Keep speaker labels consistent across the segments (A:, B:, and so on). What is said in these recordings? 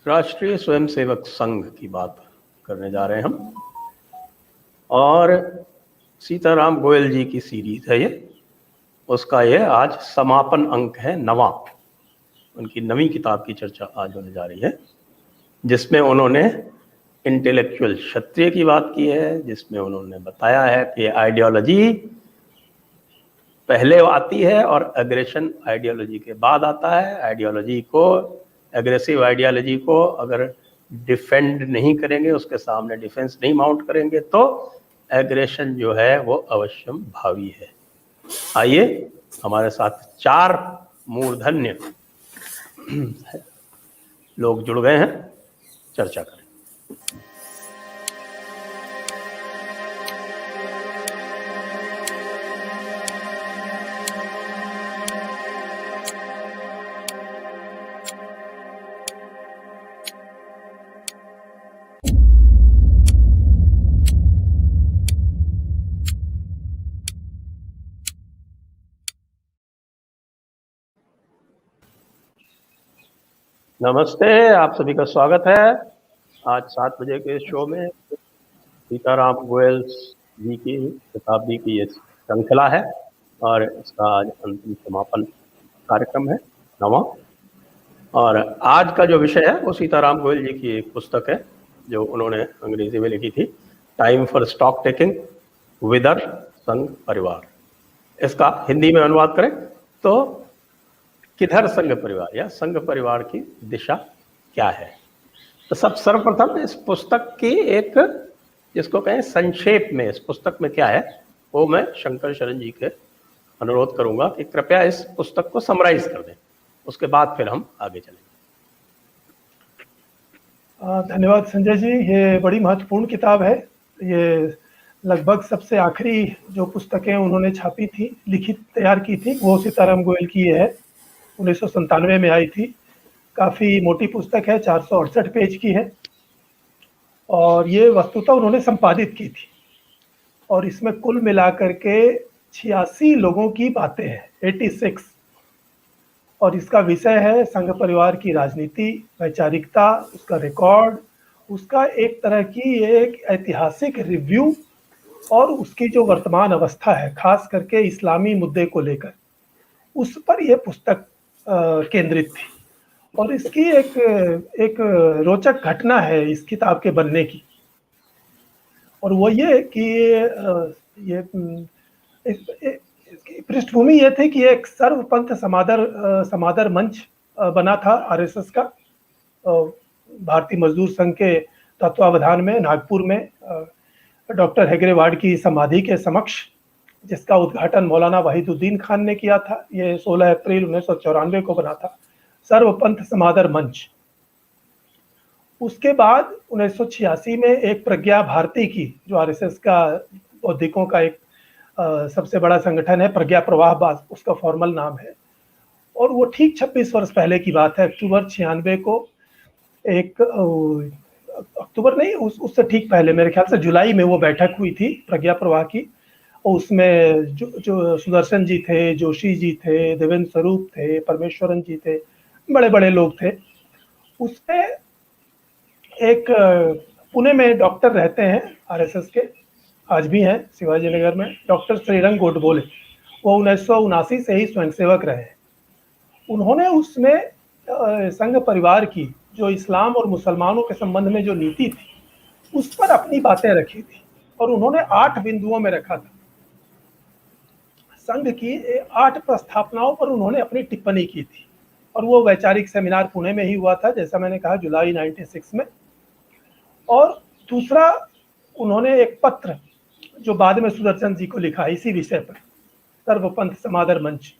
A: राष्ट्रीय स्वयंसेवक संघ की बात करने जा रहे हैं हम, और सीताराम गोयल जी की सीरीज है ये। उसका ये आज समापन अंक है 9वां। उनकी 9वीं किताब की चर्चा आज होने जा रही है, जिसमें उन्होंने इंटेलेक्चुअल क्षत्रिय की बात की है, जिसमें उन्होंने बताया है कि आइडियोलॉजी पहले आती है और एग्रेशन आइडियोलॉजी के बाद आता है। आइडियोलॉजी को, एग्रेसिव आइडियोलॉजी को अगर डिफेंड नहीं करेंगे, उसके सामने डिफेंस नहीं माउंट करेंगे, तो एग्रेशन जो है वो अवश्यम भावी है। आइए हमारे साथ 4 मूर्धन्य लोग जुड़ गए हैं, चर्चा करें। नमस्ते, आप सभी का स्वागत है। आज 7 बजे के शो में सीताराम गोयल जी की शताब्दी की ये श्रृंखला है, और इसका आज अंतिम समापन कार्यक्रम है 9वां। और आज का जो विषय है वो सीताराम गोयल जी की एक पुस्तक है जो उन्होंने अंग्रेजी में लिखी थी, टाइम फॉर स्टॉक टेकिंग, विदर संघ परिवार। इसका हिंदी में अनुवाद करें तो किधर संघ परिवार, या संघ परिवार की दिशा क्या है। तो सब सर्वप्रथम इस पुस्तक की एक, जिसको कहें संक्षेप में, इस पुस्तक में क्या है वो मैं शंकर शरण जी के अनुरोध करूंगा कि कृपया इस पुस्तक को समराइज कर दें, उसके बाद फिर हम आगे चलेंगे।
B: धन्यवाद संजय जी, ये बड़ी महत्वपूर्ण किताब है। ये लगभग सबसे आखिरी जो पुस्तकें उन्होंने छापी थी, लिखित तैयार की थी, वो सीताराम गोयल की है। 1997 में आई थी। काफ़ी मोटी पुस्तक है, 468 पेज की है, और ये वस्तुतः उन्होंने संपादित की थी। और इसमें कुल मिलाकर के 86 लोगों की बातें हैं, 86। और इसका विषय है संघ परिवार की राजनीति, वैचारिकता, उसका रिकॉर्ड, उसका एक तरह की एक ऐतिहासिक रिव्यू, और उसकी जो वर्तमान अवस्था है, खास करके इस्लामी मुद्दे को लेकर, उस पर यह पुस्तक केंद्रित थी। और इसकी एक रोचक घटना है इस किताब के बनने की, और वो ये कि ये इसकी पृष्ठभूमि ये थी कि एक सर्वपंथ समादर मंच बना था आरएसएस का, भारतीय मजदूर संघ के तत्वावधान में, नागपुर में, डॉक्टर हेगड़ेवाड की समाधि के समक्ष, जिसका उद्घाटन मौलाना वाहिदुद्दीन खान ने किया था। ये 16 अप्रैल 1994 को बना था, सर्वपंथ समादर मंच। उसके बाद 1986 में एक प्रज्ञा भारती की, जो आरएसएस का बौद्धिकों का एक सबसे बड़ा संगठन है, प्रज्ञा प्रवाह उसका फॉर्मल नाम है। और वो ठीक 26 वर्ष पहले की बात है, अक्टूबर 96 को, एक अक्टूबर नहीं, उससे ठीक पहले, मेरे ख्याल से जुलाई में वो बैठक हुई थी प्रज्ञा प्रवाह की। और उसमें जो सुदर्शन जी थे, जोशी जी थे, देवेंद्र स्वरूप थे, परमेश्वरन जी थे, बड़े बड़े लोग थे। उसमें एक पुणे में डॉक्टर रहते हैं आरएसएस के, आज भी हैं शिवाजी नगर में, डॉक्टर श्रीरंग गोडबोले। वो 1979 से ही स्वयंसेवक रहे हैं। उन्होंने उसमें संघ परिवार की जो इस्लाम और मुसलमानों के संबंध में जो नीति थी, उस पर अपनी बातें रखी थी, और उन्होंने 8 बिंदुओं में रखा था। संघ की 8 प्रस्थापनाओं पर उन्होंने अपनी टिप्पणी की थी, और वो वैचारिक सेमिनार पुणे में ही हुआ था, जैसा मैंने कहा, जुलाई 96 में। और दूसरा, उन्होंने एक पत्र जो बाद में सुदर्शन जी को लिखा इसी विषय पर, सर्वपंथ समादर मंच,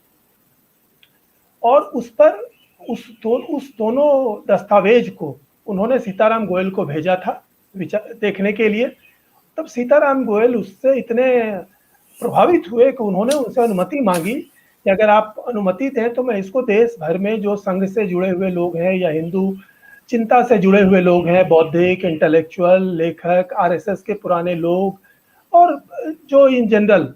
B: और उस पर उस दोनों दस्तावेज को उन्होंने सीताराम गोयल को भेजा था देखने के लिए। तब सीताराम गोयल उससे इतने प्रभावित हुए कि उन्होंने उनसे अनुमति मांगी कि अगर आप अनुमति दें तो मैं इसको देश भर में जो संघ से जुड़े हुए लोग हैं, या हिंदू चिंता से जुड़े हुए लोग हैं, बौद्धिक, इंटेलेक्चुअल, लेखक, आरएसएस के पुराने लोग, और जो इन जनरल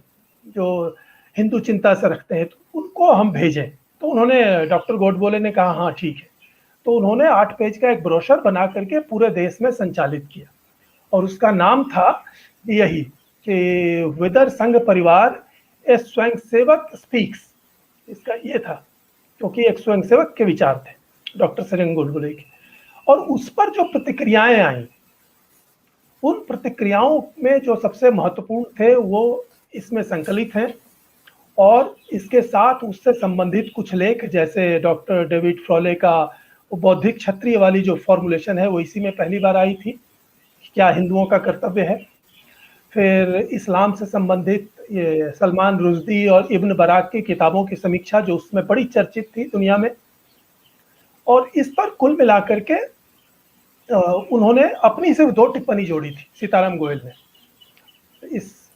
B: जो हिंदू चिंता से रखते हैं, तो उनको हम भेजें। तो उन्होंने, डॉक्टर गोडबोले ने कहा हाँ ठीक है। तो उन्होंने 8 पेज का एक ब्रोशर बना करके पूरे देश में संचालित किया, और उसका नाम था यही कि विदर संघ परिवार ए स्वयंसेवक स्पीक्स। इसका ये था, क्योंकि एक स्वयंसेवक के विचार थे डॉक्टर सजन गोडबोले के। और उस पर जो प्रतिक्रियाएं आई, उन प्रतिक्रियाओं में जो सबसे महत्वपूर्ण थे वो इसमें संकलित हैं, और इसके साथ उससे संबंधित कुछ लेख, जैसे डॉक्टर डेविड फ्रॉले का बौद्धिक क्षत्रिय वाली जो फॉर्मुलेशन है वो इसी में पहली बार आई थी, क्या हिंदुओं का कर्तव्य है। फिर इस्लाम से संबंधित ये सलमान रुश्दी और इब्न बराक की किताबों की समीक्षा जो उसमें बड़ी चर्चित थी दुनिया में। और इस पर कुल मिलाकर के उन्होंने अपनी सिर्फ 2 टिप्पणी जोड़ी थी सीताराम गोयल ने,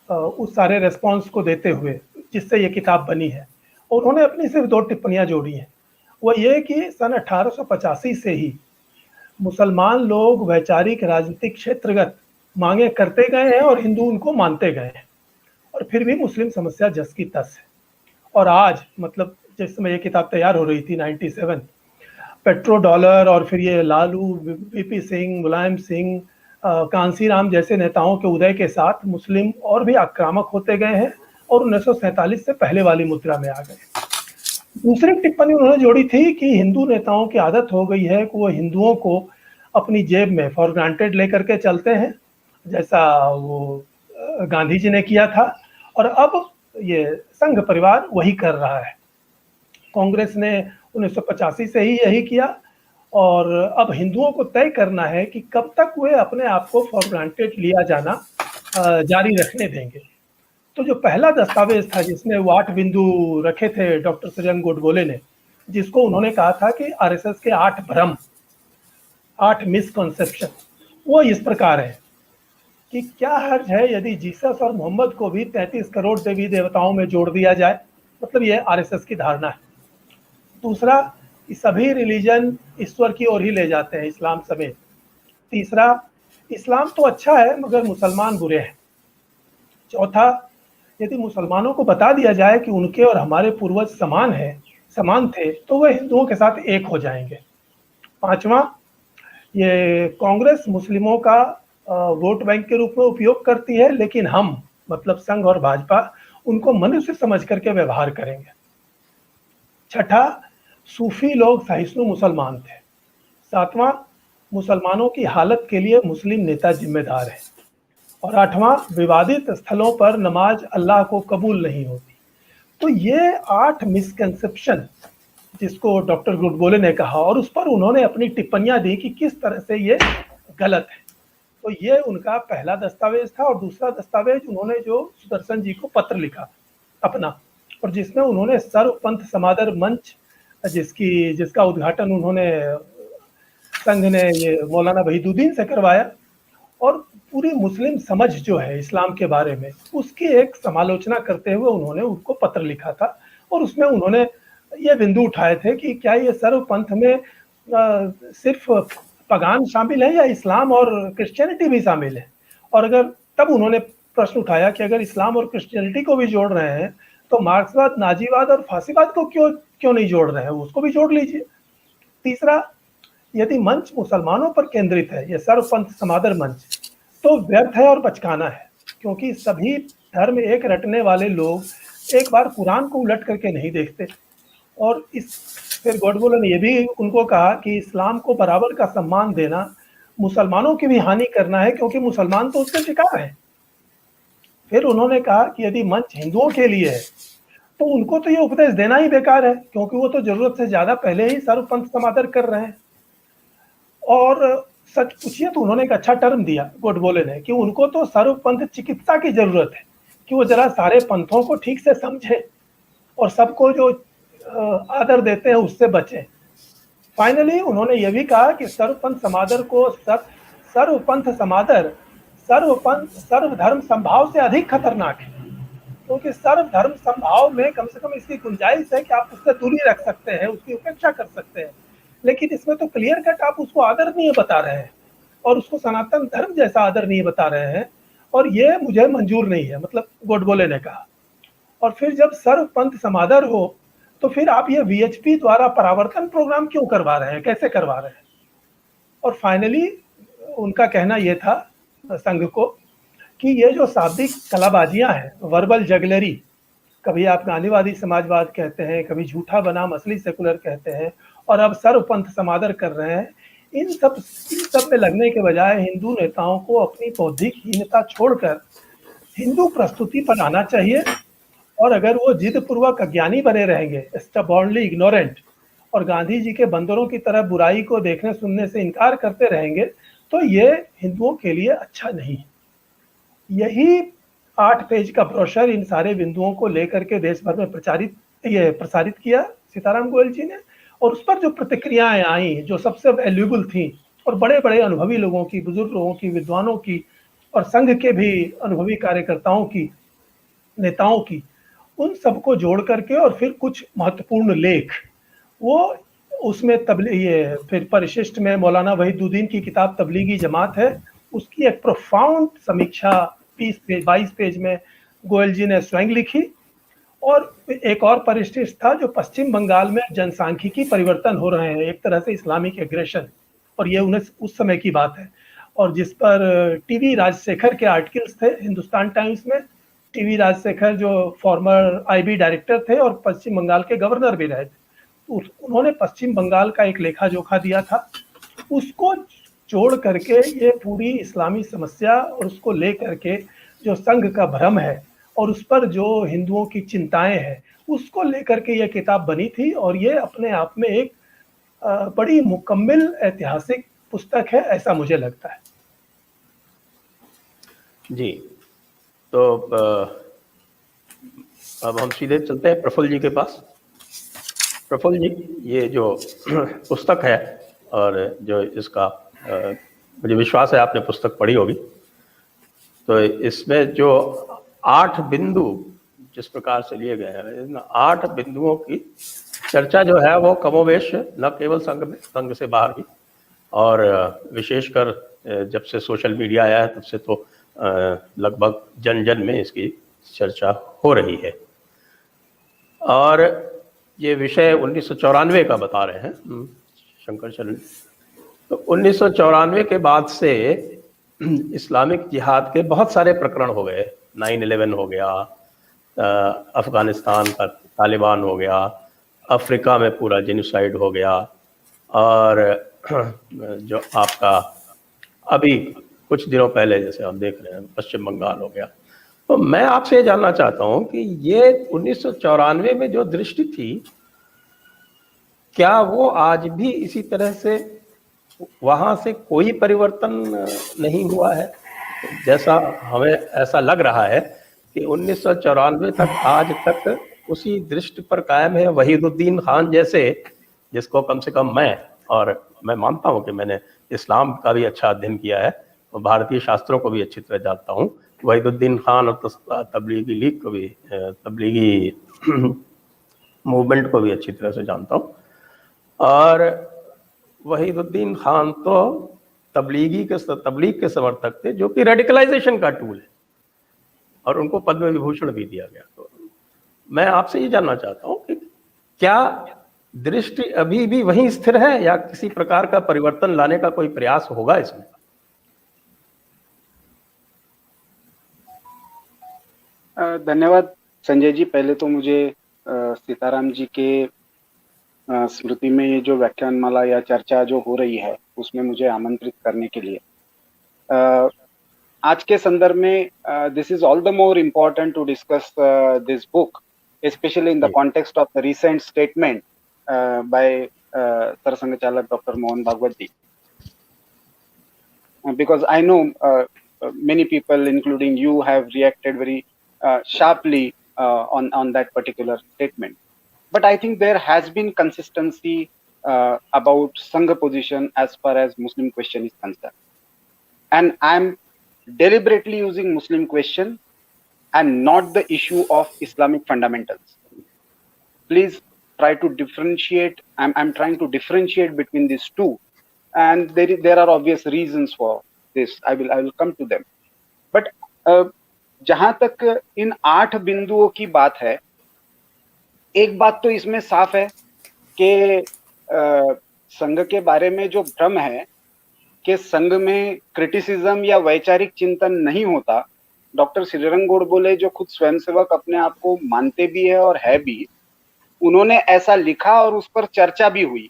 B: उस सारे रेस्पॉन्स को देते हुए जिससे ये किताब बनी है। और उन्होंने अपनी सिर्फ 2 टिप्पणियां जोड़ी हैं। वो ये कि सन 1885 से ही मुसलमान लोग वैचारिक राजनीतिक क्षेत्रगत मांगे करते गए हैं और हिंदू उनको मानते गए हैं, और फिर भी मुस्लिम समस्या जस की तस है। और आज मतलब जिस समय ये किताब तैयार हो रही थी 97, पेट्रो डॉलर और फिर ये लालू, वीपी सिंह, मुलायम सिंह, कांसीराम जैसे नेताओं के उदय के साथ मुस्लिम और भी आक्रामक होते गए हैं और 1947 से पहले वाली मुद्रा में आ गए। दूसरी टिप्पणी उन्होंने जोड़ी थी कि हिंदू नेताओं की आदत हो गई है कि वो हिंदुओं को अपनी जेब में फॉर ग्रांटेड लेकर के चलते हैं, जैसा वो गांधी जी ने किया था, और अब ये संघ परिवार वही कर रहा है। कांग्रेस ने 1985 से ही यही किया, और अब हिंदुओं को तय करना है कि कब तक वे अपने आप को फॉर ग्रांटेड लिया जाना जारी रखने देंगे। तो जो पहला दस्तावेज था जिसमें वो 8 बिंदु रखे थे डॉक्टर सजन गोडबोले ने, जिसको उन्होंने कहा था कि आरएसएस के 8 भ्रम, 8 मिसकॉन्सेप्शन, वो इस प्रकार है कि क्या हर्ज है यदि जीसस और मोहम्मद को भी 33 करोड़ देवी देवताओं में जोड़ दिया जाए, मतलब ये आरएसएस की धारणा है। दूसरा, कि सभी रिलीजन ईश्वर की ओर ही ले जाते हैं, इस्लाम समेत। तीसरा, इस्लाम तो अच्छा है मगर मुसलमान बुरे हैं। चौथा, यदि मुसलमानों को बता दिया जाए कि उनके और हमारे पूर्वज समान थे, तो वह हिंदुओं के साथ एक हो जाएंगे। पांचवा, ये कांग्रेस मुस्लिमों का वोट बैंक के रूप में उपयोग करती है, लेकिन हम मतलब संघ और भाजपा उनको मनुष्य समझ करके व्यवहार करेंगे। छठा, सूफी लोग सहिष्णु मुसलमान थे। सातवां, मुसलमानों की हालत के लिए मुस्लिम नेता जिम्मेदार है। और आठवां, विवादित स्थलों पर नमाज अल्लाह को कबूल नहीं होती। तो ये 8 मिसकंसेप्शन जिसको डॉक्टर गोडबोले ने कहा, और उस पर उन्होंने अपनी टिप्पणियां दी कि किस तरह से ये गलत है। तो ये उनका पहला दस्तावेज था। और दूसरा दस्तावेज उन्होंने जो सुदर्शन जी को पत्र लिखा अपना, और जिसमें उन्होंने सर्वपंथ समादर मंच जिसका उद्घाटन उन्होंने संघ ने ये मौलाना वहीदुद्दीन से करवाया, और पूरी मुस्लिम समझ जो है इस्लाम के बारे में उसकी एक समालोचना करते हुए उन्होंने उनको पत्र लिखा था। और उसमें उन्होंने ये बिंदु उठाए थे कि क्या ये सर्वपंथ में सिर्फ पगान शामिल है या इस्लाम और क्रिश्चियनिटी भी शामिल है। और अगर तब उन्होंने प्रश्न उठाया कि अगर इस्लाम और क्रिश्चियनिटी को भी जोड़ रहे हैं तो मार्क्सवाद, नाजीवाद और फांसीवाद को क्यों नहीं जोड़ रहे हैं, उसको भी जोड़ लीजिए। तीसरा, यदि मंच मुसलमानों पर केंद्रित है, ये सर्वपंथ समादर मंच, तो व्यर्थ है और बचकाना है, क्योंकि सभी धर्म एक रटने वाले लोग एक बार कुरान को उलट करके नहीं देखते। और फिर गोडबोले ने यह भी उनको कहा कि इस्लाम को बराबर का सम्मान देना मुसलमानों की भी हानि करना है, क्योंकि मुसलमान तो उसके शिकार हैं। फिर उन्होंने कहा कि यदि मंच हिंदुओं के लिए है तो उनको तो ये उपदेश देना ही बेकार है, क्योंकि वो तो जरूरत से ज्यादा पहले ही सर्वपंथ समादर कर रहे हैं। और सच पूछिए तो उन्होंने एक अच्छा टर्म दिया गोडबोले ने कि उनको तो सर्वपंथ चिकित्सा की जरूरत है, कि वो जरा सारे पंथों को ठीक से समझे और सबको जो आदर देते हैं उससे बचें। फाइनली उन्होंने ये भी कहा कि सर्वपंथ समादर को सर्वपंथ समादर सर्वधर्म संभाव से अधिक खतरनाक है, क्योंकि सर्वधर्म संभाव में कम से कम इसकी गुंजाइश है कि आप उससे दूरी रख सकते हैं, उसकी उपेक्षा कर सकते हैं। लेकिन इसमें तो क्लियर कट आप उसको आदरणीय बता रहे हैं और उसको सनातन धर्म जैसा आदरणीय बता रहे हैं, और ये मुझे मंजूर नहीं है, मतलब गोडबोले ने कहा। और फिर जब सर्वपंथ समादर हो तो फिर आप ये वीएचपी द्वारा परावर्तन प्रोग्राम क्यों करवा रहे हैं, कैसे करवा रहे हैं? और फाइनली उनका कहना ये था संघ को कि ये जो शाब्दिक कलाबाजियां हैं, वर्बल जगलरी, कभी आप गांधीवादी समाजवाद कहते हैं, कभी झूठा बनाम असली सेकुलर कहते हैं, और अब सर्वपंथ समादर कर रहे हैं, इन सब में लगने के बजाय हिंदू नेताओं को अपनी बौद्धिक हीनता छोड़कर हिंदू प्रस्तुति पर आना चाहिए। और अगर वो जिद पूर्वक अज्ञानी बने रहेंगे, स्टबॉर्नली इग्नोरेंट, और गांधी जी के बंदरों की तरह बुराई को देखने सुनने से इनकार करते रहेंगे, तो ये हिंदुओं के लिए अच्छा नहीं। यही 8 पेज का ब्रोशर इन सारे बिंदुओं को लेकर के देश भर में प्रसारित किया सीताराम गोयल जी ने, और उस पर जो प्रतिक्रियाएं आई, जो सबसे वैल्यूएबल थी, और बड़े बड़े अनुभवी लोगों की, बुजुर्ग लोगों की, विद्वानों की, और संघ के भी अनुभवी कार्यकर्ताओं की, नेताओं की, उन सबको जोड़ करके और फिर कुछ महत्वपूर्ण लेख, वो उसमें ये फिर परिशिष्ट में मौलाना वहीदुद्दीन की किताब तबलीगी जमात है, उसकी एक प्रोफाउंड समीक्षा 22 पेज में गोयल जी ने स्वयं लिखी। और एक और परिशिष्ट था जो पश्चिम बंगाल में जनसांख्यिकी परिवर्तन हो रहे हैं, एक तरह से इस्लामिक एग्रेशन, और ये उस समय की बात है, और जिस पर टीवी राजशेखर के आर्टिकल्स थे हिंदुस्तान टाइम्स में। टीवी राजशेखर जो फॉर्मर आईबी डायरेक्टर थे और पश्चिम बंगाल के गवर्नर भी रहे थे, उन्होंने पश्चिम बंगाल का एक लेखा जोखा दिया था, उसको जोड़ करके ये पूरी इस्लामी समस्या और उसको ले करके जो संघ का भ्रम है और उस पर जो हिंदुओं की चिंताएं हैं, उसको लेकर के ये किताब बनी थी। और ये अपने आप में एक बड़ी मुकम्मल ऐतिहासिक पुस्तक है, ऐसा मुझे लगता है।
A: जी, तो अब हम सीधे चलते हैं प्रफुल्ल जी के पास। प्रफुल्ल जी, ये जो पुस्तक है और जो इसका मुझे विश्वास है आपने पुस्तक पढ़ी होगी, तो इसमें जो 8 बिंदु जिस प्रकार से लिए गए हैं, इन 8 बिंदुओं की चर्चा जो है वो कमोवेश न केवल संघ में, संघ से बाहर भी, और विशेषकर जब से सोशल मीडिया आया है तब से तो लगभग जन जन में इसकी चर्चा हो रही है। और ये विषय 1994 का बता रहे हैं शंकर शरण। तो 1994 के बाद से इस्लामिक जिहाद के बहुत सारे प्रकरण हो गए। 9/11 हो गया, अफगानिस्तान का तालिबान हो गया, अफ्रीका में पूरा जेनोसाइड हो गया, और जो आपका अभी कुछ दिनों पहले जैसे हम देख रहे हैं पश्चिम बंगाल हो गया। तो मैं आपसे ये जानना चाहता हूं कि ये 1994 में जो दृष्टि थी, क्या वो आज भी इसी तरह से वहां से कोई परिवर्तन नहीं हुआ है? जैसा हमें ऐसा लग रहा है कि 1994 तक आज तक उसी दृष्टि पर कायम है। वहीदुद्दीन खान जैसे, जिसको कम से कम मैं मानता हूं कि मैंने इस्लाम का भी अच्छा अध्ययन किया है और भारतीय शास्त्रों को भी अच्छी तरह जानता हूं, वहीदुद्दीन खान और तबलीगी लीग को भी, तबलीगी मूवमेंट को भी अच्छी तरह से जानता हूं। और वहीदुद्दीन खान तो तबलीग के समर्थक थे, जो कि रेडिकलाइजेशन का टूल है, और उनको पद्म विभूषण भी दिया गया। तो मैं आपसे ये जानना चाहता हूं कि क्या दृष्टि अभी भी वहीं स्थिर है या किसी प्रकार का परिवर्तन लाने का कोई प्रयास होगा इसमें?
C: धन्यवाद संजय जी। पहले तो मुझे सीताराम जी के स्मृति में ये जो व्याख्यानमाला या चर्चा जो हो रही है उसमें मुझे आमंत्रित करने के लिए, आज के संदर्भ में this is all the more important to discuss this book, especially in the context of the recent statement by Sarasangh Chalak Dr. Mohan Bhagwati, because I know many people, including you, have reacted very sharply on that particular statement. But I think there has been consistency about Sangha position as far as Muslim question is concerned. And I'm deliberately using Muslim question and not the issue of Islamic fundamentals. Please try to differentiate. I'm trying to differentiate between these two. And there are obvious reasons for this. I will come to them. But जहां तक इन 8 बिंदुओं की बात है, एक बात तो इसमें साफ है कि संघ के बारे में जो भ्रम है कि संघ में क्रिटिसिज्म या वैचारिक चिंतन नहीं होता, डॉक्टर श्रीरंग गोडबोले जो खुद स्वयंसेवक अपने आप को मानते भी है और है भी, उन्होंने ऐसा लिखा और उस पर चर्चा भी हुई।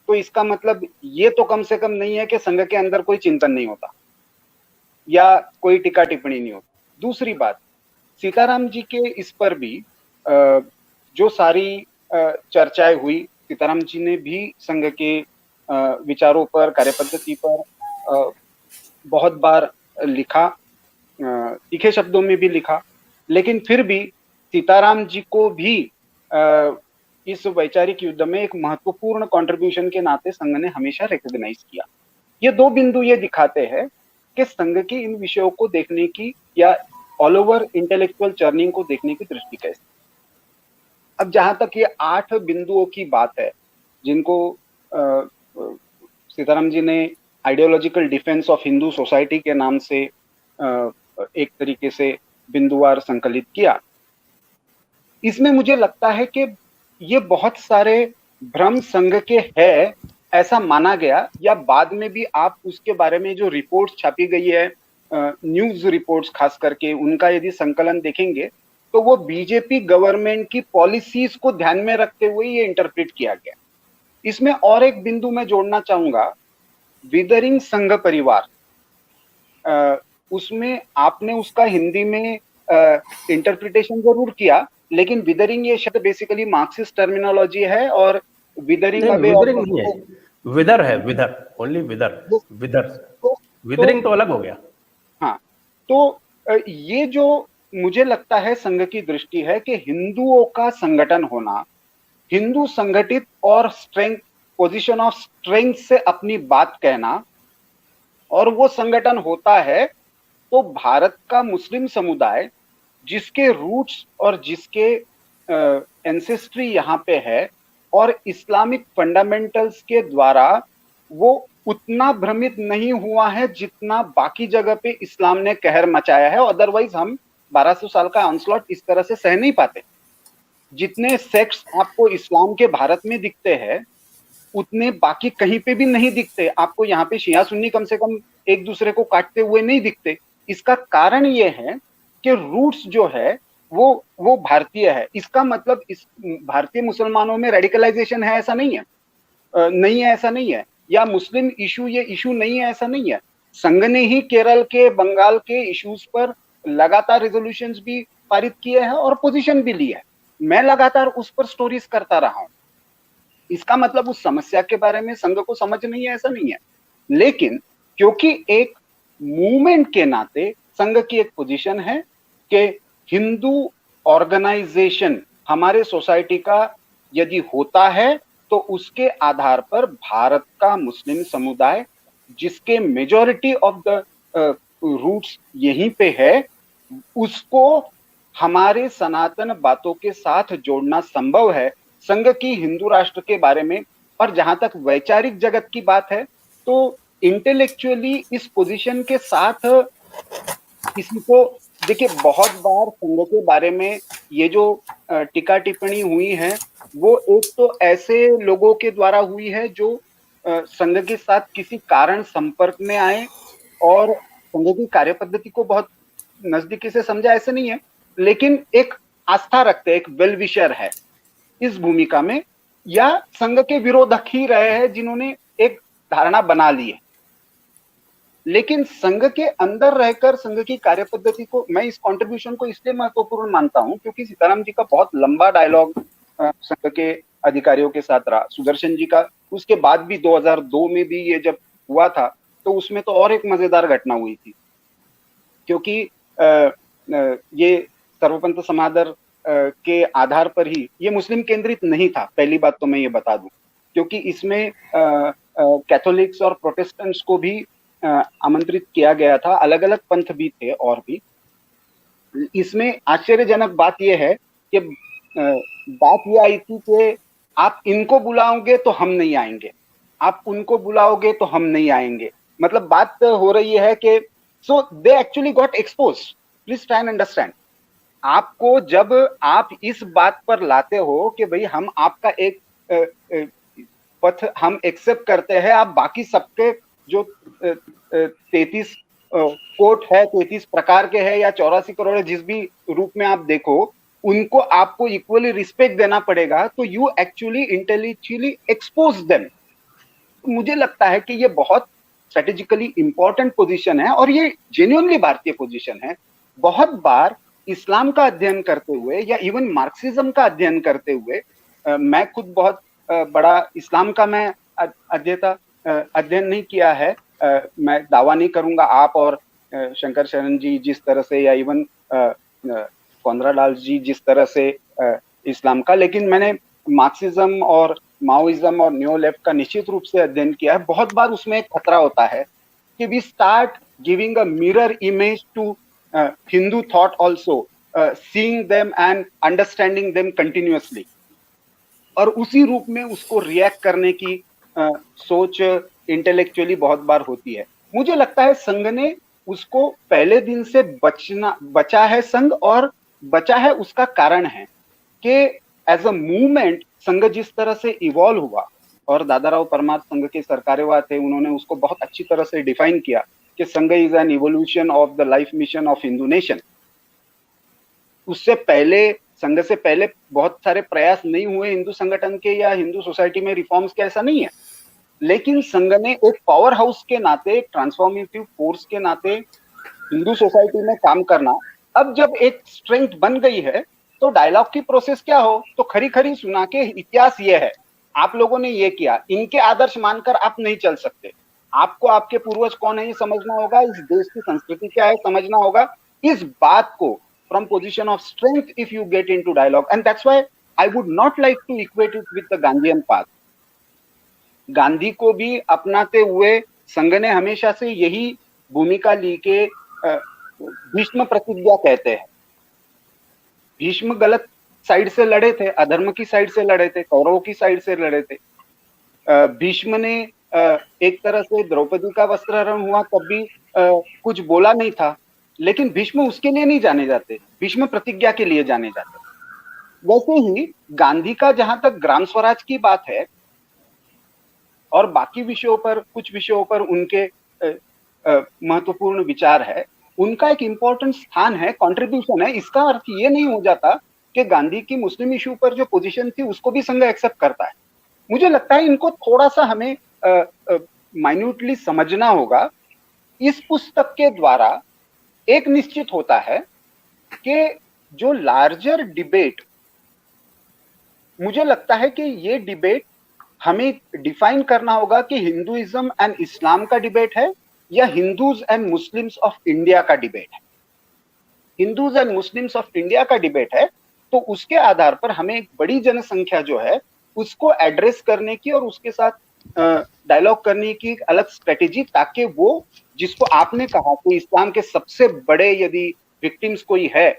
C: तो इसका मतलब ये तो कम से कम नहीं है कि संघ के अंदर कोई चिंतन नहीं होता या कोई टीका टिप्पणी नहीं होती। दूसरी बात, सीताराम जी के इस पर भी जो सारी चर्चाएं हुई, सीताराम जी ने भी संघ के विचारों पर, कार्यपद्धति पर बहुत बार लिखा, तीखे शब्दों में भी लिखा, लेकिन फिर भी सीताराम जी को भी इस वैचारिक युद्ध में एक महत्वपूर्ण कंट्रीब्यूशन के नाते संघ ने हमेशा रिकॉग्नाइज किया। ये दो बिंदु ये दिखाते हैं कि संघ के इन विषयों को देखने की या ऑल ओवर इंटेलेक्चुअल जर्निंग को देखने की दृष्टि कैसी। अब जहां तक ये 8 बिंदुओं की बात है जिनको सीताराम जी ने ideological defence of Hindu society के नाम से एक तरीके से बिंदुवार संकलित किया, इसमें मुझे लगता है कि ये बहुत सारे भ्रम संघ के है ऐसा माना गया, या बाद में भी आप उसके बारे में जो रिपोर्ट्स छापी गई है, न्यूज रिपोर्ट्स खास करके, उनका यदि संकलन देखेंगे तो वो बीजेपी गवर्नमेंट की पॉलिसीज को ध्यान में रखते हुए ये इंटरप्रेट किया गया। इसमें और एक बिंदु मैं जोड़ना चाहूंगा, विदरिंग संघ परिवार, उसमें आपने उसका हिंदी में इंटरप्रिटेशन जरूर किया, लेकिन विदरिंग ये शब्द बेसिकली मार्क्सिस्ट टर्मिनोलॉजी है, और विदरिंग अवे
A: विदरिंग नहीं है, विदर है, विदर, ओनली विदर, विदर, विदरिंग तो अलग हो गया।
C: हाँ, तो ये जो मुझे लगता है संघ की दृष्टि है कि हिंदुओं का संगठन होना, हिंदू संगठित और स्ट्रेंथ, पोजीशन ऑफ स्ट्रेंथ से अपनी बात कहना, और वो संगठन होता है तो भारत का मुस्लिम समुदाय जिसके रूट्स और जिसके एंसेस्ट्री यहाँ पे है, और इस्लामिक फंडामेंटल्स के द्वारा वो उतना भ्रमित नहीं हुआ है जितना बाकी जगह पे इस्लाम ने कहर मचाया है। अदरवाइज हम 1200 साल का ऑनस्लॉट इस तरह से सह नहीं पाते। जितने सेक्ट्स आपको इस्लाम के भारत में दिखते हैं उतने बाकी कहीं पे भी नहीं दिखते। आपको यहाँ पे शिया सुन्नी कम से कम एक दूसरे को काटते हुए नहीं दिखते। इसका कारण ये है कि रूट्स जो है वो भारतीय है। इसका मतलब इस भारतीय मुसलमानों में रेडिकलाइजेशन है ऐसा नहीं है, नहीं है ऐसा नहीं है, या मुस्लिम इशू ये इशू नहीं है ऐसा नहीं है। संघ ने ही केरल के, बंगाल के इश्यूज पर लगातार रेजोल्यूशंस भी पारित किए हैं और पोजीशन भी ली है। मैं लगातार उस पर स्टोरीज करता रहा हूं। इसका मतलब उस समस्या के बारे में संघ को समझ नहीं है ऐसा नहीं है, लेकिन क्योंकि एक मूवमेंट के नाते संघ की एक पोजीशन है कि हिंदू ऑर्गेनाइजेशन हमारे सोसाइटी का यदि होता है तो उसके आधार पर भारत का मुस्लिम समुदाय, जिसके मेजॉरिटी ऑफ द रूट्स यहीं पे है, उसको हमारे सनातन बातों के साथ जोड़ना संभव है। संघ की हिंदू राष्ट्र के बारे में, और जहां तक वैचारिक जगत की बात है तो इंटेलेक्चुअली इस पोजीशन के साथ किसी को, देखिए बहुत बार संघ के बारे में ये जो टीका टिप्पणी हुई है वो एक तो ऐसे लोगों के द्वारा हुई है जो संघ के साथ किसी कारण संपर्क में आए और संघ की कार्यपद्धति को बहुत नजदीकी से समझा, ऐसे नहीं है, लेकिन एक आस्था रखते, एक वेल विशर है इस भूमिका में, या संघ के विरोधक ही रहे हैं जिन्होंने एक धारणा बना ली है। लेकिन संघ के अंदर रहकर संघ की कार्यपद्धति को, मैं इस कंट्रीब्यूशन को इसलिए महत्वपूर्ण मानता हूं क्योंकि सीताराम जी का बहुत लंबा डायलॉग संघ के अधिकारियों के साथ रहा, सुदर्शन जी का उसके बाद भी 2002 में भी ये जब हुआ था तो उसमें तो और एक मजेदार घटना हुई थी, क्योंकि ये सर्वपंथ समादर के आधार पर ही, ये मुस्लिम केंद्रित नहीं था, पहली बात तो मैं ये बता दूं, क्योंकि इसमें कैथोलिक्स और प्रोटेस्टेंट्स को भी आमंत्रित किया गया था, अलग अलग पंथ भी थे और भी। इसमें आश्चर्यजनक बात यह है कि बात यह आई थी कि आप इनको बुलाओगे तो हम नहीं आएंगे, आप उनको बुलाओगे तो हम नहीं आएंगे। मतलब बात हो रही है कि so they actually got exposed, please try and understand. आपको जब आप इस बात पर लाते हो कि भाई हम आपका एक पथ हम एक्सेप्ट करते हैं, आप बाकी सबके जो 33 कोट है, 33 प्रकार के हैं या 84 करोड़ है, जिस भी रूप में आप देखो, उनको आपको इक्वली रिस्पेक्ट देना पड़ेगा, तो you actually intellectually expose them. मुझे लगता है कि ये बहुत स्ट्रेटेजिकली इंपॉर्टेंट पोजीशन है और ये जेन्युइनली भारतीय पोजीशन है। बहुत बार इस्लाम का अध्ययन करते हुए या इवन मार्क्सिज्म का अध्ययन करते हुए, मैं खुद बहुत बड़ा इस्लाम का मैं अध्ययन नहीं किया है, मैं दावा नहीं करूंगा आप और शंकर शरण जी जिस तरह से या इवन कोनराड एल्स्ट जी जिस तरह से इस्लाम का, लेकिन मैंने मार्क्सिज्म और माओइज्म और न्यो लेफ्ट का निश्चित रूप से अध्ययन किया है। बहुत बार उसमें एक खतरा होता है कि we start giving a mirror image to Hindu thought also, seeing them and understanding them continuously, और उसी रूप में उसको रिएक्ट करने की सोच इंटेलेक्चुअली बहुत बार होती है। मुझे लगता है संघ ने उसको पहले दिन से बचा है संघ, और बचा है उसका कारण है कि एज अ मूवमेंट संघ जिस तरह से इवॉल्व हुआ, और दादाराव परमार संघ के सरकार्यवाह थे, उन्होंने उसको बहुत अच्छी तरह से डिफाइन किया कि संघ is an evolution of the life mission of Hindu nation. उससे पहले, संघ से पहले बहुत सारे प्रयास नहीं हुए हिंदू संगठन के या हिंदू सोसाइटी में रिफॉर्म्स के, ऐसा नहीं है, लेकिन संघ ने एक पावर हाउस के नाते, एक ट्रांसफॉर्मेटिव फोर्स के नाते हिंदू सोसाइटी में काम करना, अब जब एक स्ट्रेंथ बन गई है, तो डायलॉग की प्रोसेस क्या हो, तो खरी खरी सुना के इतिहास ये है, आप लोगों ने ये किया, इनके आदर्श मानकर आप नहीं चल सकते, आपको आपके पूर्वज कौन है ये समझना होगा, इस देश की संस्कृति क्या है समझना होगा। इस बात को from position of strength if you get into dialogue, and that's why I would not like to equate it with the Gandhian path. Gandhi को भी अपनाते हुए संघ ने हमेशा से यही भूमिका ली के भीष्म प्रतिज्ञा कहते हैं। भीष्म गलत साइड से लड़े थे, अधर्म की साइड से लड़े थे, कौरवों की साइड से लड़े थे। भीष्म ने एक तरह से द्रौपदी का वस्त्रहरण हुआ तब भी कुछ बोला नहीं था, लेकिन भीष्म उसके लिए नहीं जाने जाते, भीष्म प्रतिज्ञा के लिए जाने जाते। वैसे ही गांधी का जहां तक ग्राम स्वराज की बात है और बाकी विषयों पर, कुछ विषयों पर उनके महत्वपूर्ण विचार है, उनका एक इंपॉर्टेंट स्थान है, कंट्रीब्यूशन है। इसका अर्थ ये नहीं हो जाता कि गांधी की मुस्लिम इशू पर जो पोजीशन थी उसको भी संघ एक्सेप्ट करता है। मुझे लगता है इनको थोड़ा सा हमें माइन्यूटली समझना होगा। इस पुस्तक के द्वारा एक निश्चित होता है कि जो लार्जर डिबेट, मुझे लगता है कि ये डिबेट हमें डिफाइन करना होगा कि हिंदुइज्म एंड इस्लाम का डिबेट है या Hindus and Muslims of India का डिबेट है। Hindus and Muslims of India का डिबेट है तो उसके आधार पर हमें एक बड़ी जनसंख्या जो है उसको एड्रेस करने की और उसके साथ डायलॉग करने की एक अलग स्ट्रेटेजी, ताकि वो, जिसको आपने कहा कि इस्लाम के सबसे बड़े यदि विक्टिम्स कोई है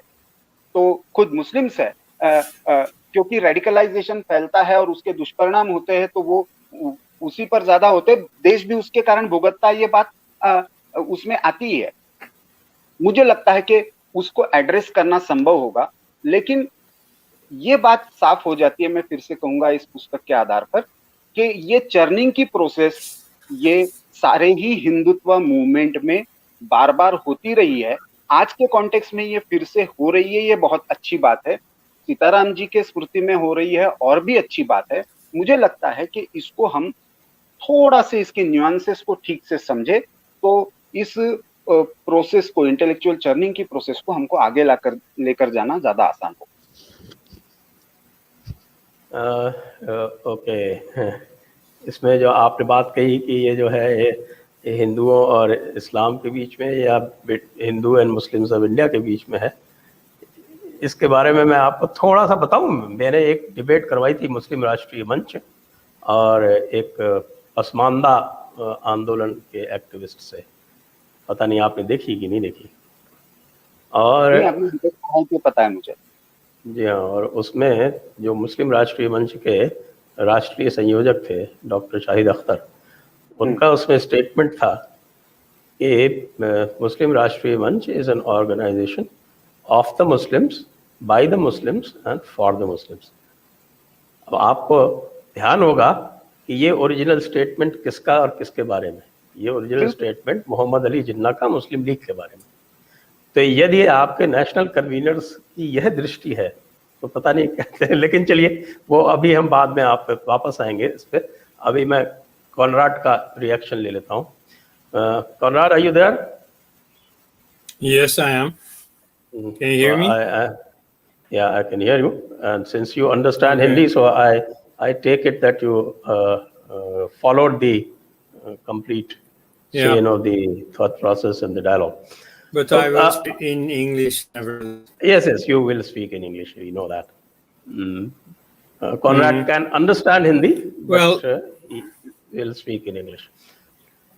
C: तो खुद मुस्लिम्स है, क्योंकि रेडिकलाइजेशन फैलता है और उसके दुष्परिणाम होते हैं तो वो उसी पर ज्यादा होते, देश भी उसके कारण भुगतता है, ये बात उसमें आती है। मुझे लगता है कि उसको एड्रेस करना संभव होगा, लेकिन ये बात साफ हो जाती है, मैं फिर से कहूंगा इस पुस्तक के आधार पर, कि ये चर्निंग की प्रोसेस ये सारे ही हिंदुत्व मूवमेंट में बार बार होती रही है। आज के कॉन्टेक्स्ट में ये फिर से हो रही है, ये बहुत अच्छी बात है। सीताराम जी के स्मृति में हो रही है और भी अच्छी बात है। मुझे लगता है कि इसको हम थोड़ा से इसके न्यूआंसेस को ठीक से समझे तो इस प्रोसेस को, इंटेलेक्चुअल चर्निंग की प्रोसेस को हमको आगे लेकर जाना ज्यादा आसान हो।
A: ओके, इसमें जो आपने बात कही कि ये जो है ये हिंदुओं और इस्लाम के बीच में या Hindu and Muslims of India के बीच में है, इसके बारे में मैं आपको थोड़ा सा बताऊं। मैंने एक डिबेट करवाई थी मुस्लिम राष्ट्रीय मंच और एक पसमानदा आंदोलन के एक्टिविस्ट से, पता नहीं आपने देखी कि नहीं देखी। और
C: आपने डिबेट कहा है कि पता है मुझे।
A: जी हाँ, और उसमें जो मुस्लिम राष्ट्रीय मंच के राष्ट्रीय संयोजक थे डॉक्टर शाहिद अख्तर, उनका उसमें स्टेटमेंट था कि Muslim Rashtriya Manch is an organization of the Muslims by the Muslims and for the Muslims. अब आपको ध्यान होगा कि ये ओरिजिनल स्टेटमेंट किसका और किसके बारे में, ये ओरिजिनल स्टेटमेंट मोहम्मद अली जिन्ना का मुस्लिम लीग के बारे में। तो यदि आपके नेशनल कन्वीनर्स की यह दृष्टि है तो पता नहीं कहते हैं, लेकिन चलिए वो अभी हम बाद में आप पे वापस आएंगे इस पे। अभी मैं कॉनराड का रिएक्शन ले लेता हूँ। Conrad, are you there?
D: Yes, I am. Can you hear me?
A: Yeah, I can hear you. And since you understand Hindi, so I take it that you followed the complete chain of the thought process and the dialogue.
D: But so, I will speak in English.
A: Yes, you will speak in English. We know that. Koenraad can understand Hindi, but he will speak in English.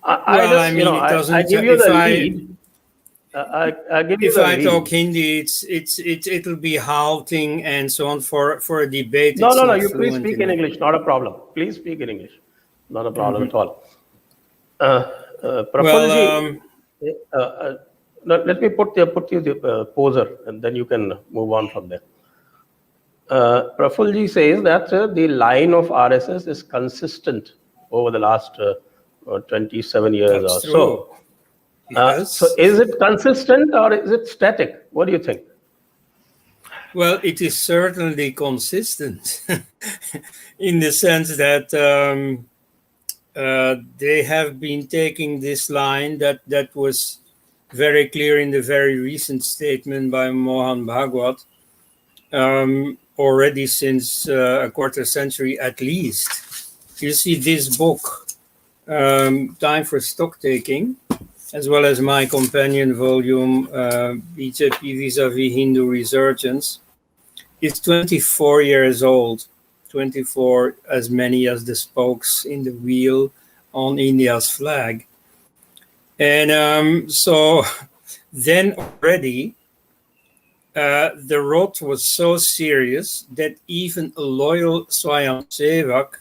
A: I give you the lead. I give you
D: if
A: the
D: I
A: lead.
D: talk Hindi, it'll be halting and so on for a debate.
A: No. You please speak in English. Not a problem. Please speak in English. Not a problem at all. Prafulla let me put you the poser, and then you can move on from there. Prafulla says that the line of RSS is consistent over the last 27 years
D: That's
A: or
D: true.
A: so.
D: Yes.
A: So is it consistent or is it static? What do you think?
D: Well, it is certainly consistent in the sense that they have been taking this line that was very clear in the very recent statement by Mohan Bhagwat already since a quarter century at least. You see this book, Time for Stock Taking, as well as my companion volume, BJP Vis-a-vis Hindu Resurgence, is 24 years old, 24 as many as the spokes in the wheel on India's flag. And so then already, the rot was so serious that even a loyal Swayamsevak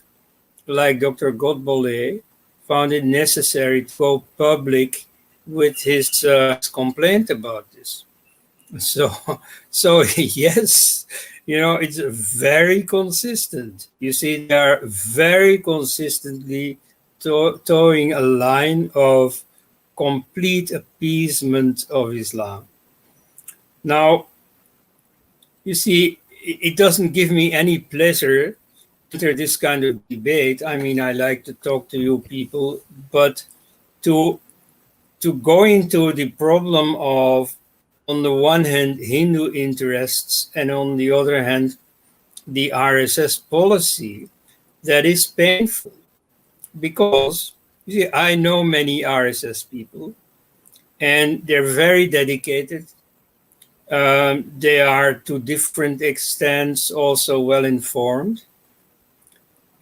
D: like Dr. Godbole found it necessary to go public with his complaint about this. So yes, it's very consistent. You see, they are very consistently towing a line of complete appeasement of Islam. Now, you see, it doesn't give me any pleasure to enter this kind of debate. I mean, I like to talk to you people, but to go into the problem of, on the one hand, Hindu interests, and on the other hand, the RSS policy, that is painful. Because, you see, I know many RSS people, and they're very dedicated. They are, to different extents, also well informed.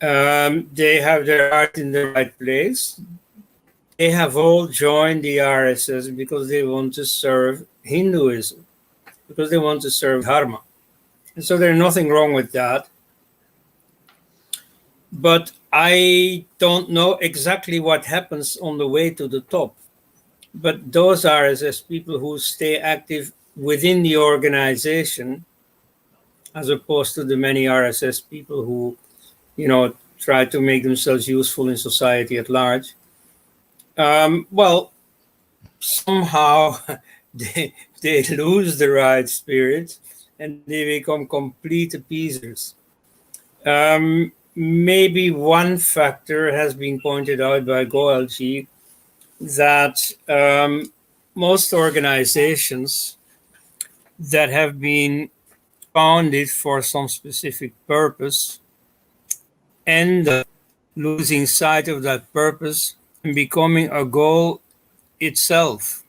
D: They have their heart in the right place. They have all joined the RSS because they want to serve Hinduism, because they want to serve Dharma. And so there's nothing wrong with that. But I don't know exactly what happens on the way to the top. But those RSS people who stay active within the organization, as opposed to the many RSS people who, try to make themselves useful in society at large, well, somehow they lose the right spirit and they become complete appeasers. Maybe one factor has been pointed out by Goelji, that most organizations that have been founded for some specific purpose end up losing sight of that purpose and becoming a goal itself.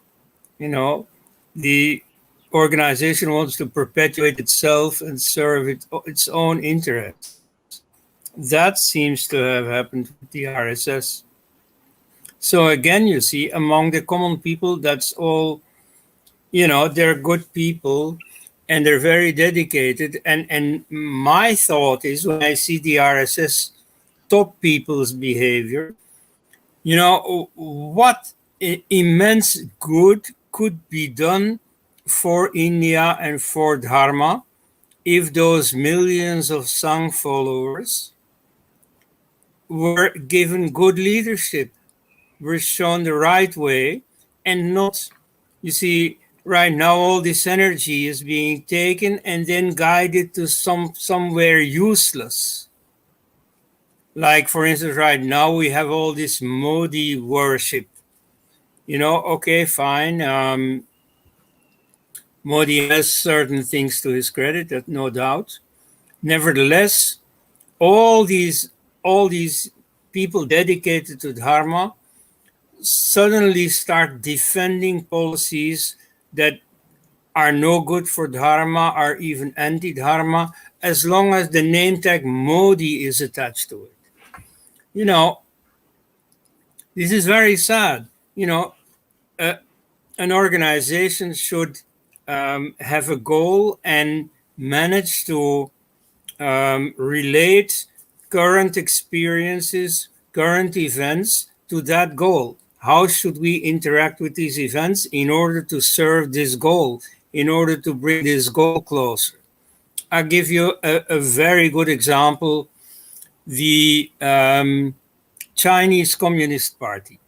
D: The organization wants to perpetuate itself and serve its own interests. That seems to have happened with the RSS. So again, you see, among the common people, that's all, they're good people and they're very dedicated. And my thought is, when I see the RSS top people's behavior, what immense good could be done for India and for Dharma if those millions of Sangh followers were given good leadership, were shown the right way, and not, you see, right now all this energy is being taken and then guided to somewhere useless. Like, for instance, right now we have all this Modi worship. You know, okay, fine. Modi has certain things to his credit, that no doubt. Nevertheless, all these people dedicated to Dharma suddenly start defending policies that are no good for Dharma, are even anti-Dharma, as long as the name tag Modi is attached to it. You know, this is very sad. You know, an organization should have a goal and manage to relate current experiences, current events to that goal. How should we interact with these events in order to serve this goal, in order to bring this goal closer? I'll give you a very good example. The Chinese Communist Party,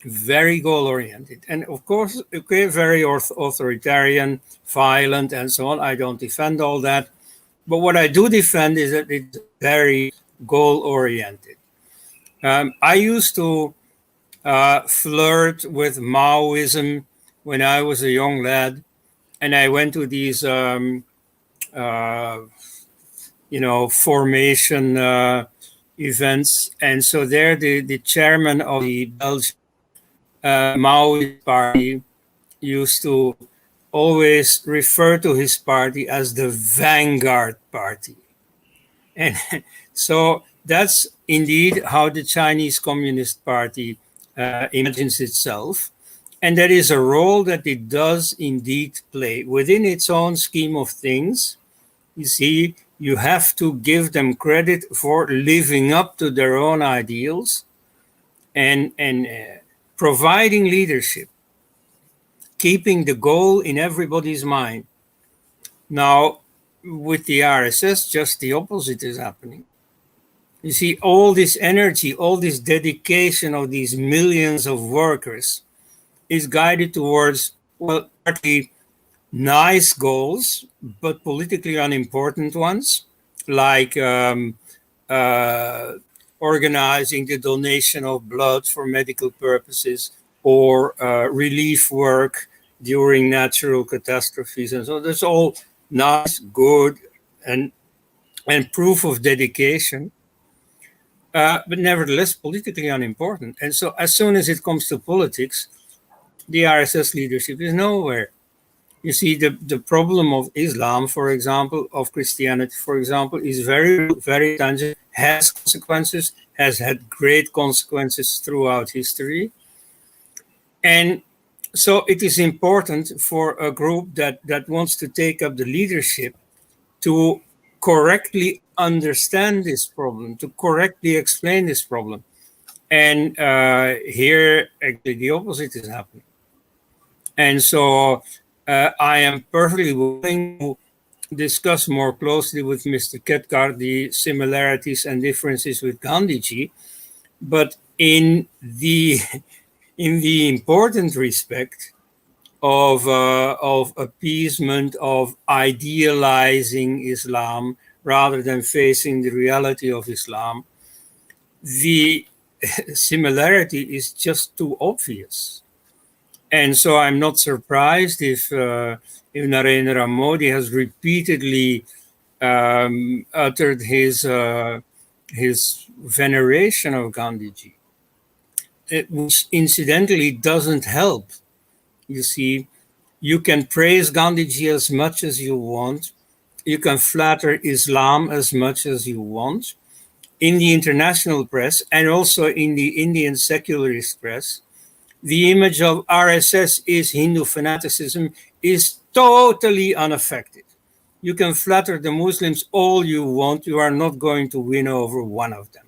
D: very goal-oriented. And of course, okay, very authoritarian, violent, and so on. I don't defend all that. But what I do defend is that it's very goal-oriented. I used to flirt with Maoism when I was a young lad, and I went to these, formation events. And so there, the chairman of the Belgian Maoist party used to always refer to his party as the Vanguard Party. And so that's indeed how the Chinese Communist Party imagines itself. And that is a role that it does indeed play. Within its own scheme of things, you see, you have to give them credit for living up to their own ideals and providing leadership, keeping the goal in everybody's mind. Now, with the RSS, just the opposite is happening. You see, all this energy, all this dedication of these millions of workers is guided towards, well, partly nice goals, but politically unimportant ones, like organizing the donation of blood for medical purposes, or relief work during natural catastrophes. And so that's all nice, good, and proof of dedication, but nevertheless politically unimportant. And so as soon as it comes to politics, the RSS leadership is nowhere. You see, the problem of Islam, for example, of Christianity, for example, is very, very tangible, has consequences, has had great consequences throughout history. And so it is important for a group that wants to take up the leadership to correctly understand this problem, to correctly explain this problem. And here, actually, the opposite is happening. And so I am perfectly willing to discuss more closely with Mr. Ketkar the similarities and differences with Gandhiji, but in the important respect of appeasement, of idealizing Islam rather than facing the reality of Islam, the similarity is just too obvious. And so I'm not surprised if Narendra Modi has repeatedly uttered his veneration of Gandhiji, which incidentally doesn't help. You see, you can praise Gandhiji as much as you want. You can flatter Islam as much as you want. In the international press and also in the Indian secularist press, the image of RSS is Hindu fanaticism is totally unaffected. You can flatter the Muslims all you want. You are not going to win over one of them.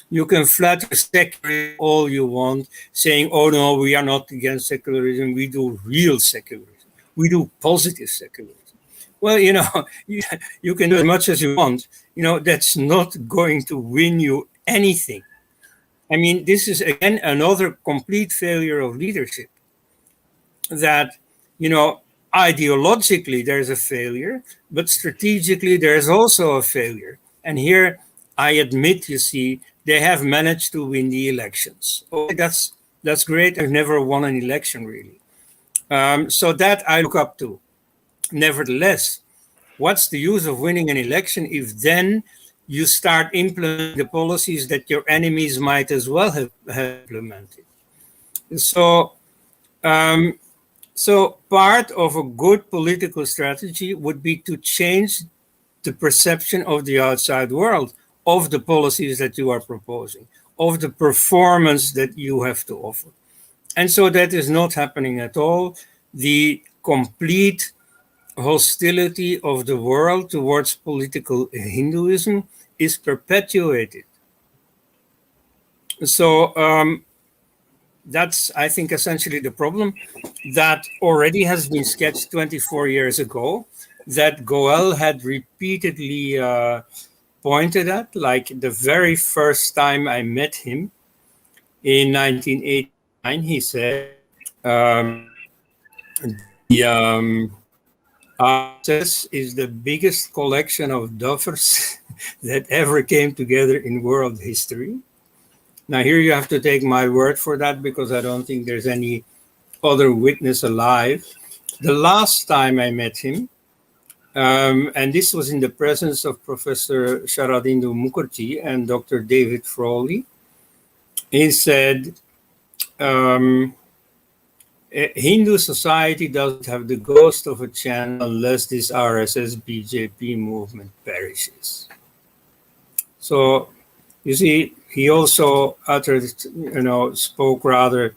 D: You can flatter secularism all you want, saying, oh no, we are not against secularism. We do real secularism. We do positive secularism. Well, you can do as much as you want. That's not going to win you anything. I mean, this is again another complete failure of leadership. That, ideologically there's a failure, but strategically there's also a failure. And here I admit, they have managed to win the elections. Okay, that's great. I've never won an election really. So that I look up to. Nevertheless, what's the use of winning an election if then you start implementing the policies that your enemies might as well have implemented? So, so part of a good political strategy would be to change the perception of the outside world of the policies that you are proposing, of the performance that you have to offer. And so that is not happening at all. The complete hostility of the world towards political Hinduism is perpetuated. So that's, I think, essentially the problem that already has been sketched 24 years ago, that Goel had repeatedly pointed at, like the very first time I met him in 1989, he said, the RSS is the biggest collection of duffers that ever came together in world history. Now, here you have to take my word for that, because I don't think there's any other witness alive. The last time I met him, and this was in the presence of Professor Sharadindu Mukherjee and Dr. David Frawley, he said, Hindu society doesn't have the ghost of a chance unless this RSS BJP movement perishes. So, you see, he also uttered, spoke rather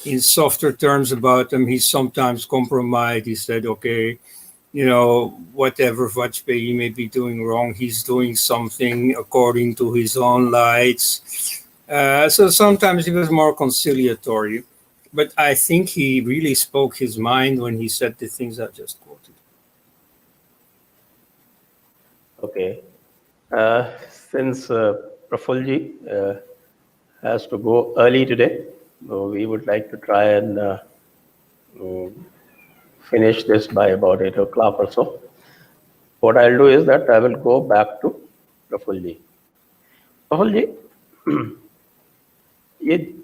D: in softer terms about them. He sometimes compromised. He said, okay, whatever Vajpayee may be doing wrong, he's doing something according to his own lights. So sometimes he was more conciliatory. But I think he really spoke his mind when he said the things I just quoted.
A: Okay. Since Prafullji has to go early today, we would like to try and finish this by about 8 o'clock or so. What I'll do is that I will go back to Prafullji. Prafullji, ये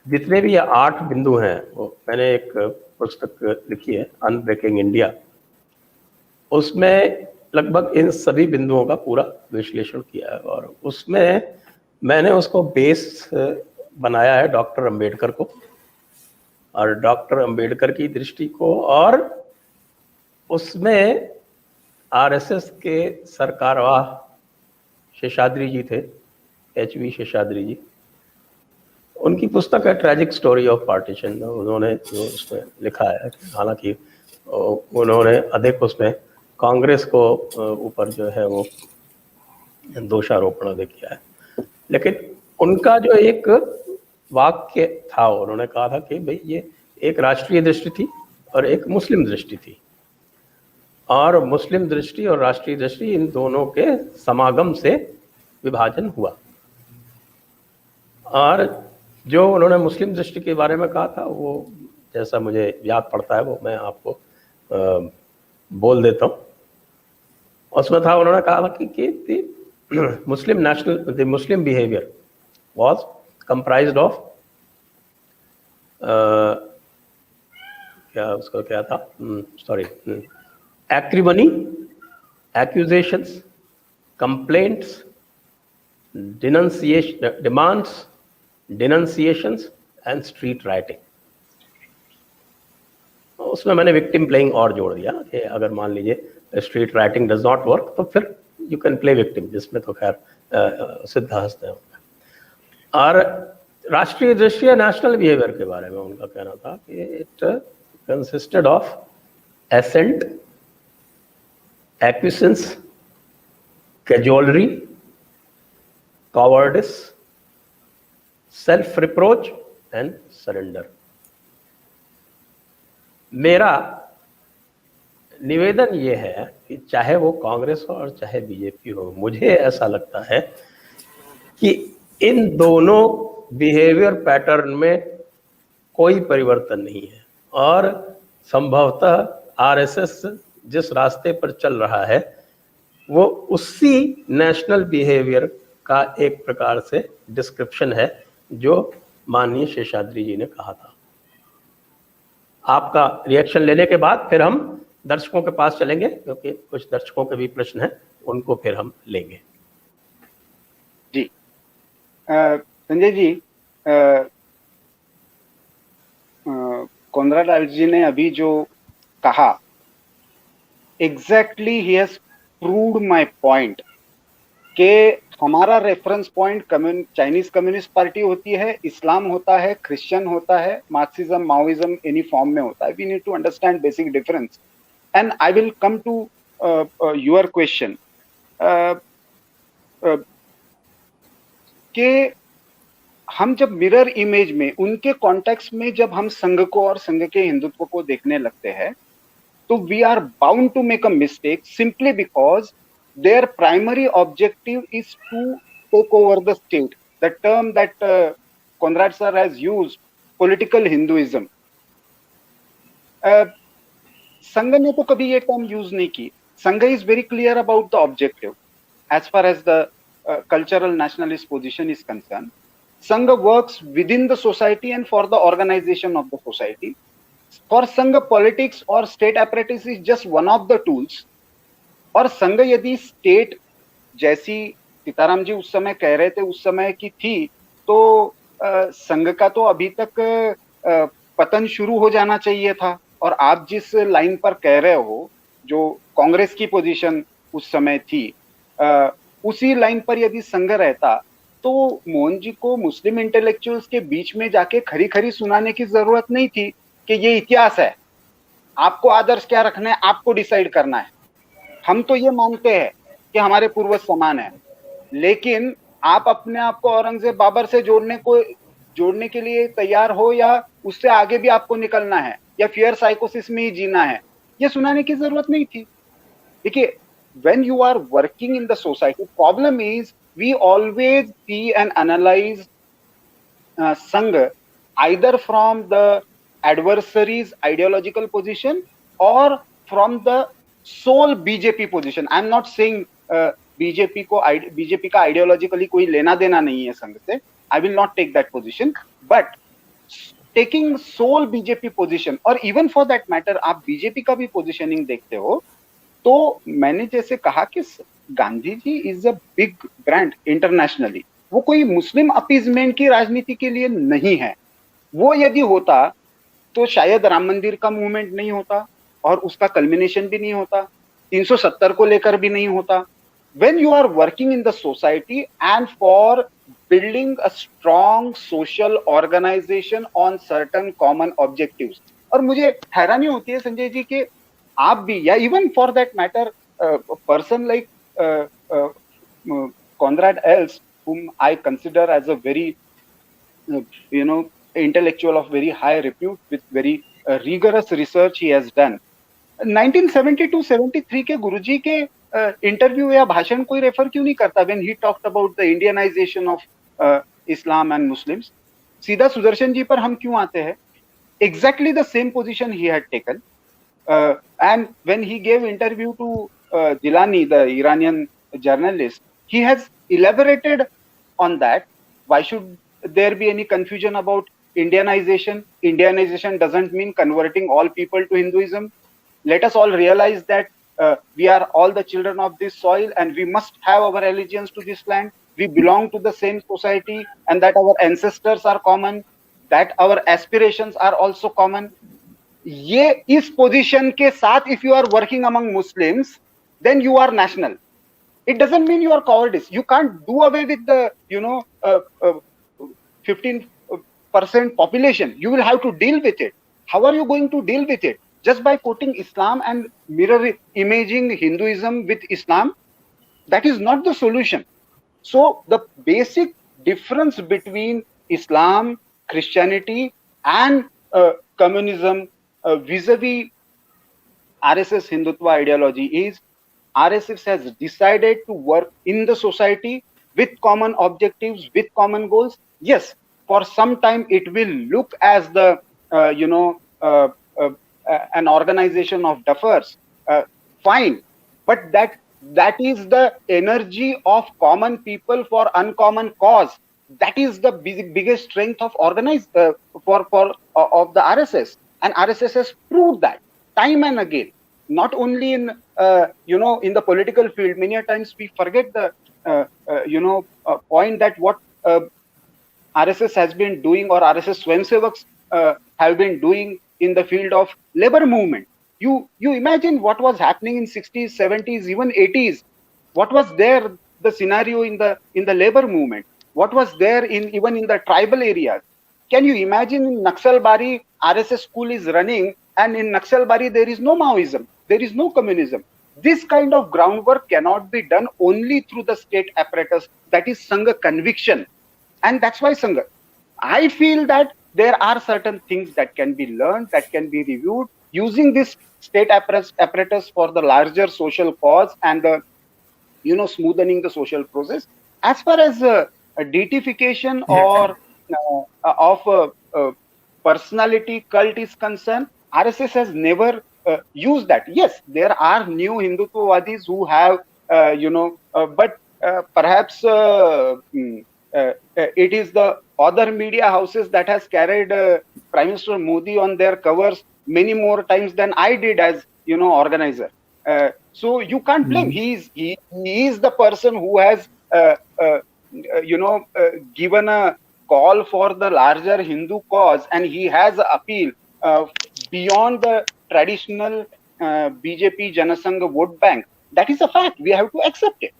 A: जितने भी ये 8 बिंदु हैं, वो मैंने एक पुस्तक लिखी है, अनब्रेकिंग इंडिया. उसमें लगभग इन सभी बिंदुओं का पूरा विश्लेषण किया है, और उसमें मैंने उसको बेस बनाया है डॉक्टर अंबेडकर को, और डॉक्टर अंबेडकर की दृष्टि को, और उसमें आरएसएस के सरकारवाह शेषाद्री जी थे, एचवी शेषाद्री जी, उनकी पुस्तक है ट्रैजिक स्टोरी ऑफ पार्टीशन. उन्होंने जो उसमें लिखा है, हालांकि उन्होंने अधिक उसमें कांग्रेस को ऊपर जो है वो दोषारोपण अधिक किया है, लेकिन उनका जो एक वाक्य था, उन्होंने कहा था कि भाई ये एक राष्ट्रीय दृष्टि थी और एक मुस्लिम दृष्टि थी, और मुस्लिम दृष्टि और राष्ट्रीय दृष्टि इन दोनों के समागम से विभाजन हुआ. और जो उन्होंने मुस्लिम दृष्टि के बारे में कहा था, वो जैसा मुझे याद पड़ता है वो मैं आपको बोल देता हूँ. उसमें था, उन्होंने कहा कि the Muslim behavior was comprised of acrimony, accusations, complaints, demands, denunciations and street rioting. उसमें मैंने विक्टिम प्लेइंग और जोड़ दिया कि अगर मान लीजिए street writing does not work तो फिर यू कैन प्ले विक्टिम, जिसमें तो खैर सिद्धांत है. और राष्ट्रीय दृष्टि नेशनल बिहेवियर के बारे में उनका कहना था कि it consisted of assent, acquiescence, casuistry, cowardice, self reproach and surrender. मेरा निवेदन ये है कि चाहे वो कांग्रेस हो और चाहे बीजेपी हो, मुझे ऐसा लगता है कि इन दोनों बिहेवियर पैटर्न में कोई परिवर्तन नहीं है, और संभवतः आरएसएस जिस रास्ते पर चल रहा है वो उसी नेशनल बिहेवियर का एक प्रकार से डिस्क्रिप्शन है जो माननीय शेषाद्री जी ने कहा था। आपका रिएक्शन लेने के बाद फिर हम दर्शकों के पास चलेंगे, क्योंकि कुछ दर्शकों के भी प्रश्न हैं, उनको फिर हम लेंगे।
C: जी संजय जी, कोनराड एल्स्ट जी ने अभी जो कहा, exactly he has proved my point कि हमारा reference point Chinese communist party होती है, इस्लाम होता है, क्रिश्चियन होता है, मार्क्सिज्म माओइज्म एनी फॉर्म में होता है। We need to understand basic difference. And I will come to your question कि हम जब मिरर इमेज में, उनके कॉन्टेक्स्ट में जब हम संघ को और संघ के हिंदुत्व को देखने लगते हैं, तो we are bound to make a mistake simply because their primary objective is to take over the state. The term that Koenraad sir has used, political Hinduism. संघ ने तो कभी ये टर्म यूज नहीं की। संघ is very clear about the objective as far as the cultural nationalist position is concerned. Sangha works within the society and for the organization of the society. For Sangha, politics or state apparatus is just one of the tools. और संघ यदि state जैसी सीताराम जी उस समय कह रहे थे उस समय की थी, तो संघ का तो अभी तक पतन शुरू हो जाना चाहिए था। और आप जिस लाइन पर कह रहे हो, जो कांग्रेस की पोजीशन उस समय थी, उसी लाइन पर यदि संघ रहता तो मोहन जी को मुस्लिम इंटेलेक्चुअल्स के बीच में जाके खरी खरी सुनाने की जरूरत नहीं थी कि ये इतिहास है, आपको आदर्श क्या रखना है, आपको डिसाइड करना है। हम तो ये मानते हैं कि हमारे पूर्वज समान है, लेकिन आप अपने आप को औरंगजेब बाबर से जोड़ने के लिए तैयार हो, या उससे आगे भी आपको निकलना है, या फियर साइकोसिस में ही जीना है, ये सुनाने की जरूरत नहीं थी। देखिए, when you are working in the society, problem is we always see and analyze Sangh either from the adversary's ideological position or from the sole BJP position. I am not saying BJP का ideologically कोई लेना देना नहीं है संघ से, I will not take that position, but taking sole BJP position, और even for that matter आप BJP का भी पोजीशनिंग देखते हो, तो मैंने जैसे कहा कि Gandhi ji is a big brand internationally, वो कोई मुस्लिम अपीजमेंट की राजनीति के लिए नहीं है। वो यदि होता तो शायद राम मंदिर का मूवमेंट नहीं होता, और उसका कल्मिनेशन भी नहीं होता, 370 को लेकर भी नहीं होता। When you are working in the society and for building a strong social organization on certain common objectives, और मुझे हैरानी होती है संजय जी कि आप भी, या even for that matter person like Koenraad Elst, whom I consider as a very intellectual of very high repute with very rigorous research he has done, 1972-73 के गुरुजी के इंटरव्यू या भाषण कोई रेफर क्यों नहीं करता when he talked about the Indianization of Islam and Muslims? सीधा सुदर्शन जी पर हम क्यों आते हैं? Exactly the same position he had taken, and when he gave interview to Gilani, the Iranian journalist, he has elaborated on that. Why should there be any confusion about Indianization? Indianization doesn't mean converting all people to Hinduism. Let us all realize that we are all the children of this soil and we must have our allegiance to this land. We belong to the same society, and that our ancestors are common, that our aspirations are also common. ये इस position के साथ if you are working among Muslims, then you are national. It doesn't mean you are cowardice. You can't do away with the 15% population. You will have to deal with it. How are you going to deal with it? Just by quoting Islam and mirror imaging Hinduism with Islam? That is not the solution. So the basic difference between Islam, Christianity and communism vis-a-vis RSS Hindutva ideology is RSS has decided to work in the society with common objectives, with common goals. Yes, for some time it will look as the uh, you know uh, uh, an organization of duffers. Fine, but that is the energy of common people for uncommon cause. That is the biggest strength of organized for of the RSS, and RSS has proved that time and again. Not only in in the political field, many a times we forget the point that what RSS has been doing, or RSS Swayamsevaks have been doing in the field of labor movement. You imagine what was happening in 60s, 70s, even 80s. What was there the scenario in the labor movement? What was there in even in the tribal areas? Can you imagine in Naxalbari, RSS school is running, and in Naxalbari there is no Maoism, there is no communism. This kind of groundwork cannot be done only through the state apparatus. That is Sangha conviction, and that's why Sangha. I feel that there are certain things that can be learned, that can be reviewed using this state apparatus for the larger social cause and the smoothening the social process. As far as a deification or of personality cult is concerned, RSS has never used that. Yes, there are new Hindutvawadis who have but perhaps it is the other media houses that has carried Prime Minister Modi on their covers many more times than I did as organizer. So you can't blame. He is the person who has given a call for the larger Hindu cause, and he has appeal beyond the traditional BJP Janasangh vote bank. That is a fact. We have to accept it.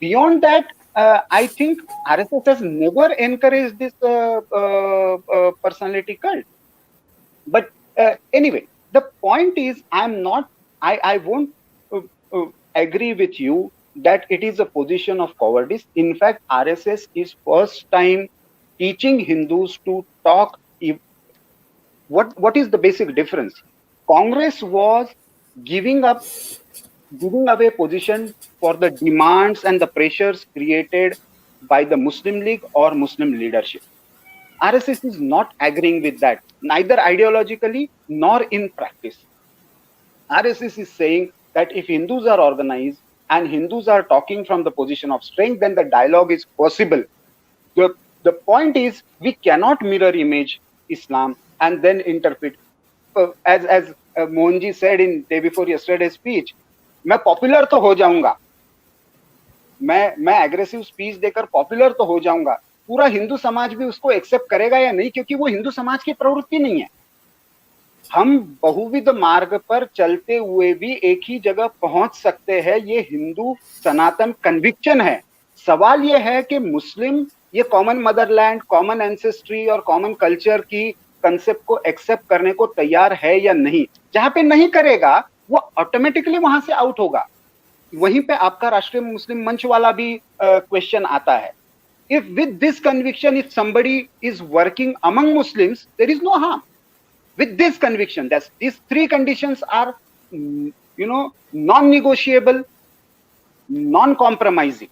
C: Beyond that, I think RSS has never encouraged this personality cult. But anyway, the point is, I won't agree with you that it is a position of cowardice. In fact, RSS is first time teaching Hindus to talk. What is the basic difference? Congress was giving away position for the demands and the pressures created by the Muslim League or Muslim leadership. RSS is not agreeing with that, neither ideologically nor in practice. RSS is saying that if Hindus are organized and Hindus are talking from the position of strength, then the dialogue is possible. The point is, we cannot mirror image Islam and then interpret. As Mohanji said in day before yesterday's speech, मैं popular तो हो जाऊंगा, मैं aggressive speech देकर popular तो हो जाऊंगा, पूरा हिंदू समाज भी उसको एक्सेप्ट करेगा या नहीं, क्योंकि वो हिंदू समाज की प्रवृत्ति नहीं है. हम बहुविध मार्ग पर चलते हुए भी एक ही जगह पहुंच सकते हैं, ये हिंदू सनातन कन्विक्शन है. सवाल ये है कि मुस्लिम ये कॉमन मदरलैंड, कॉमन एंसेस्ट्री और कॉमन कल्चर की कंसेप्ट को एक्सेप्ट करने को तैयार है या नहीं. जहां पे नहीं करेगा वो ऑटोमेटिकली वहां से आउट होगा. वहीं पे आपका राष्ट्रीय मुस्लिम मंच वाला भी क्वेश्चन आता है. If with this conviction, if somebody is working among Muslims, there is no harm. With this conviction, that these three conditions are non-negotiable, non-compromising,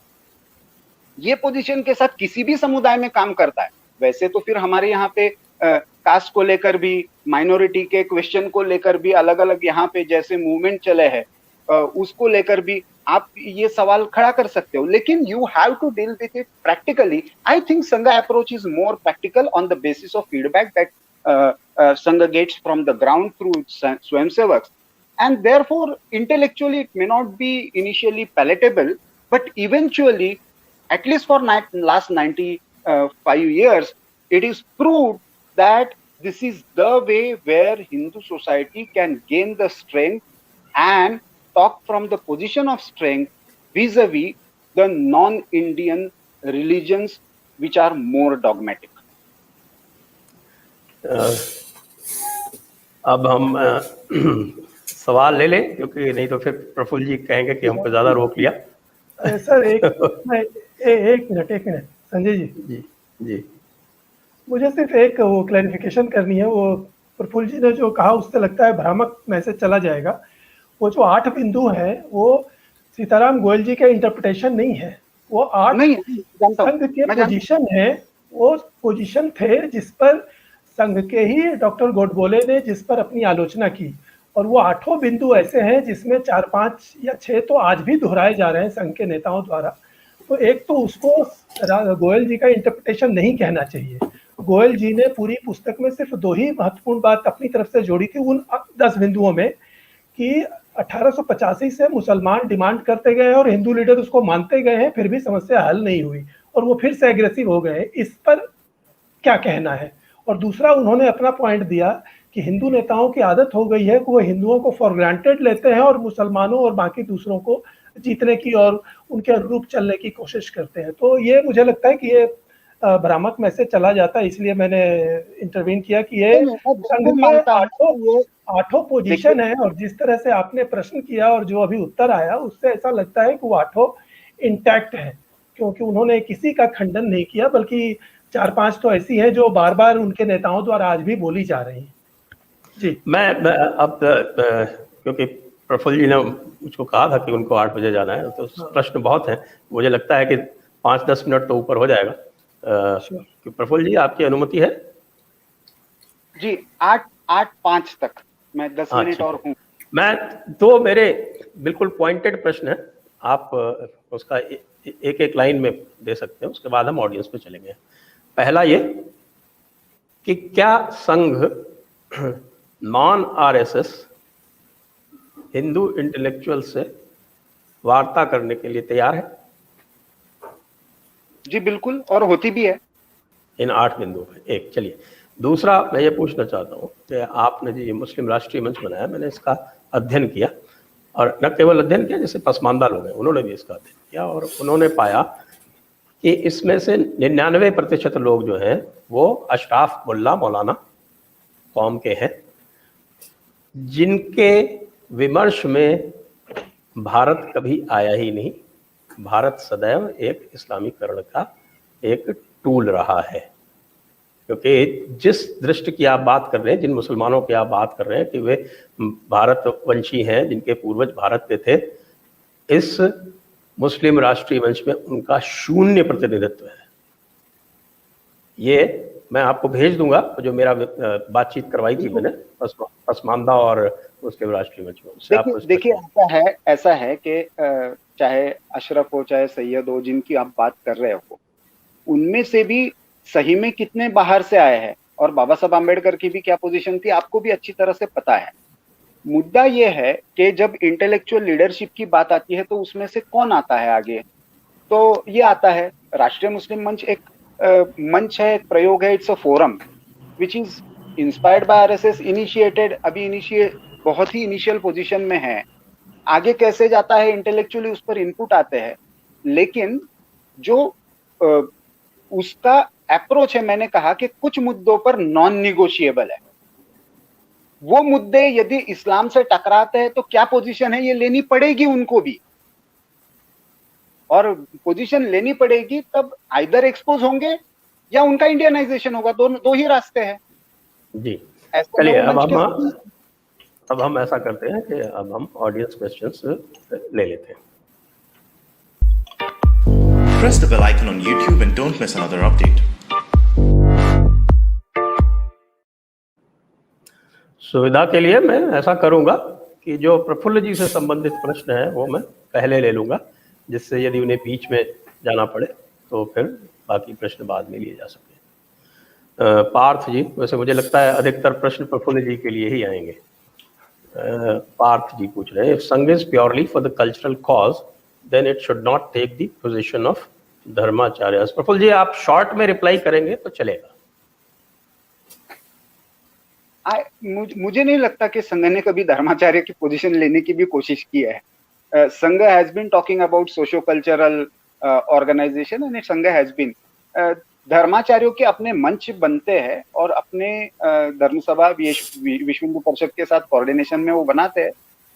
C: ये पोजीशन के साथ किसी भी समुदाय में काम करता है. वैसे तो फिर हमारे यहाँ पे कास्ट को लेकर भी, माइनॉरिटी के क्वेश्चन को लेकर भी अलग अलग यहाँ पे जैसे मूवमेंट चले हैं, उसको लेकर भी आप ये सवाल खड़ा कर सकते हो, लेकिन you have to deal with it practically. I think Sangha approach is more practical on the basis of feedback that Sangha gets from the ground through Swayamsevaks, and therefore intellectually it may not be initially palatable, but eventually, at least for last 95 years, it is proved that this is the way where Hindu society can gain the strength and talk from the position of strength vis-a-vis the non-Indian religions which are more dogmatic.
A: अब हम सवाल ले लें, क्योंकि नहीं तो फिर प्रफुल्ल जी कहेंगे कि हमको ज़्यादा रोक लिया.
B: सर एक मिनट संजय जी.
A: जी जी,
B: मुझे सिर्फ एक वो क्लैरिफिकेशन करनी है. वो प्रफुल्ल जी ने जो कहा उससे लगता है भ्रामक मैसेज चला जाएगा. वो जो 8 बिंदु हैं वो सीताराम गोयल जी के इंटरप्रिटेशन नहीं है, वो 8
C: नहीं जानता हूँ,
B: संघ के
C: मैं जानता
B: पोजीशन है, वो पोजीशन थे जिस पर संघ के ही डॉक्टर गोडबोले ने जिस पर अपनी आलोचना की, और वो 8 बिंदु ऐसे हैं जिसमें 4, 5 या 6 तो आज भी दोहराए जा रहे हैं संघ के नेताओं द्वारा। तो एक तो उसको गोयल जी का इंटरप्रिटेशन नहीं कहना चाहिए। गोयल जी ने पूरी पुस्तक में सिर्फ 2 ही महत्वपूर्ण बात अपनी तरफ से जोड़ी थी उन 10 बिंदुओं में, कि 1885 से मुसलमान डिमांड करते गए और हिंदू लीडर उसको मानते गए हैं, फिर भी समस्या हल नहीं हुई और वो फिर से एग्रेसिव हो गए। इस पर क्या कहना है? और दूसरा उन्होंने अपना पॉइंट दिया कि हिंदू नेताओं की आदत हो गई है कि वो हिंदुओं को फॉर ग्रांटेड लेते हैं और मुसलमानों और बाकी दूसरों को जीतने की और उनके अनुरूप चलने की कोशिश करते हैं। तो ये मुझे लगता है कि ये भ्रामक मैसेज चला जाता है, इसलिए मैंने इंटरवीन किया कि ये संघ के आठों पोजीशन है, और जिस तरह से आपने प्रश्न किया और जो अभी उत्तर आया उससे ऐसा लगता है कि वो 8 इंटैक्ट है, क्योंकि उन्होंने किसी का खंडन नहीं किया, बल्कि 4-5 तो ऐसी हैं जो बार बार उनके नेताओं द्वारा आज भी बोली जा रही हैं। जी,
A: मैं अब क्योंकि प्रफुल्ल जी ने मुझको कहा था कि उनको 8 बजे जाना है, तो प्रश्न बहुत हैं, मुझे लगता है कि 5-10 मिनट तो ऊपर हो जाएगा। कि प्रफुल्ल जी, आपकी अनुमति है?
C: जी, 8:05 तक मैं 10 मिनट और हूँ।
A: मैं 2 मेरे बिल्कुल पॉइंटेड प्रश्न है, आप उसका एक एक लाइन में दे सकते हैं, उसके बाद हम ऑडियंस पे चलेंगे। पहला ये कि क्या संघ नॉन आरएसएस हिंदू इंटेलेक्चुअल से वार्ता करने के लिए तैयार है?
C: जी बिल्कुल, और होती भी है
A: इन 8 बिंदुओं पे। एक, चलिए दूसरा मैं ये पूछना चाहता हूँ कि आपने जो ये मुस्लिम राष्ट्रीय मंच बनाया, मैंने इसका अध्ययन किया, और न केवल अध्ययन किया, जैसे पसमानदा लोग हैं उन्होंने भी इसका अध्ययन किया, और उन्होंने पाया कि इसमें से 99% लोग जो हैं वो अशराफ मुल्ला मौलाना कौम के हैं, जिनके विमर्श में भारत कभी आया ही नहीं। भारत सदैव एक इस्लामीकरण का एक टूल रहा है, क्योंकि जिस दृष्टि की आप बात कर रहे हैं, जिन मुसलमानों की आप बात कर रहे हैं कि वे भारतवंशी हैं, जिनके पूर्वज भारत के थे, इस मुस्लिम राष्ट्रीय मंच में उनका शून्य प्रतिनिधित्व है। ये मैं आपको भेज दूंगा, जो मेरा बातचीत करवाई थी मैंने पसमानदा और मुस्लिम राष्ट्रीय मंच में, उससे आपको
C: देखिए ऐसा है कि चाहे अशरफ हो चाहे सैयद हो, जिनकी आप बात कर रहे हो, उनमें से भी सही में कितने बाहर से आए हैं, और बाबा साहब आम्बेडकर की भी क्या पोजीशन थी आपको भी अच्छी तरह से पता है। मुद्दा ये है कि जब इंटेलेक्चुअल लीडरशिप की बात आती है तो उसमें से कौन आता है आगे? तो ये आता है राष्ट्रीय मुस्लिम मंच। एक मंच है, एक प्रयोग है, it's a forum which is inspired by RSS, initiated, अभी बहुत ही इनिशियल पोजीशन में है। आगे कैसे जाता है इंटेलेक्चुअली उस पर इनपुट आते हैं, लेकिन जो उसका अप्रोच है, मैंने कहा कि कुछ मुद्दों पर नॉन निगोशिएबल है। वो मुद्दे यदि इस्लाम से टकराते हैं तो क्या पोजीशन है ये लेनी पड़ेगी उनको भी, और पोजीशन लेनी पड़ेगी तब आइदर एक्सपोज होंगे या उनका इंडियनाइजेशन होगा। दो ही रास्ते हैं
A: जी। चलिए अब हम ऐसा करते हैं कि अब हम ऑडियंस क्वेश्चंस ले लेते हैं।
E: Press the bell icon on YouTube and don't miss another update.
A: सुविधा के लिए मैं ऐसा करूंगा कि जो प्रफुल्ल जी से संबंधित प्रश्न है वो मैं पहले ले लूंगा, जिससे यदि उन्हें बीच में जाना पड़े तो फिर बाकी प्रश्न बाद में लिए जा सके। पार्थ जी, वैसे मुझे लगता है अधिकतर प्रश्न प्रफुल्ल जी के लिए ही आएंगे। पार्थ जी पूछ रहे हैं, if Sangh is purely for the cultural cause then it should not take the position of dharmacharya. Praful ji, आप शॉर्ट में रिप्लाई करेंगे तो चलेगा।
C: मुझे नहीं लगता कि संघ ने कभी धर्माचार्य की पोजीशन लेने की भी कोशिश की है। Sangh has been talking about socio cultural organization and Sangh has been, धर्माचार्यों के अपने मंच बनते हैं और अपने धर्म सभा विश्व हिंदू परिषद के साथ कोऑर्डिनेशन में वो बनाते हैं।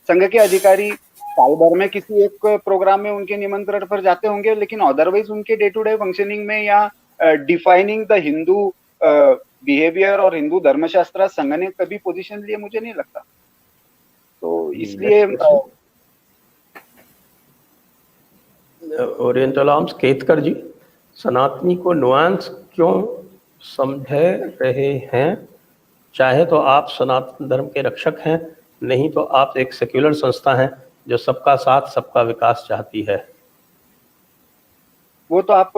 C: संघ के अधिकारी साल भर में किसी एक प्रोग्राम में उनके निमंत्रण पर जाते होंगे, लेकिन अदरवाइज उनके डे टू डे फंक्शनिंग में या डिफाइनिंग द हिंदू बिहेवियर और हिंदू धर्मशास्त्र संघ ने कभी पोजीशन लिए मुझे नहीं लगता। तो इसलिए
A: ओरिएंटल आर्म्स केतकर जी, सनातनी को नुआंस क्यों समझ रहे हैं? चाहे तो आप सनातन धर्म के रक्षक हैं, नहीं तो आप एक सेक्युलर संस्था हैं जो सबका साथ सबका विकास चाहती है।
C: वो तो आप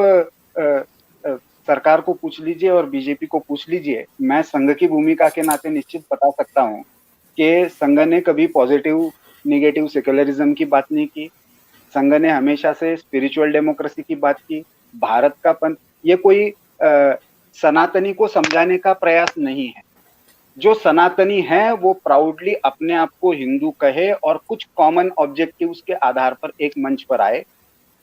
C: सरकार को पूछ लीजिए और बीजेपी को पूछ लीजिए। मैं संघ की भूमिका के नाते निश्चित बता सकता हूँ कि संघ ने कभी पॉजिटिव निगेटिव सेक्युलरिज्म की बात नहीं की। संघ ने हमेशा से स्पिरिचुअल डेमोक्रेसी की बात की, भारत का पंथ। ये कोई सनातनी को समझाने का प्रयास नहीं है। जो सनातनी है वो प्राउडली अपने आप को हिंदू कहे और कुछ कॉमन ऑब्जेक्टिव्स के आधार पर एक मंच पर आए।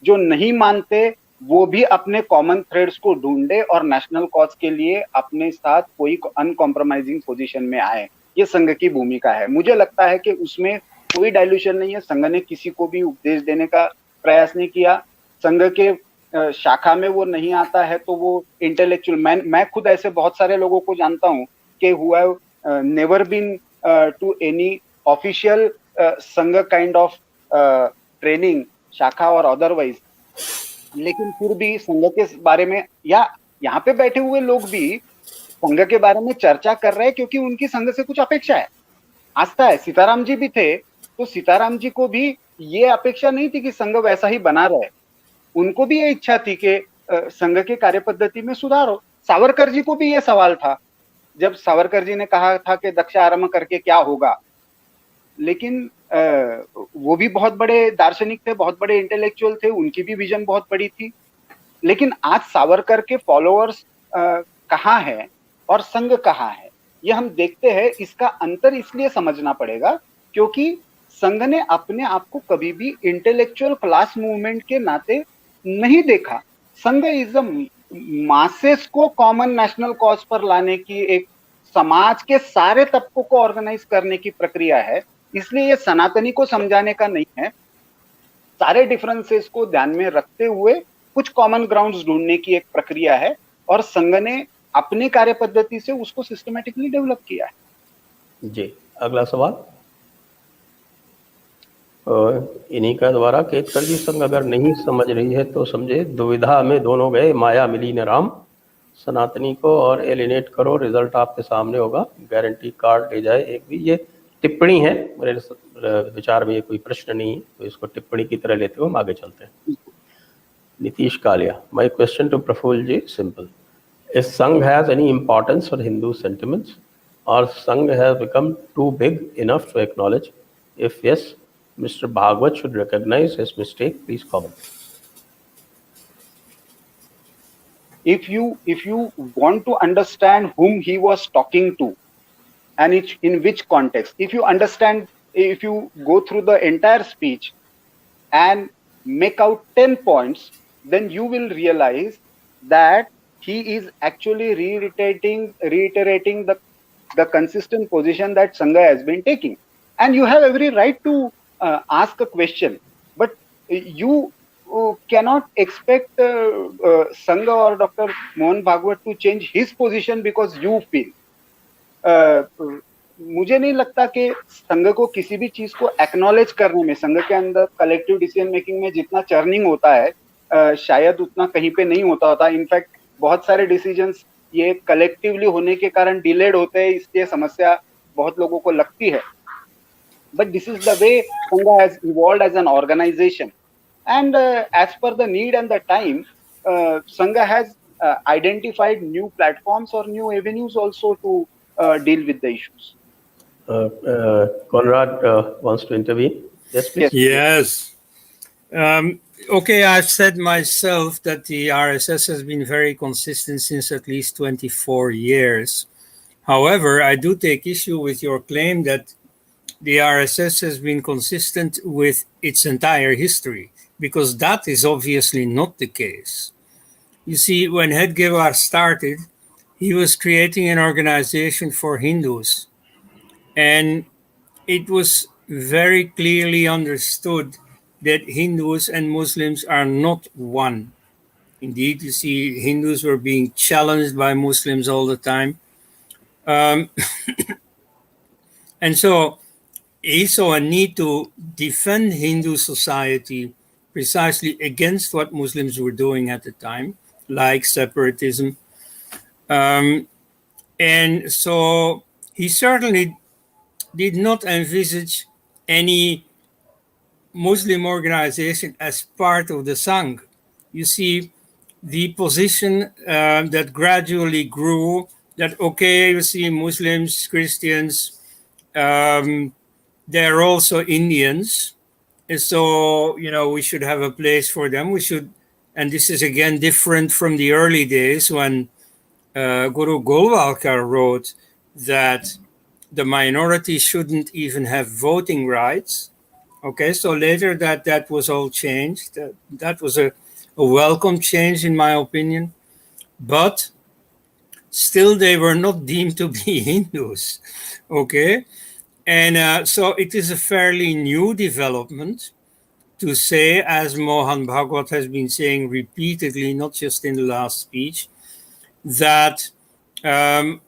C: जो नहीं मानते वो भी अपने कॉमन थ्रेड्स को ढूंढे और नेशनल कॉज के लिए अपने साथ कोई अनकॉम्प्रोमाइजिंग पोजीशन में आए। ये संघ की भूमिका है। मुझे लगता है कि उसमें कोई डाइल्यूशन नहीं है। संघ ने किसी को भी उपदेश देने का प्रयास नहीं किया। संघ के शाखा में वो नहीं आता है तो वो इंटेलेक्चुअल, मैं खुद ऐसे बहुत सारे लोगों को जानता हूँ कि who have never been to any official Sangh kind of training, shakha और अदरवाइज, लेकिन फिर भी संघ के बारे में या यहाँ पे बैठे हुए लोग भी संघ के बारे में चर्चा कर रहे हैं क्योंकि उनकी संघ से कुछ अपेक्षा है, आस्था है। सीताराम जी भी थे तो सीताराम जी को भी ये अपेक्षा नहीं थी कि संघ वैसा ही बना रहे। उनको भी ये इच्छा थी कि संघ के कार्य पद्धति में सुधार हो। सावरकर जी को भी ये सवाल था जब सावरकर जी ने कहा था कि दक्ष आरम्भ करके क्या होगा। लेकिन वो भी बहुत बड़े दार्शनिक थे, बहुत बड़े इंटेलेक्चुअल थे, उनकी भी विजन बहुत बड़ी थी। लेकिन आज सावरकर के फॉलोअर्स कहाँ है और संघ कहाँ है, ये हम देखते हैं। इसका अंतर इसलिए समझना पड़ेगा क्योंकि संघ ने अपने आप को कभी भी इंटेलेक्चुअल क्लास मूवमेंट के नाते नहीं देखा। संघ इज मासेस को कॉमन नेशनल कॉज पर लाने की, एक समाज के सारे तबकों को ऑर्गेनाइज करने की प्रक्रिया है। इसलिए ये सनातनी को समझाने का नहीं है। सारे डिफरेंसेस को ध्यान में रखते हुए कुछ कॉमन ग्राउंड्स ढूंढने की एक प्रक्रिया है और संघ ने अपनी कार्य पद्धति से उसको सिस्टमैटिकली डेवलप किया है।
A: जी, अगला सवाल इन्हीं का द्वारा, केतकर जी, संघ अगर नहीं समझ रही है तो समझे, दुविधा में दोनों गए, माया मिली न राम। सनातनी को और एलिनेट करो, रिजल्ट आपके सामने होगा। गारंटी कार्ड ले जाए एक भी। ये टिप्पणी है, मेरे विचार में ये कोई प्रश्न नहीं है, तो इसको टिप्पणी की तरह लेते हुए हम आगे चलते हैं। Nitish Kalia, my question to Praful ji, simple. If Sangh has any importance for Hindu sentiments और Sangh has become too big enough to acknowledge? If yes, Mr. Bhagwat should recognize his mistake. Please comment.
C: If you want to understand whom he was talking to and in which context, if you go through the entire speech and make out 10 points, then you will realize that he is actually reiterating the consistent position that Sangha has been taking. And you have every right to ask a question, but you cannot expect Sangha or Dr. Mohan Bhagwat to change his position because you feel. मुझे नहीं लगता कि संघ को किसी भी चीज को एक्नॉलेज करने में, संघ के अंदर कलेक्टिव डिसीजन मेकिंग में जितना चर्निंग होता है शायद उतना कहीं पे नहीं होता। इनफैक्ट बहुत सारे डिसीजंस ये कलेक्टिवली होने के कारण डिलेड होते हैं, इसलिए समस्या बहुत लोगों को लगती है। But this is the way Sangha has evolved as an organization, and as per the need and the time, Sangha has identified new platforms or new avenues also to deal with the issues.
A: Koenraad wants to intervene. Yes, please.
D: Yes. Okay, I've said myself that the RSS has been very consistent since at least 24 years. However, I do take issue with your claim that the RSS has been consistent with its entire history, because that is obviously not the case. You see, when Hedgewar started, he was creating an organization for Hindus, and it was very clearly understood that Hindus and Muslims are not one. Indeed, you see, Hindus were being challenged by Muslims all the time. And so he saw a need to defend Hindu society precisely against what Muslims were doing at the time, like separatism. And so he certainly did not envisage any Muslim organization as part of the Sangh. You see, the position that gradually grew, that, okay, you see, Muslims, Christians, they're also Indians. And so, we should have a place for them. We should, and this is again different from the early days when Guru Golwalkar wrote that the minority shouldn't even have voting rights. Okay, so later that was all changed. That was a welcome change, in my opinion. But still, they were not deemed to be Hindus. Okay, and so it is a fairly new development to say, as Mohan Bhagwat has been saying repeatedly, not just in the last speech, that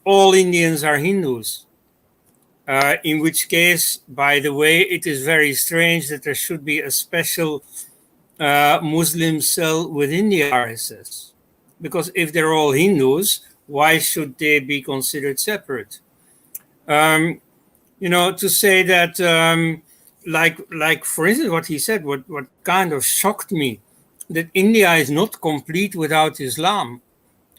D: all Indians are Hindus. In which case, by the way, it is very strange that there should be a special Muslim cell within the RSS. Because if they're all Hindus, why should they be considered separate? To say that, like for instance, what he said, what kind of shocked me, that India is not complete without Islam.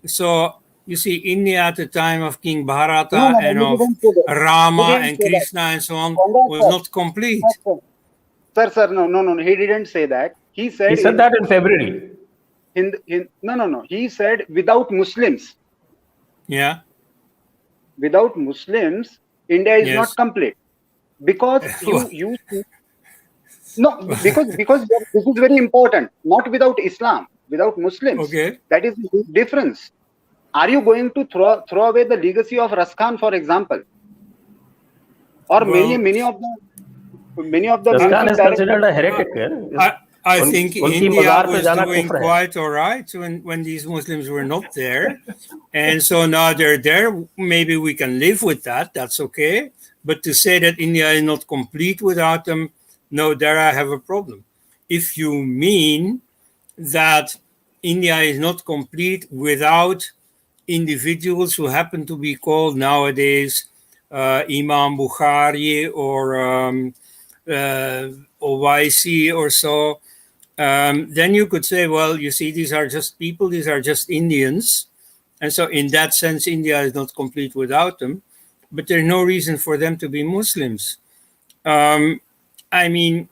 D: So you see, India at the time of King Bharata and of Rama and Krishna and so on was not complete.
C: Sir, no. He didn't say that. He said
A: that in February.
C: No. He said without Muslims.
D: Yeah.
C: Without Muslims, India is not complete. Because because this is very important. Not without Islam, without Muslims.
D: Okay.
C: That is the difference. Are you going to throw away the legacy of Raskan, for example? Or many of the
A: Raskan is considered a heretic.
D: I think India was doing quite all right when these Muslims were not there. And so now they're there. Maybe we can live with that. That's okay. But to say that India is not complete without them, no, there I have a problem. If you mean that India is not complete without individuals who happen to be called nowadays Imam Bukhari or Owaisi or so, then you could say, well, you see, these are just people, these are just Indians. And so in that sense, India is not complete without them. But there's no reason for them to be Muslims. I mean,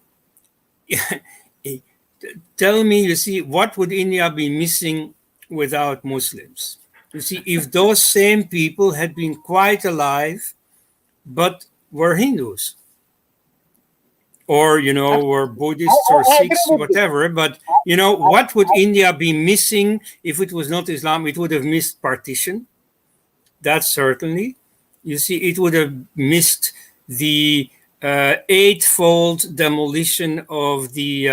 D: tell me, you see, what would India be missing without Muslims? You see, if those same people had been quite alive, but were Hindus, or, were Buddhists or Sikhs, whatever, but, what would India be missing if it was not Islam? It would have missed partition. That certainly. You see, it would have missed the eightfold demolition of the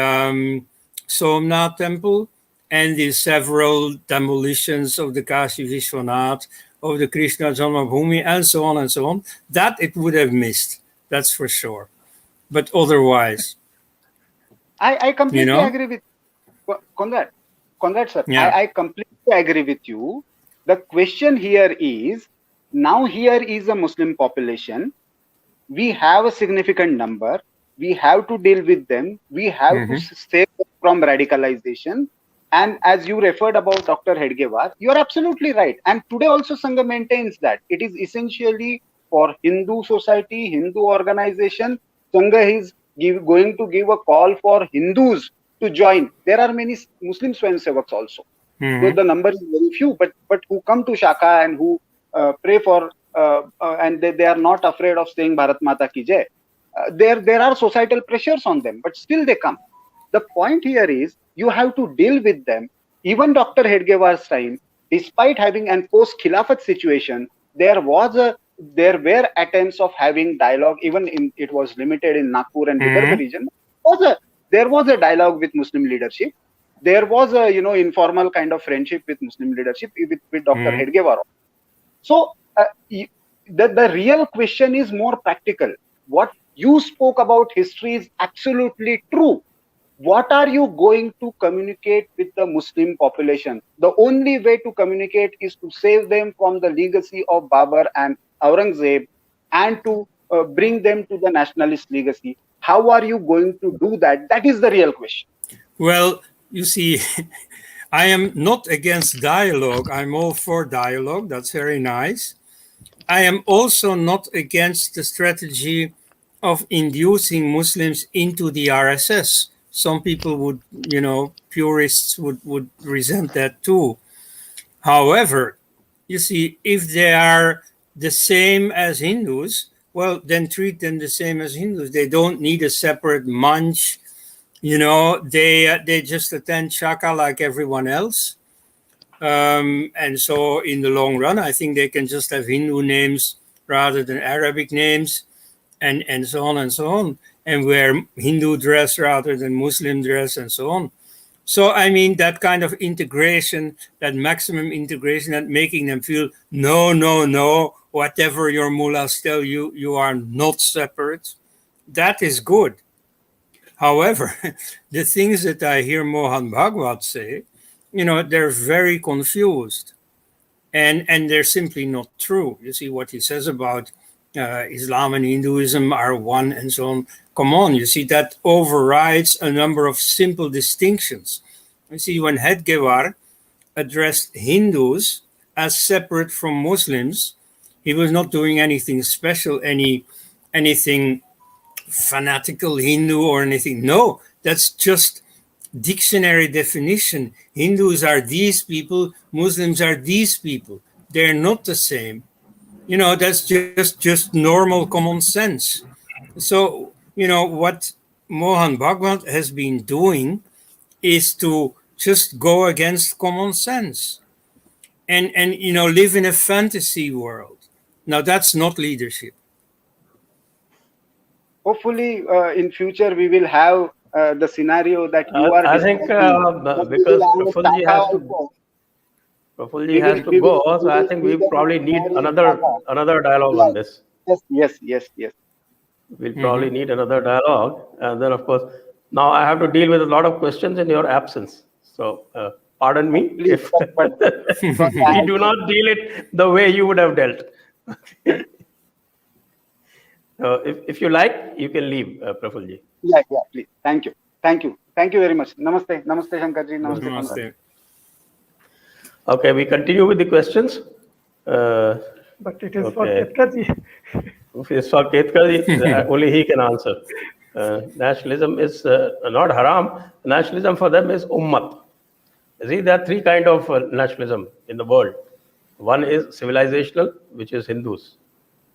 D: Somnath temple and the several demolitions of the Kashi Vishwanath, of the Krishna Janmabhoomi, and so on and so on. That it would have missed, that's for sure. But otherwise,
C: I completely agree with Koenraad sir. Yeah. I completely agree with you. The question here is, now here is a Muslim population. We have a significant number. We have to deal with them. We have to save them from radicalization. And as you referred about Dr. Hedgewar, you are absolutely right. And today also Sangha maintains that it is essentially for Hindu society, Hindu organization. Sangha is going to give a call for Hindus to join. There are many Muslim Swayamsevaks also. So the number is very few, but who come to Shaka and who pray for, and they are not afraid of saying Bharat Mata Ki Jai. There are societal pressures on them, but still they come. The point here is you have to deal with them. Even Dr. Hedgewar's time, despite having an post-Khilafat situation, there were attempts of having dialogue. Even it was limited in Nagpur and Vidarbha region. There was a dialogue with Muslim leadership. There was a informal kind of friendship with Muslim leadership with Dr. Hedgewar. So the real question is more practical. What you spoke about history is absolutely true. What are you going to communicate with the Muslim population? The only way to communicate is to save them from the legacy of Babur and Aurangzeb, and to bring them to the nationalist legacy. How are you going to do that? That is the real question.
D: Well, you see, I am not against dialogue. I'm all for dialogue. That's very nice. I am also not against the strategy of inducing Muslims into the RSS. Some people would, purists would resent that too. However, you see, if they are the same as Hindus, well, then treat them the same as Hindus. They don't need a separate manch. They just attend Shaka like everyone else. And so in the long run, I think they can just have Hindu names rather than Arabic names, and so on and so on, and wear Hindu dress rather than Muslim dress, and so on. So, I mean, that kind of integration, that maximum integration, that making them feel, no, whatever your mullahs tell you, you are not separate, that is good. However, the things that I hear Mohan Bhagwat say, they're very confused, and they're simply not true. You see what he says about Islam and Hinduism are one and so on. Come on, you see, that overrides a number of simple distinctions. You see, when Hedgewar addressed Hindus as separate from Muslims, he was not doing anything special, anything fanatical Hindu or anything. No, that's just dictionary definition. Hindus are these people, Muslims are these people. They're not the same. That's just normal common sense. So, what Mohan Bhagwat has been doing is to just go against common sense and live in a fantasy world. Now, that's not leadership.
C: Hopefully, in future, we will have the scenario that you are
A: I think because Prafulji has to go, so I think we probably need another dialogue on this.
C: Yes.
A: We'll probably need another dialogue, and then of course, now I have to deal with a lot of questions in your absence. So pardon me if we do not deal it the way you would have dealt. If you like, you can leave, Prafulji.
C: Yeah, please. Thank you very much. Namaste, Shankarji. Namaste.
A: Okay, we continue with the questions.
B: But it is for Ketkarji.
A: It's for Ketkarji. Only he can answer. Nationalism is not haram. Nationalism for them is ummat. See, there are three kinds of nationalism in the world. One is civilizational, which is Hindus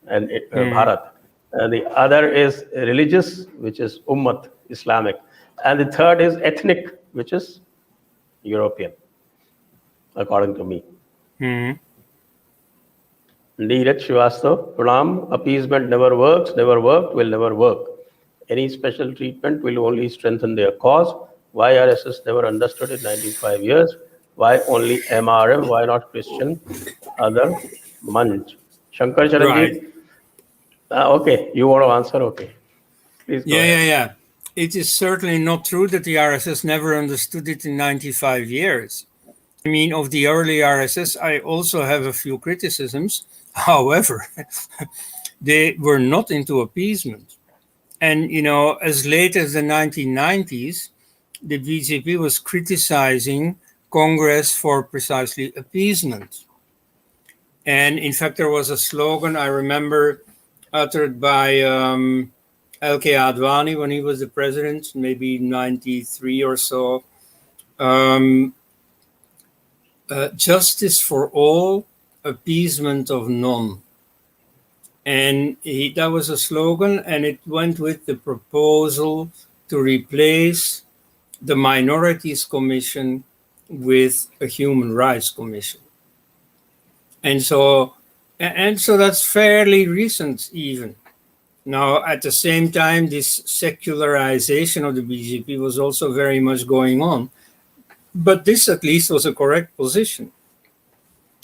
A: and Bharat. And the other is religious, which is ummat, Islamic. And the third is ethnic, which is European, according to me. Neeraj Srivastav, Pranam, appeasement never works, never worked, will never work. Any special treatment will only strengthen their cause. Why RSS never understood in 95 years? Why only MRM? Why not Christian? Other Manj. Shankar Sharan.
D: Right.
A: Okay, you want to answer? Okay. Please go ahead.
D: Yeah. It is certainly not true that the RSS never understood it in 95 years. I mean, of the early RSS, I also have a few criticisms. However, they were not into appeasement. And, as late as the 1990s, the BJP was criticizing Congress for precisely appeasement. And in fact, there was a slogan I remember uttered by L.K. Advani when he was the president, maybe 93 or so. Justice for all, appeasement of none. And that was a slogan, and it went with the proposal to replace the Minorities Commission with a Human Rights Commission. And so that's fairly recent even. Now, at the same time, this secularization of the BJP was also very much going on. But this at least was a correct position.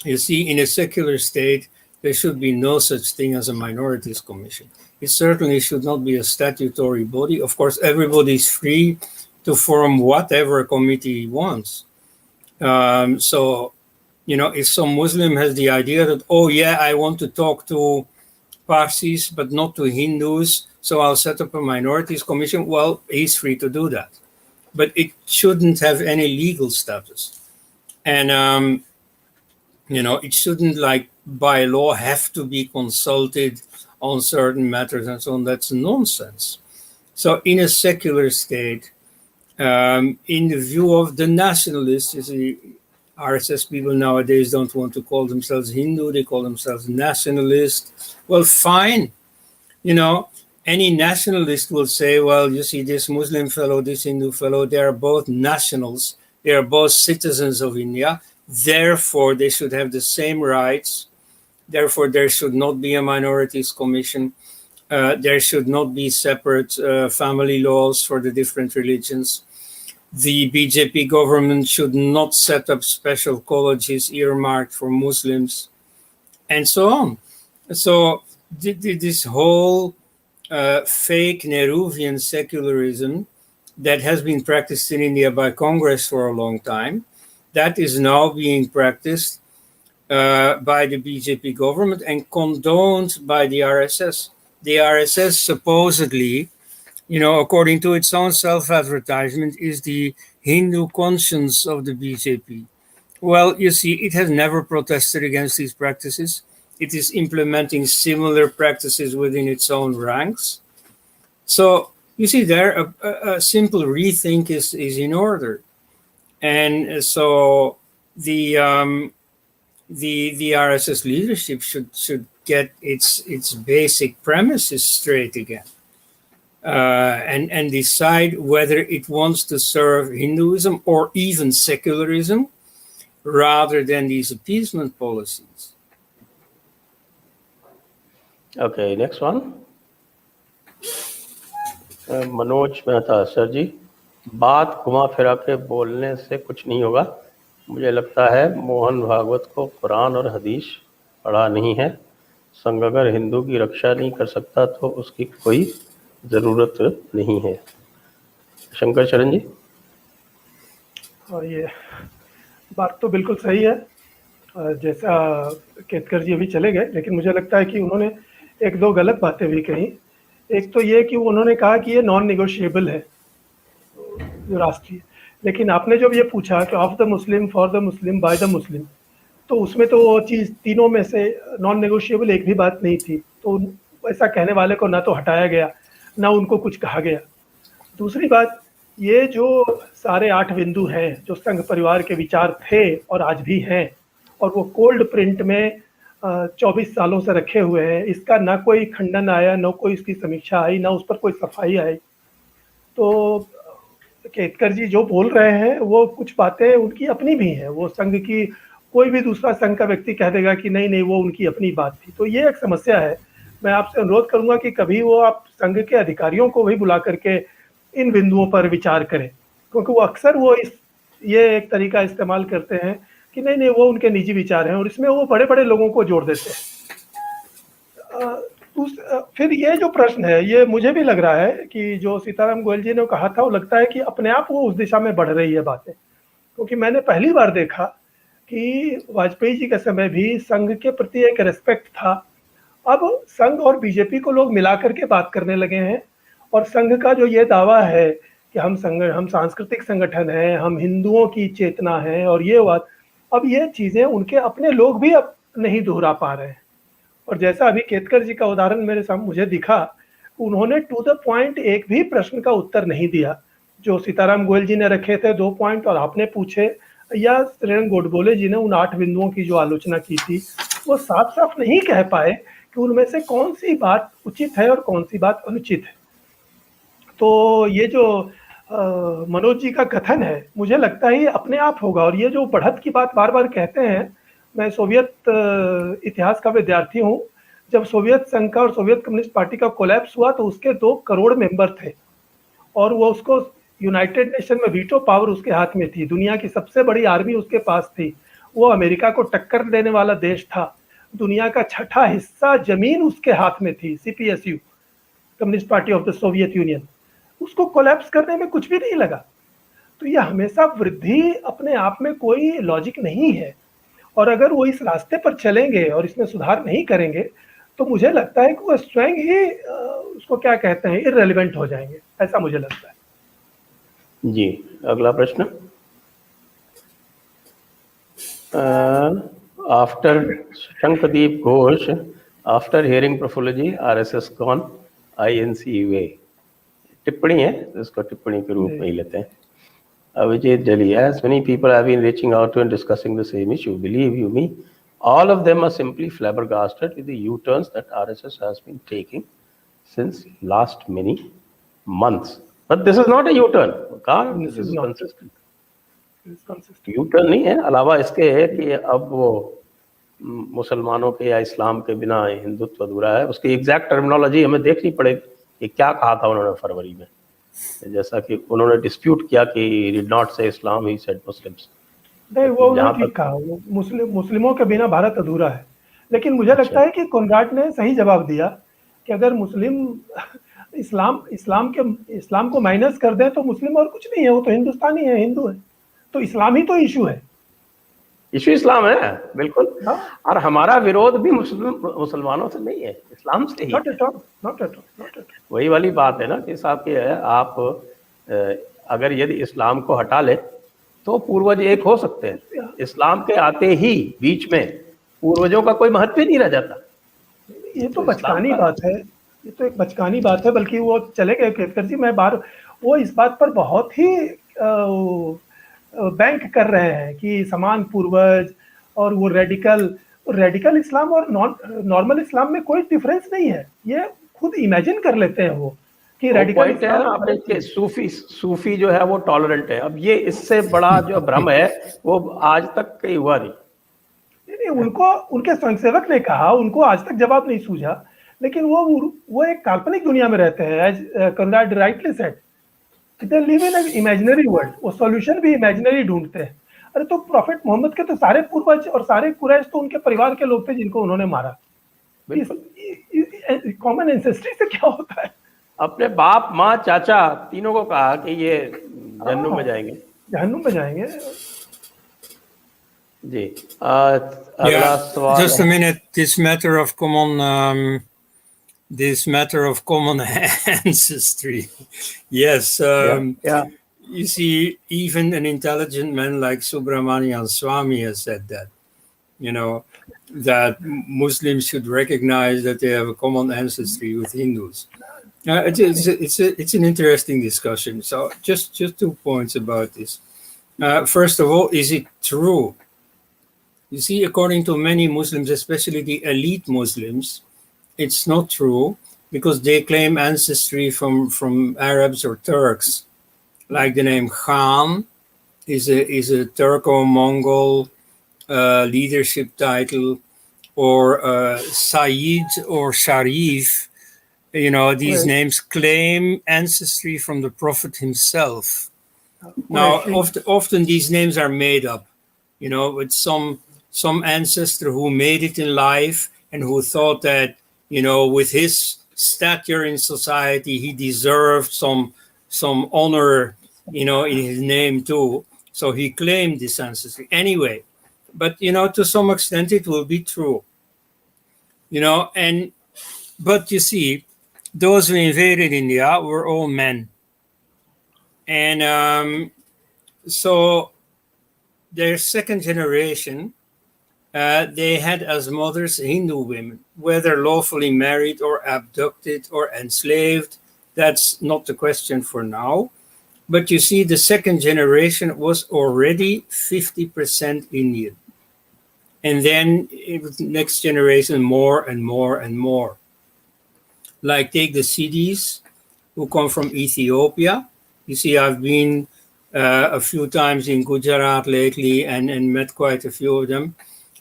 D: You see, in a secular state, there should be no such thing as a Minorities Commission. It certainly should not be a statutory body. Of course, everybody is free to form whatever committee he wants. So, if some Muslim has the idea that, oh yeah, I want to talk to Parsis, but not to Hindus, so I'll set up a minorities commission, well, he's free to do that. But it shouldn't have any legal status. And, it shouldn't, like, by law, have to be consulted on certain matters and so on. That's nonsense. So in a secular state, in the view of the nationalists, you see, RSS people nowadays don't want to call themselves Hindu, they call themselves nationalist. Well, fine. Any nationalist will say, well, you see, this Muslim fellow, this Hindu fellow, they are both nationals. They are both citizens of India. Therefore, they should have the same rights. Therefore, there should not be a minorities commission. There should not be separate family laws for the different religions. The BJP government should not set up special colleges earmarked for Muslims, and so on. So this whole fake Nehruvian secularism that has been practiced in India by Congress for a long time, that is now being practiced by the BJP government and condoned by the RSS. The RSS supposedly, according to its own self-advertisement, is the Hindu conscience of the BJP. Well, you see, it has never protested against these practices. It is implementing similar practices within its own ranks. So, you see, there a simple rethink is in order. And so the RSS leadership should get its basic premises straight again. And decide whether it wants to serve Hinduism or even secularism rather than these appeasement policies.
A: Okay, next one. Manoj Mehta sir ji, बात घुमा फिरा के बोलने से कुछ नहीं होगा। मुझे लगता है मोहन भागवत को कुरान और हदीस पढ़ा नहीं है। संघ अगर हिंदू की रक्षा नहीं कर सकता तो उसकी कोई ज़रूरत नहीं है। शंकर शरण जी।
B: और ये बात तो बिल्कुल सही है, जैसा केतकर जी अभी चले गए, लेकिन मुझे लगता है कि उन्होंने एक दो गलत बातें भी कही। एक तो ये कि उन्होंने कहा कि ये नॉन निगोशिएबल है जो राष्ट्रीय, लेकिन आपने जब ये पूछा कि of the Muslim, for the Muslim, by the Muslim, तो उसमें तो वो चीज़ तीनों में से नॉन नेगोशिएबल एक भी बात नहीं थी। तो ऐसा कहने वाले को ना तो हटाया गया, ना उनको कुछ कहा गया। दूसरी बात, ये जो सारे 8 बिंदु हैं जो संघ परिवार के विचार थे और आज भी हैं, और वो कोल्ड प्रिंट में 24 सालों से रखे हुए हैं, इसका ना कोई खंडन आया, ना कोई इसकी समीक्षा आई, ना उस पर कोई सफाई आई। तो केतकर जी जो बोल रहे हैं वो कुछ बातें उनकी अपनी भी हैं। वो संघ की, कोई भी दूसरा संघ का व्यक्ति कह देगा कि नहीं वो उनकी अपनी बात थी, तो ये एक समस्या है। मैं आपसे अनुरोध करूंगा कि कभी वो आप संघ के अधिकारियों को भी बुला करके इन बिंदुओं पर विचार करें, क्योंकि वो अक्सर ये एक तरीका इस्तेमाल करते हैं कि नहीं वो उनके निजी विचार हैं, और इसमें वो बड़े बड़े लोगों को जोड़ देते हैं। फिर ये जो प्रश्न है, ये मुझे भी लग रहा है कि जो सीताराम गोयल जी ने कहा था, वो लगता है कि अपने आप वो उस दिशा में बढ़ रही है बातें। क्योंकि मैंने पहली बार देखा कि वाजपेयी जी के समय भी संघ के प्रति एक रेस्पेक्ट था। अब संघ और बीजेपी को लोग मिला करके बात करने लगे हैं, और संघ का जो ये दावा है कि हम सांस्कृतिक संगठन हैं, हम हिंदुओं की चेतना है, और ये बात, अब ये चीज़ें उनके अपने लोग भी अब नहीं दोहरा पा रहे हैं। और जैसा अभी केतकर जी का उदाहरण मेरे सामने मुझे दिखा, उन्होंने टू द पॉइंट एक भी प्रश्न का उत्तर नहीं दिया। जो सीताराम गोयल जी ने रखे थे 2 पॉइंट और आपने पूछे, या श्रीरंग गोडबोले जी ने उन 8 बिंदुओं की जो आलोचना की थी, वो साफ साफ नहीं कह पाए कि उनमें से कौन सी बात उचित है और कौन सी बात अनुचित है। तो ये जो मनोज जी का कथन है, मुझे लगता है ये अपने आप होगा। और ये जो बढ़त की बात बार बार कहते हैं, मैं सोवियत इतिहास का विद्यार्थी हूँ। जब सोवियत संघ का और सोवियत कम्युनिस्ट पार्टी का कोलैप्स हुआ तो उसके 2 करोड़ मेंबर थे, और वो उसको यूनाइटेड नेशन में वीटो पावर उसके हाथ में थी। दुनिया की सबसे बड़ी आर्मी उसके पास थी। वो अमेरिका को टक्कर देने वाला देश था। दुनिया का 6ठा हिस्सा जमीन उसके हाथ में थी, CPSU। Communist party of the Soviet union, उसको कोलैप्स करने में कुछ भी नहीं लगा। तो ये हमेशा वृद्धि अपने आप में कोई लॉजिक नहीं है, और अगर वो इस रास्ते पर चलेंगे और इसमें सुधार नहीं करेंगे तो मुझे लगता है कि वो स्वयं ही उसको क्या कहते हैं, इररिलेवेंट हो जाएंगे, ऐसा मुझे लगता है।
A: जी, अगला प्रश्न। After Shankhadeep Ghosh, after hearing Praful ji, RSS कौन INC वे? टिप्पणी है, इसको टिप्पणी के रूप में ही लेते हैं। Abhijit Delhi, as many people have been reaching out to and discussing the same issue, believe you me, all of them are simply flabbergasted with the U-turns that RSS has been taking since last many months. But this is not a U-turn. This is consistent. U-turn नहीं है, अलावा इसके है कि अब वो मुसलमानों के या इस्लाम के बिना हिंदुत्व अधूरा है, उसकी एग्जैक्ट टर्मिनोलॉजी हमें देखनी पड़ेगी कि क्या कहा था उन्होंने फरवरी में। जैसा कि उन्होंने डिस्प्यूट किया कि डिड नॉट से इस्लाम, ही सेड मुस्लिम्स।
B: नहीं, वो उन्होंने ठीक कहा, वो मुस्लिमों के बिना भारत अधूरा है। लेकिन मुझे लगता है कि कोनराड ने सही जवाब दिया कि अगर मुस्लिम इस्लाम को माइनस कर दें तो मुस्लिम और कुछ नहीं है, वो तो हिंदुस्तानी है, हिंदू है, तो इस्लाम ही तो इशू है।
A: इशू इस्लाम है, बिल्कुल। और हमारा विरोध भी मुसलमानों से नहीं है, इस्लाम से ही।
B: Not at all.
A: वही वाली बात है ना कि साहब की है, आप अगर यदि इस्लाम को हटा ले तो पूर्वज एक हो सकते हैं। इस्लाम के आते ही बीच में पूर्वजों का कोई महत्व ही नहीं रह जाता।
B: ये तो बचकानी बात है, ये तो एक बचकानी बात है। बल्कि वो चले गए केतकर जी, वो इस बात पर बहुत ही बैंक कर रहे हैं कि समान पूर्वज और वो रेडिकल इस्लाम और नॉर्मल इस्लाम में कोई डिफरेंस नहीं है। ये खुद इमेजिन कर लेते हैं वो कि रेडिकल
A: इस्लाम, सूफी जो है वो टॉलरेंट है। अब ये इससे बड़ा जो भ्रम है वो आज तक कहीं हुआ नहीं।
B: उनको उनके स्वयंसेवक ने कहा, उनको आज तक जवाब नहीं सूझा। लेकिन वो एक काल्पनिक दुनिया में रहते हैं, as Conrad rightly said, they live in an imaginary world। वो सॉल्यूशन भी इमेजिनरी ढूंढते हैं। अरे तो प्रॉफिट मोहम्मद के तो सारे पूर्वज और सारे कुरैश तो उनके परिवार के लोग थे जिनको उन्होंने मारा। कॉमन एंसेस्ट्री से क्या होता है?
A: अपने बाप, माँ, चाचा तीनों को कहा कि ये जहन्नुम में जाएंगे,
B: जहन्नुम में जाएंगे।
A: जी, अगला सवाल।
D: Just a minute, this matter of common ancestry. Yes. You see, even an intelligent man like Subramanian Swami has said that, that Muslims should recognize that they have a common ancestry with Hindus. It's an interesting discussion. So just 2 points about this. First of all, is it true? You see, according to many Muslims, especially the elite Muslims, it's not true, because they claim ancestry from Arabs or Turks. Like the name Khan is a Turco-Mongol leadership title, or Sayyid or Sharif. These names claim ancestry from the Prophet himself. Now, often these names are made up, with some ancestor who made it in life and who thought that, with his stature in society, he deserved some honor, in his name too. So he claimed this ancestry anyway. But, to some extent it will be true, but you see, those who invaded India were all men. And so their second generation, they had as mothers Hindu women, whether lawfully married or abducted or enslaved. That's not the question for now. But you see, the second generation was already 50% Indian. And then next generation, more and more and more. Like take the Siddhis who come from Ethiopia. You see, I've been a few times in Gujarat lately and met quite a few of them.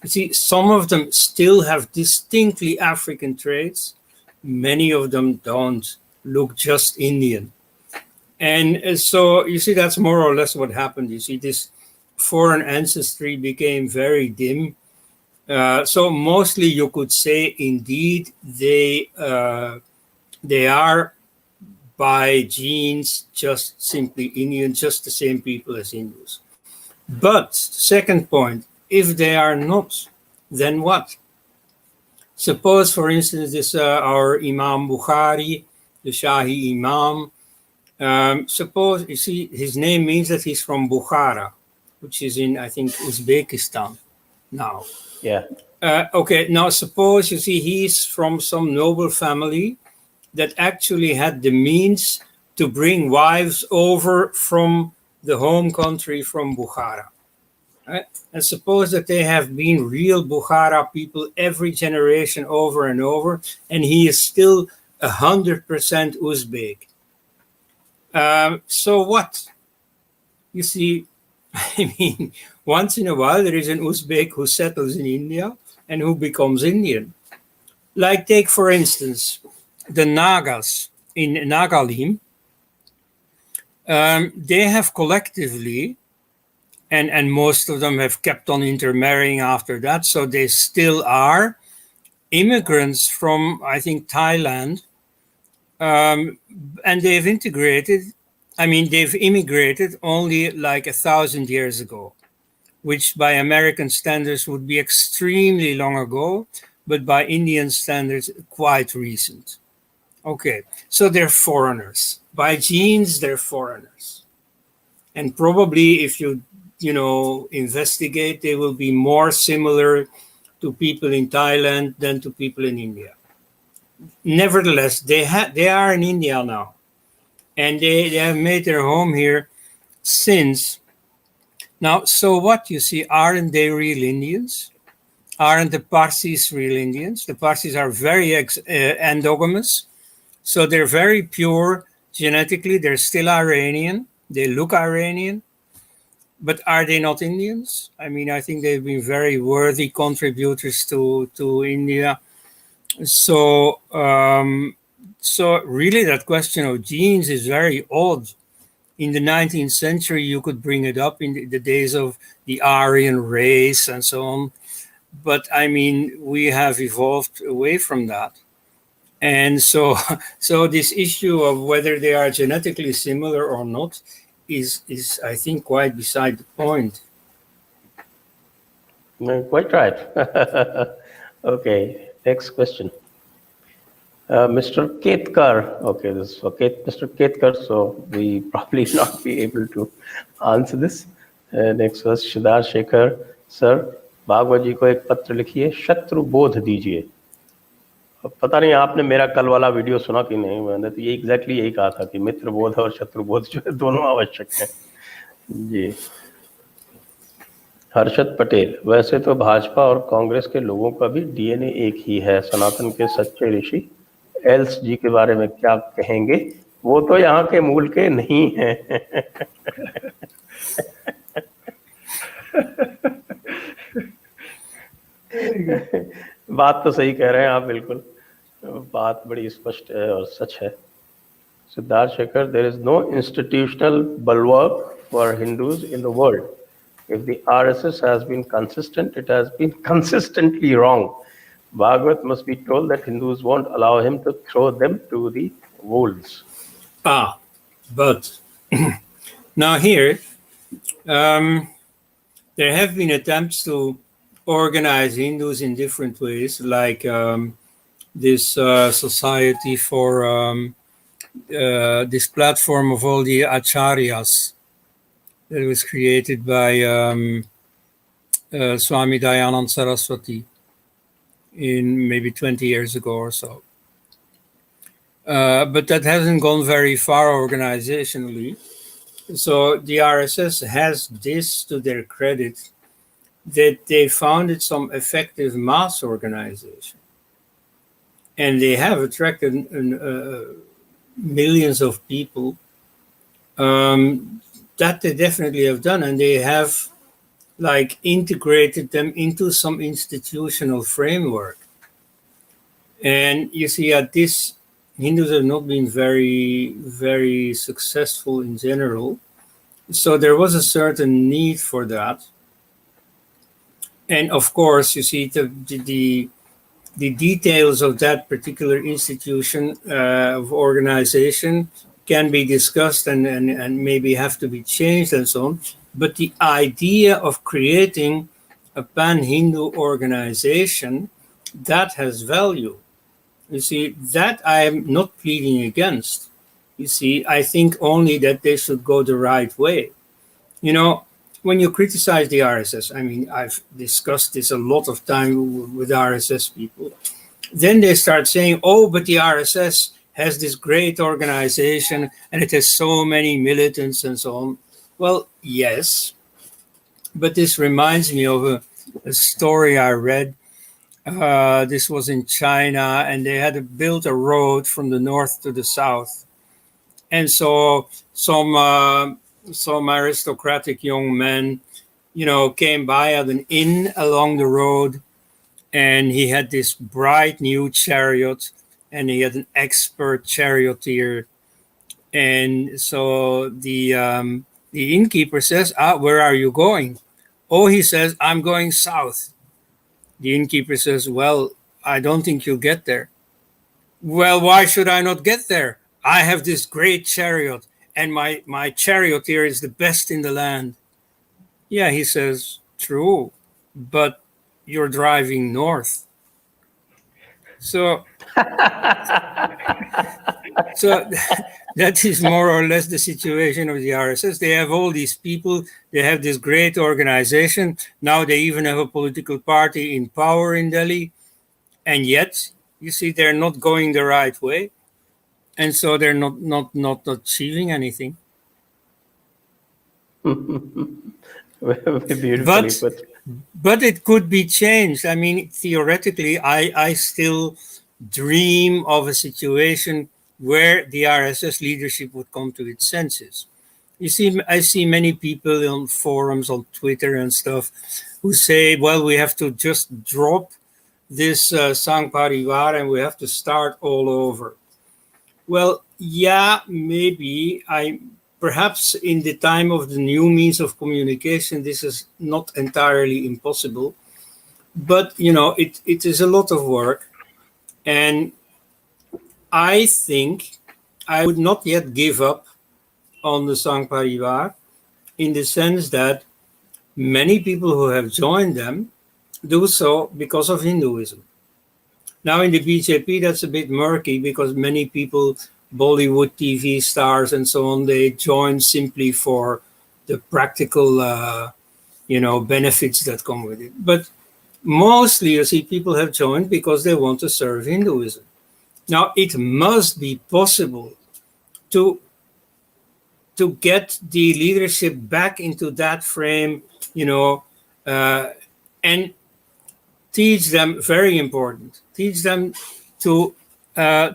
D: You see, some of them still have distinctly African traits. Many of them don't, look just Indian. And so, you see, that's more or less what happened. You see, this foreign ancestry became very dim. So mostly you could say, indeed, they they are by genes just simply Indian, just the same people as Hindus. But second point, if they are not, then what? Suppose, for instance, this our Imam Bukhari, the Shahi Imam. Suppose, you see, his name means that he's from Bukhara, which is in, I think, Uzbekistan now.
A: Yeah.
D: Okay, now suppose, you see, he's from some noble family that actually had the means to bring wives over from the home country, from Bukhara. Right? And suppose that they have been real Bukhara people every generation over and over, and he is still 100% Uzbek. So what? You see, I mean, once in a while there is an Uzbek who settles in India and who becomes Indian. Like, take for instance the Nagas in Nagalim. They have collectively, and most of them have kept on intermarrying after that, so they still are immigrants from, I think, Thailand, and they've immigrated only like 1,000 years ago, which by American standards would be extremely long ago, but by Indian standards, quite recent. Okay, so they're foreigners. By genes, they're foreigners. And probably if you investigate, they will be more similar to people in Thailand than to people in India. Nevertheless, they are in India now. And they have made their home here since. Now, so what, you see, aren't they real Indians? Aren't the Parsis real Indians? The Parsis are very endogamous. So they're very pure genetically. They're still Iranian. They look Iranian. But are they not Indians? I mean, I think they've been very worthy contributors to India. So really that question of genes is very odd. In the 19th century, you could bring it up in the days of the Aryan race and so on. But I mean, we have evolved away from that. And so this issue of whether they are genetically similar or not is I think, quite beside the point.
A: Quite right. Okay, next question. Mr. Ketkar. Okay, this is for Mr. Ketkar, so we probably not be able to answer this. Next was Shidar Shekhar. Sir, Bhagavat जी को एक पत्र लिखिए, शत्रु बोध दीजिए. अब पता नहीं आपने मेरा कल वाला वीडियो सुना कि नहीं. मैंने तो ये एग्जैक्टली यही कहा था कि मित्र बोध और शत्रु बोध जो है दोनों आवश्यक हैं. जी. हर्षद पटेल, वैसे तो भाजपा और कांग्रेस के लोगों का भी डीएनए एक ही है. सनातन के सच्चे ऋषि एल्स जी के बारे में क्या कहेंगे? वो तो यहाँ के मूल के नहीं हैं. बात तो सही कह रहे हैं आप, बिल्कुल. बात बड़ी स्पष्ट है और सच है. Siddharth Shekhar, there is no institutional bulwark for Hindus in the world. If the RSS has been consistent, it has been consistently wrong. Bhagavad must be told that Hindus won't allow him to throw them to the wolves.
D: But now here, there have been attempts to organize Hindus in different ways, like this society for this platform of all the acharyas. That was created by Swami Dayanand Saraswati in maybe 20 years ago or so. But that hasn't gone very far organizationally. So the RSS has this to their credit, that they founded some effective mass organization. And they have attracted millions of people. That they definitely have done, and they have like integrated them into some institutional framework. And you see, at this, Hindus have not been very, very successful in general. So there was a certain need for that. And of course, you see, the the details of that particular institution of organization can be discussed and maybe have to be changed and so on. But the idea of creating a pan-Hindu organization, that has value. You see, that I am not pleading against. You see, I think only that they should go the right way. You know, when you criticize the RSS, I mean, I've discussed this a lot of time with RSS people. Then they start saying, oh, but the RSS has this great organization and it has so many militants and so on. Well, yes, but this reminds me of a story I read. This was in China, and they had to build a road from the north to the south. And so some aristocratic young men, you know, came by at an inn along the road, and he had this bright new chariot, and he had an expert charioteer. And so the innkeeper says, where are you going? Oh, he says, I'm going south. The innkeeper says, well, I don't think you'll get there. Well, why should I not get there? I have this great chariot, and my charioteer is the best in the land. Yeah, he says, true, but you're driving north. So that is more or less the situation of the RSS. They have all these people. They have this great organization. Now they even have a political party in power in Delhi. And yet, you see, they're not going the right way. And so they're not achieving anything.
A: Beautifully put.
D: But it could be changed. I mean, theoretically, I still dream of a situation where the RSS leadership would come to its senses. You see, I see many people on forums, on Twitter and stuff, who say, well, we have to just drop this Sangh Parivar and we have to start all over. Well, yeah, maybe. Perhaps in the time of the new means of communication, this is not entirely impossible. But, you know, it is a lot of work. And I think I would not yet give up on the Sangh Parivar, in the sense that many people who have joined them do so because of Hinduism. Now in the BJP, that's a bit murky, because many people, Bollywood TV stars and so on, they join simply for the practical, benefits that come with it. But mostly, you see, people have joined because they want to serve Hinduism. Now, it must be possible to get the leadership back into that frame, and teach them, very important, teach them to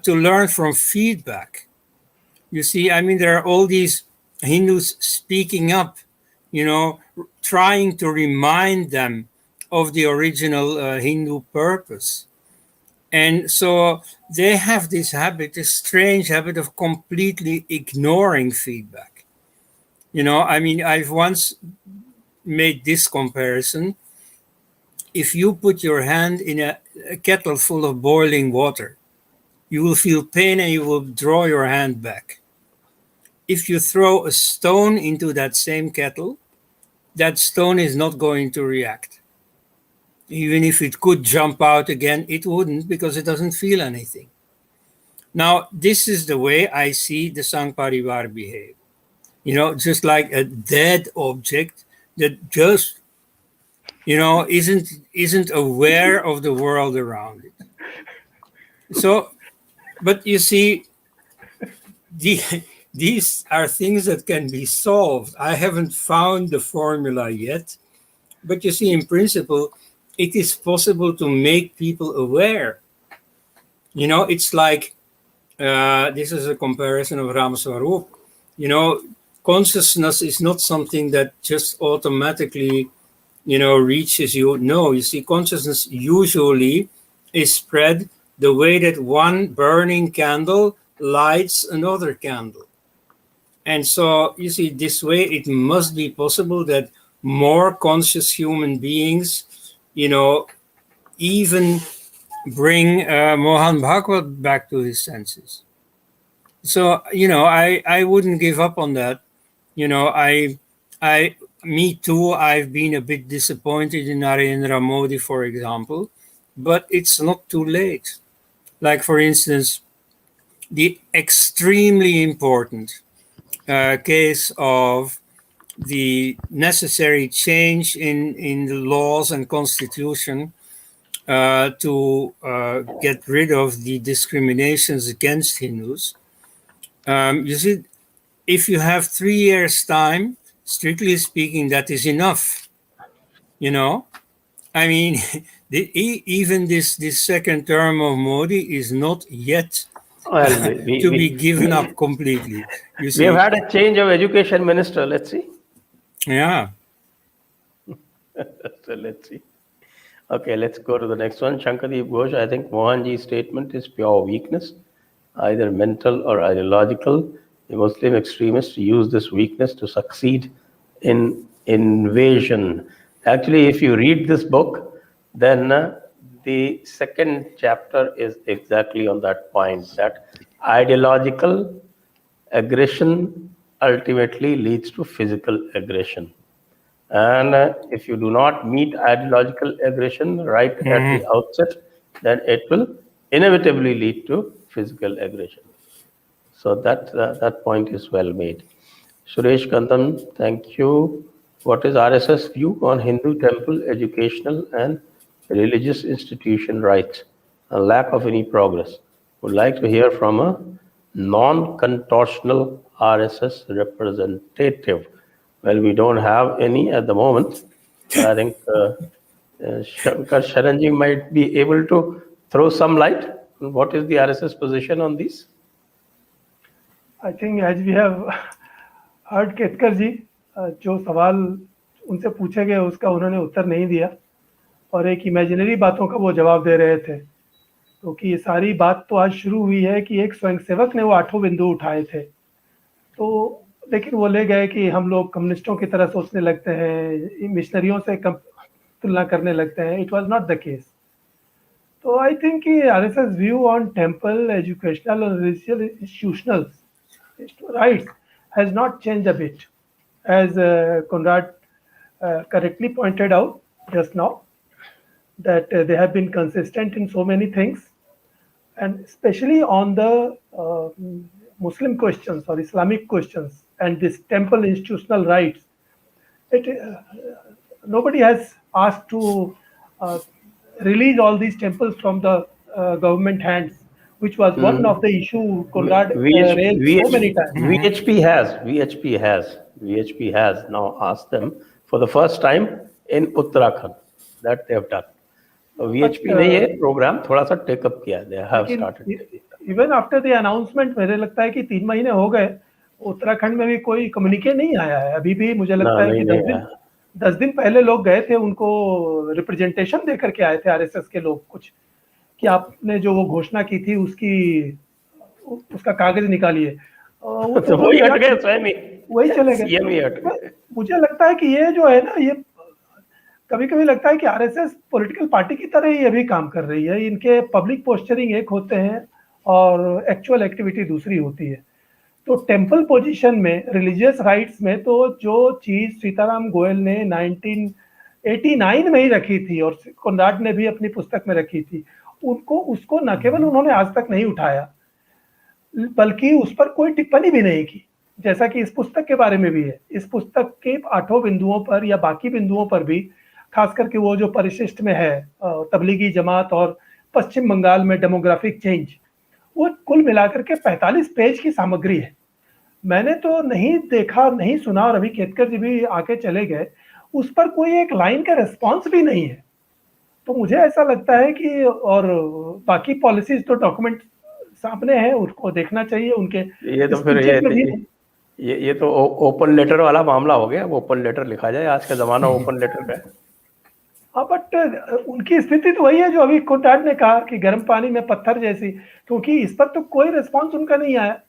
D: learn from feedback. You see, I mean, there are all these Hindus speaking up, trying to remind them of the original Hindu purpose. And so they have this habit, this strange habit of completely ignoring feedback. I mean, I've once made this comparison. If you put your hand in a kettle full of boiling water, you will feel pain and you will draw your hand back. If you throw a stone into that same kettle, that stone is not going to react. Even if it could jump out again, it wouldn't, because it doesn't feel anything. Now, this is the way I see the Sangh Parivar behave. Just like a dead object that just, isn't aware of the world around it. So, but you see, these are things that can be solved. I haven't found the formula yet, but you see, in principle, it is possible to make people aware. It's like, this is a comparison of Ram Swarup. Consciousness is not something that just automatically, reaches you. No, you see, consciousness usually is spread the way that one burning candle lights another candle. And so, you see, this way it must be possible that more conscious human beings, even bring Mohan Bhagwat back to his senses. So, I wouldn't give up on that. Me too, I've been a bit disappointed in Narendra Modi, for example, but it's not too late. Like, for instance, the extremely important case of the necessary change in the laws and constitution to get rid of the discriminations against Hindus. You see, if you have 3 years' time, strictly speaking, that is enough. I mean, even this second term of Modi is not yet
A: Well,
D: to be given up completely. You see,
A: we have had a change of education minister. Let's see.
D: Yeah.
A: So let's see. Okay, let's go to the next one. Shankardeep Ghosh, I think Mohanji's statement is pure weakness, either mental or ideological. The Muslim extremists use this weakness to succeed in invasion. Actually, if you read this book, then the second chapter is exactly on that point, that ideological aggression ultimately leads to physical aggression. And if you do not meet ideological aggression right at the outset, then it will inevitably lead to physical aggression. So that point is well made. Suresh Kantan, thank you. What is RSS view on Hindu temple educational and religious institution rights and lack of any progress? Would like to hear from a non-contortional RSS representative. Well, we don't have any at the moment. I think Shankar Sharan ji might be able to throw some light. What is the RSS position on this?
B: I think as we have heard Ketkar ji जो सवाल उनसे पूछे गए उसका उन्होंने उत्तर नहीं दिया और एक इमेजिनरी बातों का वो जवाब दे रहे थे, क्योंकि ये सारी बात तो आज शुरू हुई है कि एक स्वयंसेवक ने वो 8 बिंदु उठाए थे, तो लेकिन वो ले गए कि हम लोग कम्युनिस्टों की तरह सोचने लगते हैं, मिशनरियों से तुलना करने लगते हैं. It was not the case. तो आई थिंक कि RSS view on temple educational और religious institutional rights has not changed a bit, as Koenraad correctly pointed out just now, that they have been consistent in so many things, and especially on the Muslim questions or Islamic questions and this temple institutional rights. Nobody has asked to release all these temples from the government hands, which was one of the issue Koenraad raised so many times.
A: VHP has now asked them for the first time in Uttarakhand that they have done. VHP ने ये program थोड़ा सा take up किया. They have started.
B: Even after the announcement, मेरे लगता है कि 3 महीने हो गए, उत्तराखंड में भी कोई कम्युनिके नहीं आया है. अभी भी मुझे लगता है कि 10 दिन पहले लोग गए थे, उनको रिप्रेजेंटेशन दे करके आए थे आरएसएस के लोग कुछ, कि आपने जो वो घोषणा की थी उसका कागज निकालिए.
A: तो वही हट गए, स्वयं ही
B: वही चले गए. मुझे लगता है कि ये जो है ना, ये कभी-कभी लगता है कि आरएसएस पॉलिटिकल पार्टी की तरह ही अभी काम कर रही है. इनके पब्लिक पोस्चरिंग एक होते हैं और एक्चुअल एक्टिविटी दूसरी होती है. तो टेम्पल पोजीशन में, रिलीजियस राइट्स में, तो जो चीज सीताराम गोयल ने 1989 में ही रखी थी और कोनराड ने भी अपनी पुस्तक में रखी थी, उसको न केवल उन्होंने आज तक नहीं उठाया, बल्कि उस पर कोई टिप्पणी भी नहीं की, जैसा कि इस पुस्तक के बारे में भी है. इस पुस्तक के 8 बिंदुओं पर या बाकी बिंदुओं पर भी, खास करके वो जो परिशिष्ट में है, तबलीगी जमात और पश्चिम बंगाल में डेमोग्राफिक चेंज, वो कुल मिलाकर के 45 पेज की सामग्री है. मैंने तो नहीं देखा, नहीं सुना, और अभी केतकर जी भी आके चले गए, उस पर कोई एक लाइन का रिस्पॉन्स भी नहीं है. तो मुझे ऐसा लगता है कि, और बाकी पॉलिसीज तो डॉक्यूमेंट सामने है, उसको देखना चाहिए. उनके
A: ये तो फिर ये तो ओपन लेटर वाला मामला हो गया. ओपन लेटर लिखा जाए, आज का जमाना ओपन लेटर का है.
B: हाँ, बट उनकी स्थिति तो वही है जो अभी कोनराड ने कहा कि गर्म पानी में पत्थर जैसी, क्योंकि इस पर तो कोई रिस्पॉन्स उनका नहीं आया.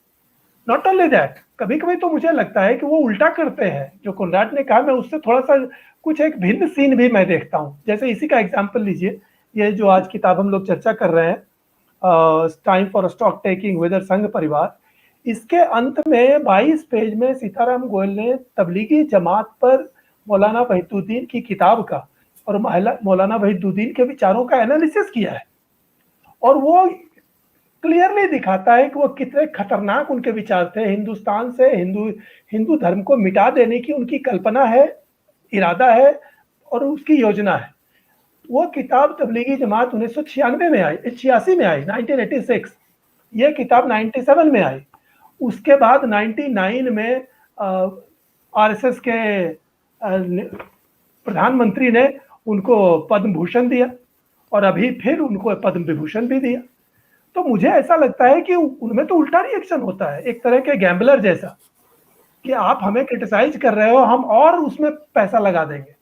B: नॉट ओनली दैट, कभी कभी तो मुझे लगता है कि वो उल्टा करते हैं. जो कोनराड ने कहा, मैं उससे थोड़ा सा कुछ एक भिन्न सीन भी मैं देखता हूँ. जैसे इसी का एग्जाम्पल लीजिए ये जो आज किताब हम लोग चर्चा कर रहे हैं, time for stock taking whether संघ परिवार, इसके अंत में 22 पेज में सीताराम गोयल ने तबलीगी जमात पर मौलाना वहीदुद्दीन की किताब का और मौलाना वहीदुद्दीन के विचारों का एनालिसिस किया है, और वो क्लियरली दिखाता है कि वो कितने खतरनाक उनके विचार थे। हिंदुस्तान से हिंदू धर्म को मिटा देने की उनकी कल्पना है, इरादा है और उसकी योजना है। वो किताब तबलीगी जमात 1996 में आई, 86 में आई, 1986। ये किताब 97 में आई। उसके बाद 99 में आरएसएस के प्रधानमंत्री ने उनको पद्म भूषण दिया और अभी फिर उनको पद्म विभूषण भी दिया। तो मुझे ऐसा लगता है कि उनमें तो उल्टा रिएक्शन होता है, एक तरह के गैम्बलर जैसा, कि आप हमें क्रिटिसाइज कर रहे हो, हम और उसमें पैसा लगा देंगे।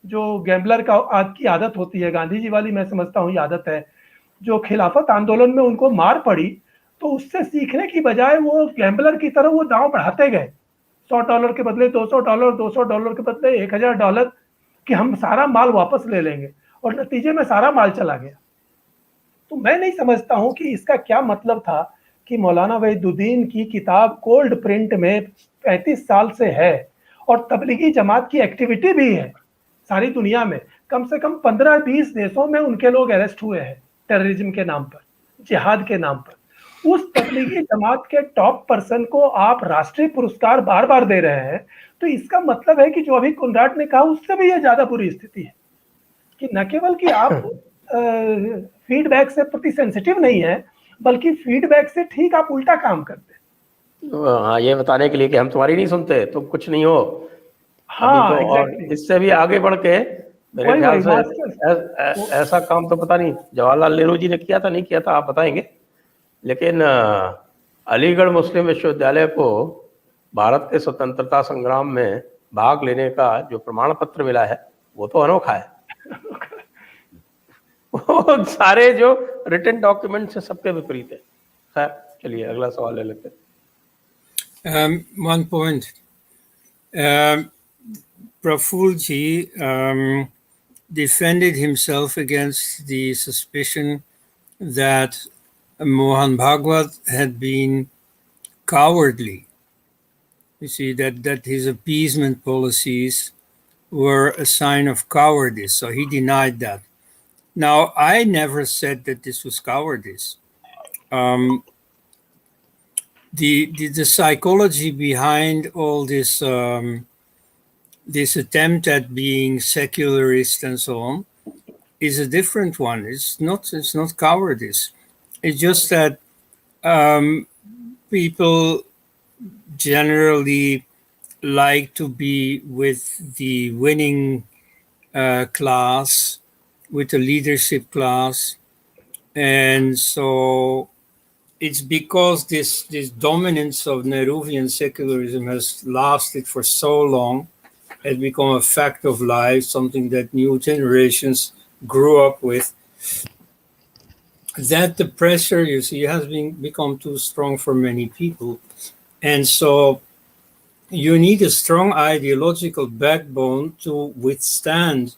B: जो गैम्बलर की आदत होती है, गांधी जी वाली मैं समझता हूँ ये आदत है। जो खिलाफत आंदोलन में उनको मार पड़ी, तो उससे सीखने की बजाय वो गैम्बलर की तरह वो दांव बढ़ाते गए, $100 के बदले $200, $200 के बदले $1000, कि हम सारा माल वापस ले लेंगे, और नतीजे में सारा माल चला गया। तो मैं नहीं समझता हूं कि इसका क्या मतलब था कि मौलाना वहीदुद्दीन की किताब कोल्ड प्रिंट में 35 साल से है, और तबलीगी जमात की एक्टिविटी भी है सारी दुनिया में। कम से कम 15-20 देशों में उनके लोग अरेस्ट हुए हैं टेररिज्म के नाम पर, जिहाद के नाम पर। उस तबलीगी जमात के टॉप पर्सन को आप राष्ट्रीय पुरस्कार बार बार दे रहे हैं, तो इसका मतलब है कि जो अभी कोनराड ने कहा उससे भी ये ज्यादा बुरी स्थिति है, कि न केवल कि आप फीडबैक से प्रति सेंसिटिव नहीं है, बल्कि फीडबैक से ठीक आप उल्टा काम करते हैं।
A: हाँ, ये बताने के लिए कि हम तुम्हारी नहीं सुनते, तुम कुछ नहीं हो।
B: हाँ,
A: अभी तो और इससे भी आगे बढ़ के मेरे ख्याल से ऐसा काम तो पता नहीं जवाहरलाल नेहरू जी ने किया था, नहीं किया था, आप बताएंगे। लेकिन अलीगढ़ मुस्लिम विश्वविद्यालय को भारत के स्वतंत्रता संग्राम में भाग लेने का जो प्रमाण पत्र मिला है वो तो अनोखा है। वो सारे जो रिटन डॉक्यूमेंट्स है सबके विपरीत है। खैर, चलिए अगला सवाल ले लेते हैं।
D: One point. Prafulla ji defended himself against the suspicion that Mohan Bhagwat had been cowardly. You see, that his appeasement policies were a sign of cowardice, so he denied that. Now, I never said that this was cowardice. The psychology behind all this this attempt at being secularist and so on is a different one. It's not cowardice. It's just that people generally like to be with the winning class, with the leadership class, and so it's because this dominance of Nehruvian secularism has lasted for so long, has become a fact of life, something that new generations grew up with, that the pressure, you see, has become too strong for many people. And so you need a strong ideological backbone to withstand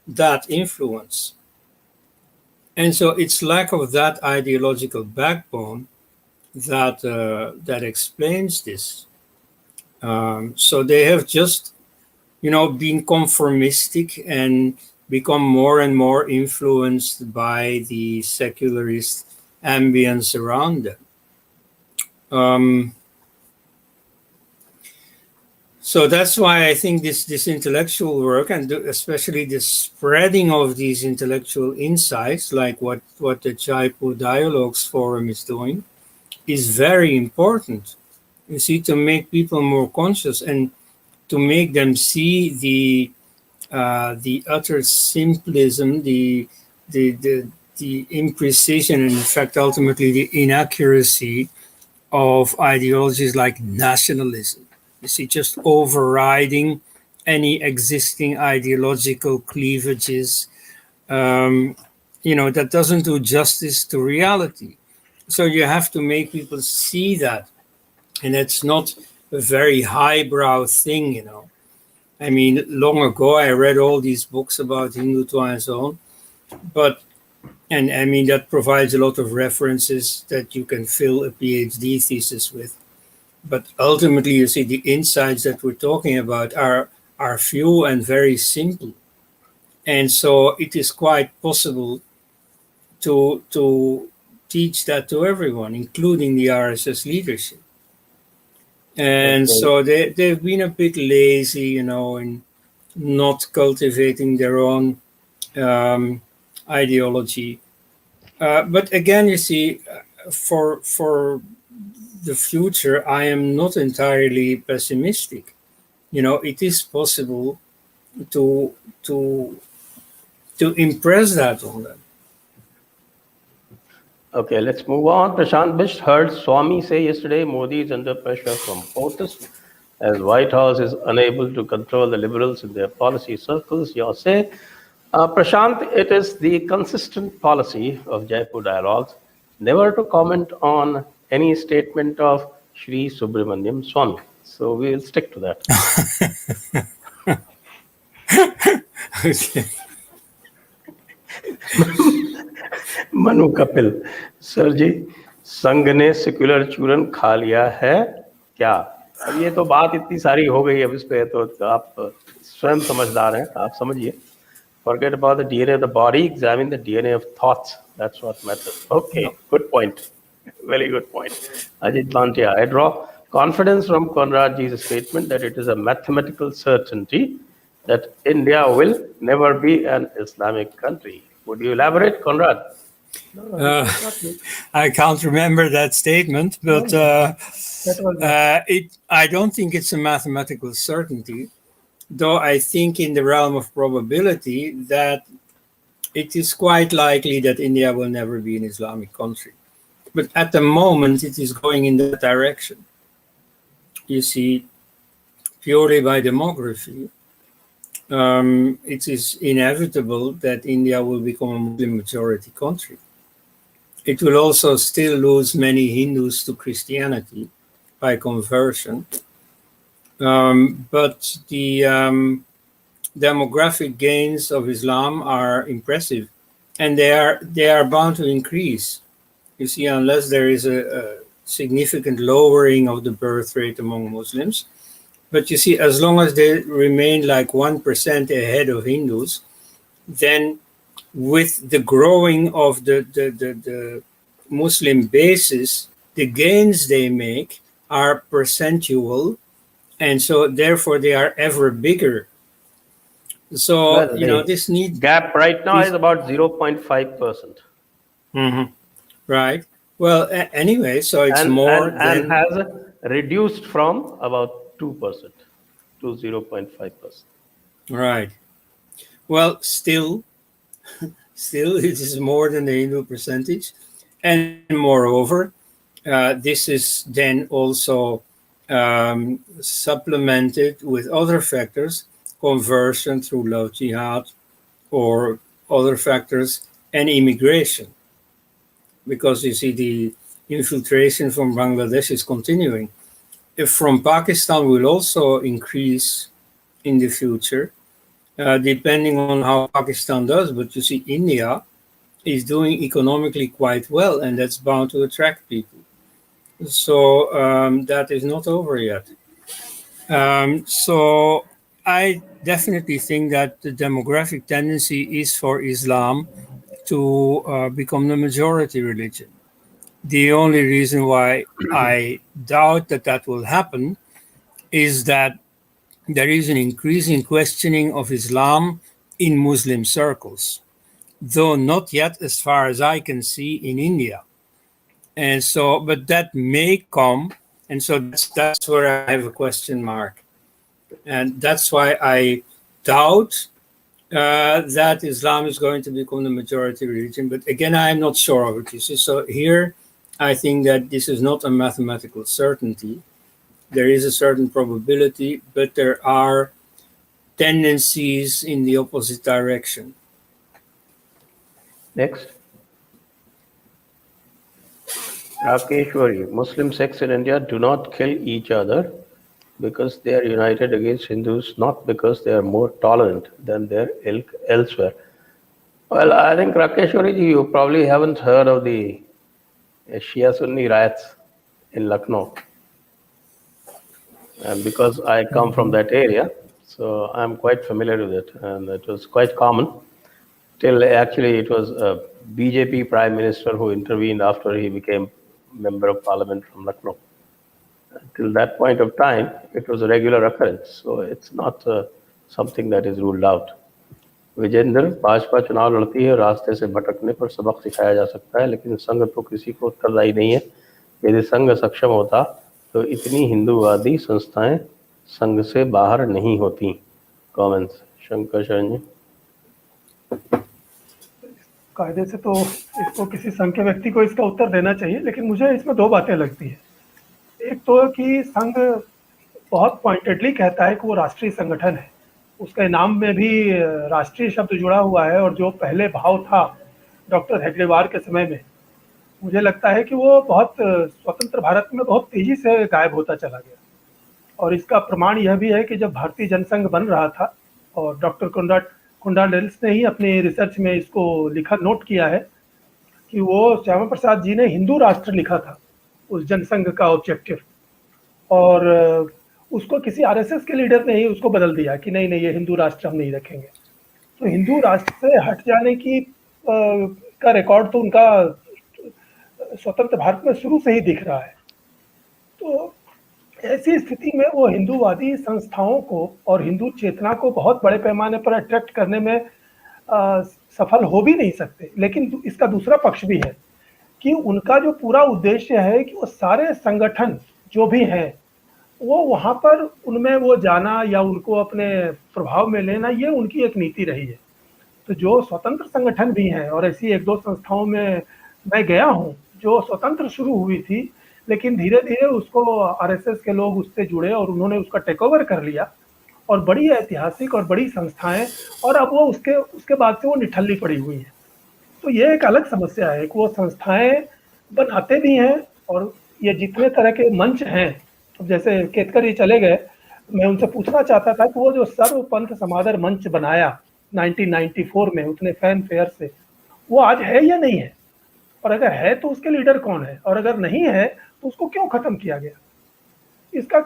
D: that influence. And so it's lack of that ideological backbone that explains this. So they have just, been conformistic and become more and more influenced by the secularist ambience around them. So that's why I think this intellectual work, and especially the spreading of these intellectual insights, like what the Jaipur Dialogues Forum is doing, is very important. You see, to make people more conscious and to make them see the utter simplism, the imprecision, and in fact, ultimately the inaccuracy of ideologies like nationalism. You see, just overriding any existing ideological cleavages, that doesn't do justice to reality. So you have to make people see that. And it's not a very highbrow thing, I mean, long ago I read all these books about Hindutva and so on, but And I mean, that provides a lot of references that you can fill a PhD thesis with. But ultimately, you see, the insights that we're talking about are few and very simple. And so it is quite possible to teach that to everyone, including the RSS leadership. And so they've been a bit lazy, in not cultivating their own ideology. But again, you see, for the future, I am not entirely pessimistic. It is possible to impress that on them.
A: Okay, let's move on. Prashant Bish heard Swami say yesterday Modi is under pressure from protests as White House is unable to control the liberals in their policy circles. Your say, Prashant, it is the consistent policy of Jaipur Dialogues never to comment on any statement of Shri Subramaniam Swami. So we will stick to that.
D: Okay.
A: Manu Kapil sir ji, Sangh ने secular चूरन खा लिया है क्या? अब ये तो बात इतनी सारी हो गई अब इस पे, तो आप स्वयं समझदार हैं, आप समझिए. Forget about the DNA of the body, examine the DNA of thoughts. That's what matters. Okay, good point. Very good point. Ajit Bhantia, I draw confidence from Koenraad ji's statement that it is a mathematical certainty that India will never be an Islamic country. Would you elaborate, Koenraad?
D: I can't remember that statement, but I don't think it's a mathematical certainty, though I think in the realm of probability that it is quite likely that India will never be an Islamic country. But at the moment, it is going in that direction. You see, purely by demography, it is inevitable that India will become a Muslim majority country. It will also still lose many Hindus to Christianity by conversion. But the demographic gains of Islam are impressive, and they are bound to increase. You see, unless there is a significant lowering of the birth rate among Muslims. But you see, as long as they remain like 1% ahead of Hindus, then with the growing of the Muslim basis, the gains they make are percentual, and so therefore they are ever bigger. So, this need
A: gap right now is about 0.5%.
D: Mm-hmm. Right. Well, anyway, so it's more
A: and has reduced from about 2% to 0.5%.
D: Right. Well, still, it is more than the Hindu percentage, and moreover, this is then also supplemented with other factors, conversion through love jihad, or other factors, and immigration. Because you see, the infiltration from Bangladesh is continuing. If from Pakistan will also increase in the future, depending on how Pakistan does. But you see, India is doing economically quite well, and that's bound to attract people. So that is not over yet. So I definitely think that the demographic tendency is for Islam to become the majority religion. The only reason why I doubt that will happen is that there is an increasing questioning of Islam in Muslim circles, though not yet, as far as I can see, in India. And so, but that may come, and so that's where I have a question mark. And that's why I doubt that Islam is going to become the majority religion. But again, I'm not sure of it. You see, so here, I think that this is not a mathematical certainty. There is a certain probability, but there are tendencies in the opposite direction.
A: Next. Rakeshwari, Muslim sects in India do not kill each other because they are united against Hindus, not because they are more tolerant than their ilk elsewhere. Well, I think Rakeshwari ji, you probably haven't heard of the Shia Sunni riots in Lucknow. And because I come from that area, so I'm quite familiar with it. And it was quite common till actually it was a BJP prime minister who intervened after he became member of parliament from Lucknow. Till that point of time, it was a regular occurrence. So it's not something that is ruled out. Vijendra, Bhajpa चुनाव लड़ती है, रास्ते से भटकने पर सबक सिखाया जा सकता है, लेकिन संघ तो किसी को उत्तरदायी नहीं है। यदि संघ सक्षम होता तो इतनी हिंदूवादी संस्थाएं संघ से बाहर नहीं होती। कमेंट्स, शंकर शरण जी।
B: कायदे से तो इसको किसी संघ के व्यक्ति को इसका उत्तर देना चाहिए, लेकिन मुझे इसमें दो बातें लगती है। एक तो कि संघ बहुत पॉइंटेडली कहता है कि वो राष्ट्रीय संगठन है, उसके नाम में भी राष्ट्रीय शब्द जुड़ा हुआ है, और जो पहले भाव था डॉक्टर हेडगेवार के समय में, मुझे लगता है कि वो बहुत स्वतंत्र भारत में बहुत तेजी से गायब होता चला गया। और इसका प्रमाण यह भी है कि जब भारतीय जनसंघ बन रहा था, और डॉक्टर कोनराड एल्स्ट ने ही अपनी रिसर्च में इसको लिखा, नोट किया है कि वो श्यामा प्रसाद जी ने हिंदू राष्ट्र लिखा था उस जनसंघ का ऑब्जेक्टिव, और उसको किसी आरएसएस के लीडर ने ही उसको बदल दिया कि नहीं ये हिंदू राष्ट्र हम नहीं रखेंगे। तो हिंदू राष्ट्र से हट जाने की का रिकॉर्ड तो उनका स्वतंत्र भारत में शुरू से ही दिख रहा है। तो ऐसी स्थिति में वो हिंदूवादी संस्थाओं को और हिंदू चेतना को बहुत बड़े पैमाने पर अट्रैक्ट करने में सफल हो भी नहीं सकते। लेकिन इसका दूसरा पक्ष भी है कि उनका जो पूरा उद्देश्य है कि वो सारे संगठन जो भी हैं वो वहाँ पर उनमें वो जाना या उनको अपने प्रभाव में लेना, ये उनकी एक नीति रही है। तो जो स्वतंत्र संगठन भी हैं, और ऐसी एक दो संस्थाओं में मैं गया हूँ जो स्वतंत्र शुरू हुई थी, लेकिन धीरे धीरे उसको आरएसएस के लोग उससे जुड़े और उन्होंने उसका टेक ओवर कर लिया, और बड़ी ऐतिहासिक और बड़ी संस्थाएं, और अब वो उसके बाद से वो निठल्ली पड़ी हुई है। तो ये एक अलग समस्या है कि वो संस्थाएं बनाते भी हैं, और ये जितने तरह के मंच हैं, जैसे केतकर जी चले गए, मैं उनसे पूछना चाहता था कि वो जो सर्वपंथ समादर मंच बनाया 1994 में उतने फैन फेयर से, वो आज है या नहीं है, और अगर है तो उसके लीडर कौन है, और अगर नहीं है तो उसको क्यों खत्म किया गया। इसका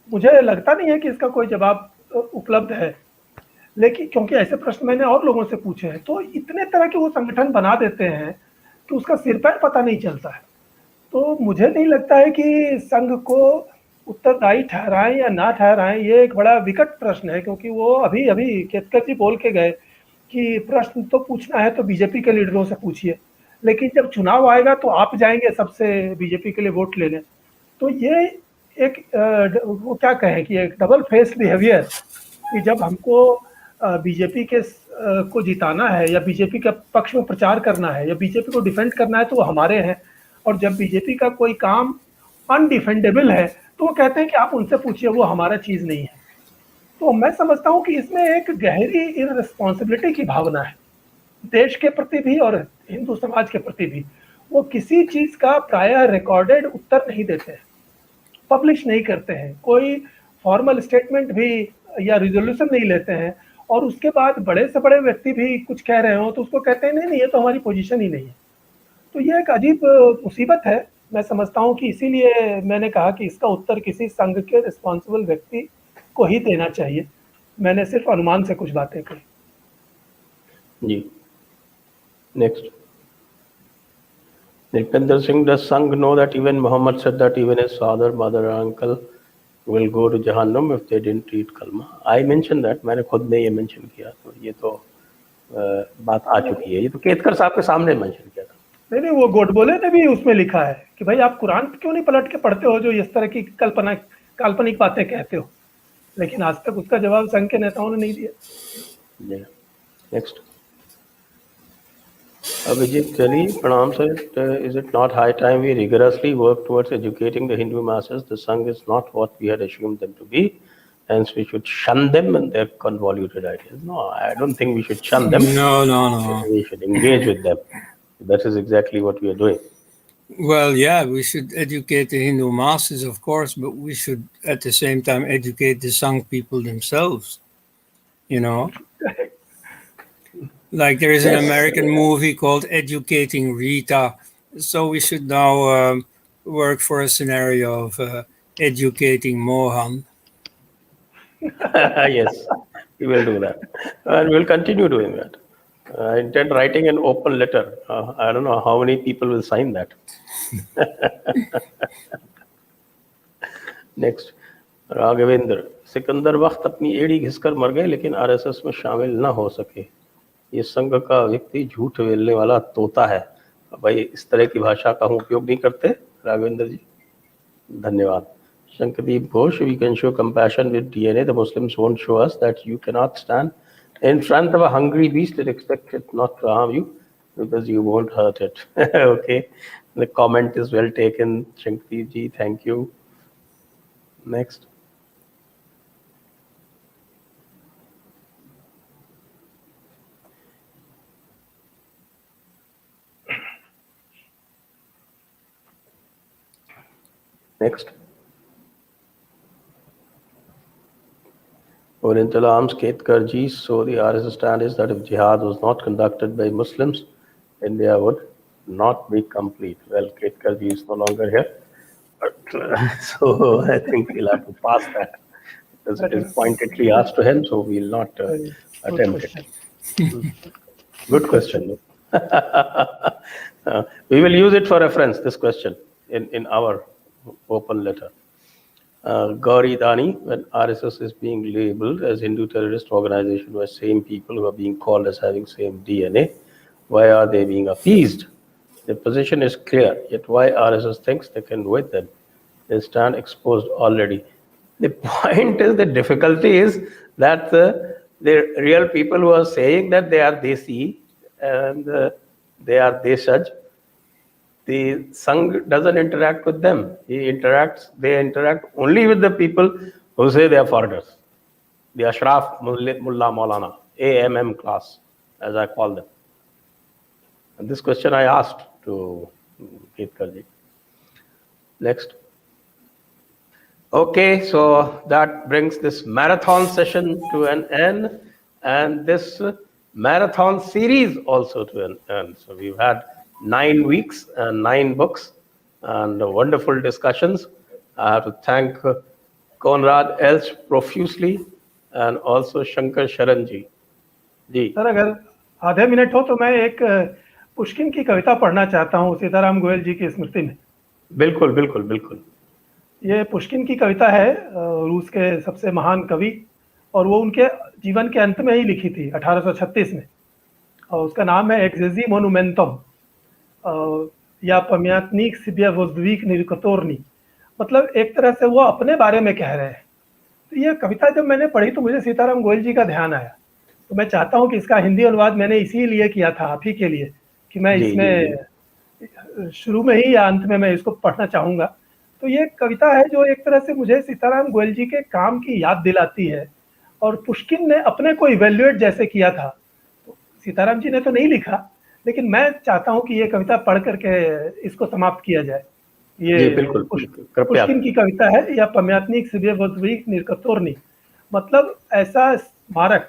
B: मुझे लगता नहीं है कि इसका कोई जवाब उपलब्ध है, लेकिन क्योंकि ऐसे प्रश्न मैंने और लोगों से पूछे हैं, तो इतने तरह के वो संगठन बना देते हैं कि उसका सिर पैर पता नहीं चलता है। तो मुझे नहीं लगता है कि संघ को उत्तरदायी ठहराएं या ना ठहराएं, ये एक बड़ा विकट प्रश्न है, क्योंकि वो अभी केतकर जी बोल के गए कि प्रश्न तो पूछना है तो बीजेपी के लीडरों से पूछिए, लेकिन जब चुनाव आएगा तो आप जाएंगे सबसे बीजेपी के लिए वोट लेने। तो ये एक वो क्या कहें कि एक डबल फेस बिहेवियर, कि जब हमको बीजेपी के को जिताना है या बीजेपी के पक्ष में प्रचार करना है या बीजेपी को डिफेंड करना है तो वो हमारे हैं, और जब बीजेपी का कोई काम अनडिफेंडेबल है तो वो कहते हैं कि आप उनसे पूछिए, वो हमारा चीज नहीं है। तो मैं समझता हूँ कि इसमें एक गहरी इररिस्पॉन्सिबिलिटी की भावना है, देश के प्रति भी और हिंदू समाज के प्रति भी। वो किसी चीज का प्रायः रिकॉर्डेड उत्तर नहीं देते हैं, पब्लिश नहीं करते हैं, कोई फॉर्मल स्टेटमेंट भी या रिजोल्यूशन नहीं लेते हैं, और उसके बाद बड़े से बड़े व्यक्ति भी कुछ कह रहे हो तो उसको कहते हैं नहीं ये तो हमारी पोजीशन ही नहीं है। तो ये एक अजीब मुसीबत है। मैं समझता हूँ कि इसीलिए मैंने कहा कि इसका उत्तर किसी संघ के रिस्पॉन्सिबल व्यक्ति को ही देना चाहिए। मैंने सिर्फ अनुमान से कुछ बातें कही।
A: जी, next, Nitpinder Singh, does Sangh know that even Muhammad said that even his father, mother, or uncle will go to Jahannam if they didn't read Kalma? I mentioned that, मैंने खुद ने ये मेंशन किया, तो ये तो बात आ चुकी है, ये तो केतकर साहब के सामने मेंशन किया था।
B: नहीं, वो गोडबोले ने भी उसमें लिखा है कि भाई आप कुरान क्यों नहीं पलट के पढ़ते हो जो इस तरह की काल्पनिक बातें कहते हो, लेकिन आज तक उसका जवाब संघ के नेताओं ने नहीं दिया।
A: Next, Abhijit Kelly, Pranam sir, is it not high time we rigorously work towards educating the Hindu masses? The Sangh is not what we had assumed them to be, hence we should shun them and their convoluted ideas. No, I don't think we should shun them.
D: No.
A: We should engage with them. That is exactly what we are doing.
D: Well, yeah, we should educate the Hindu masses, of course, but we should at the same time educate the Sangh people themselves, you know. Like there is an
A: Yes.
D: American movie called Educating Rita. So we should now work for a scenario of educating Mohan.
A: Yes, we will do that. And we'll continue doing that. I intend writing an open letter. I don't know how many people will sign that. Next, Raghavendra, Sikandar वक्त अपनी एड़ी घिसकर मर गए लेकिन RSS में शामिल न हो सके। ये संघ का व्यक्ति झूठ बोलने वाला तोता है। भाई इस तरह की भाषा का हम उपयोग नहीं करते राघवेंद्र जी, धन्यवाद। Shankadip Ghosh, we can show compassion with DNA. The Muslims won't show us that. You cannot stand in front of a hungry beast and expect it not to harm you because you won't hurt it. Okay, the comment is well taken, Shankadip ji. Thank you. Next. Next. Oriental Arms, Ketkar ji. So the RSS stand is that if jihad was not conducted by Muslims, India would not be complete. Well, Ketkar ji is no longer here. But, so I think we'll have to pass that because it is pointedly asked to him, so we'll not attempt it. Good question. We will use it for reference, this question, in our open letter. Gauri Dani, when RSS is being labeled as Hindu terrorist organization by same people who are being called as having same DNA, why are they being appeased? The position is clear, yet why RSS thinks they can win them? They stand exposed already. The point is, the difficulty is that the real people who are saying that they are Desi and they are Deshaj, the Sangh doesn't interact with them. They interact only with the people who say they are foreigners. The Ashraf Mullah Maulana, AMM class, as I call them. And this question I asked to Ketkar ji. Next. Okay, so that brings this marathon session to an end, and this marathon series also to an end. So we've had 9 weeks and 9 books and wonderful discussions. I have to thank Koenraad Elst profusely and also Shankar Sharan ji.
B: Sir अगर आधे minute हो तो मैं एक Pushkin की कविता पढ़ना चाहता हूँ सीताराम गोयल जी की स्मृति में।
A: बिल्कुल बिल्कुल बिल्कुल।
B: ये पुष्किन की कविता है, रूस के सबसे महान कवि, और वो उनके जीवन के अंत में ही लिखी थी 1836 में, और उसका नाम है एक्सेजी मोनुमेंटम या पम्यात्निक सिबियावोज्विक निरकतोरनी। मतलब एक तरह से वो अपने बारे में कह रहे हैं। तो ये कविता जब मैंने पढ़ी तो मुझे सीताराम गोयल जी का ध्यान आया, तो मैं चाहता हूँ कि इसका हिंदी अनुवाद मैंने इसीलिए किया था, आप ही के लिए, कि मैं इसमें शुरू में ही या अंत में मैं इसको पढ़ना चाहूँगा। तो ये कविता है जो एक तरह से मुझे सीताराम गोयल जी के काम की याद दिलाती है, और पुष्किन ने अपने को इवेल्युएट जैसे किया था, तो सीताराम जी ने तो नहीं लिखा, लेकिन मैं चाहता हूँ कि ये कविता पढ़ करके इसको समाप्त किया जाए। ये
A: बिल्कुल
B: पुष्किन की कविता है, या पम्यात्निक सिबियावोज्विक निरकतोरनी। मतलब ऐसा स्मारक,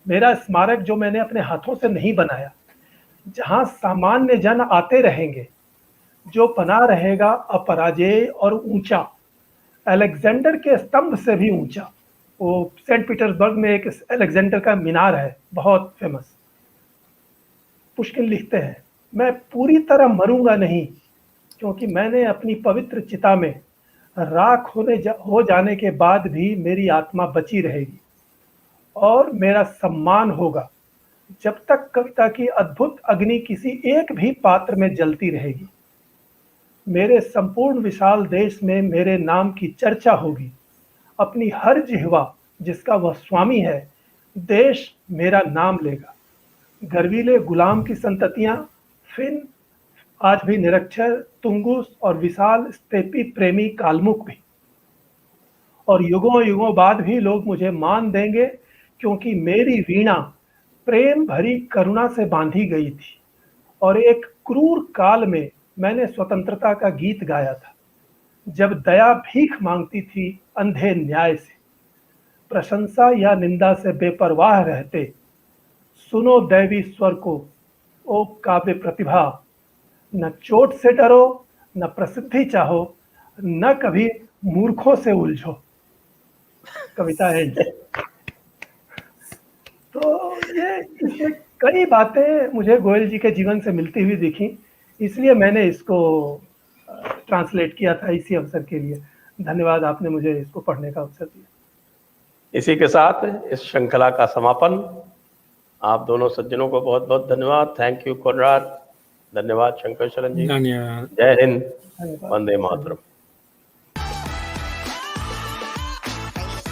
B: मेरा स्मारक जो मैंने अपने हाथों से नहीं बनाया, जहाँ सामान्य जन आते रहेंगे, जो बना रहेगा अपराजेय और ऊंचा, अलेक्जेंडर के स्तंभ से भी ऊंचा। वो सेंट पीटर्सबर्ग में एक अलेक्जेंडर का मीनार है, बहुत फेमस। पुष्किन लिखते हैं, मैं पूरी तरह मरूंगा नहीं, क्योंकि मैंने अपनी पवित्र चिता में राख हो जाने के बाद भी मेरी आत्मा बची रहेगी, और मेरा सम्मान होगा जब तक कविता की अद्भुत अग्नि किसी एक भी पात्र में जलती रहेगी। मेरे संपूर्ण विशाल देश में मेरे नाम की चर्चा होगी। अपनी हर जिह्वा जिसका वह स्वामी है, देश मेरा नाम लेगा। गर्वीले गुलाम की संततियां, फिन, आज भी निरक्षर, तुंगुस और विशाल स्टेपी प्रेमी कालमुख भी, और युगों युगों बाद भी लोग मुझे मान देंगे, क्योंकि मेरी वीणा प्रेम भरी करुणा से बांधी गई थी, और एक क्रूर काल में मैंने स्वतंत्रता का गीत गाया था, जब दया भीख मांगती थी अंधे न्याय से। प्रशंसा या निंदा से बेपरवाह रहते, सुनो दैवी स्वर को, ओ काव्य प्रतिभा, न चोट से डरो, न प्रसिद्धि चाहो, न कभी मूर्खों से उलझो। कविता है। तो ये इसमें कई बातें मुझे गोयल जी के जीवन से मिलती हुई दिखी, इसलिए मैंने इसको ट्रांसलेट किया था इसी अवसर के लिए। धन्यवाद, आपने मुझे इसको पढ़ने का अवसर दिया।
A: इसी के साथ इस श्रृंखला का समापन। आप दोनों सज्जनों को बहुत बहुत धन्यवाद। Thank you Conrad. धन्यवाद शंकर शरण जी।
D: धन्यवाद।
A: जय हिंद।
B: धन्यवाद।
A: वंदे मातरम।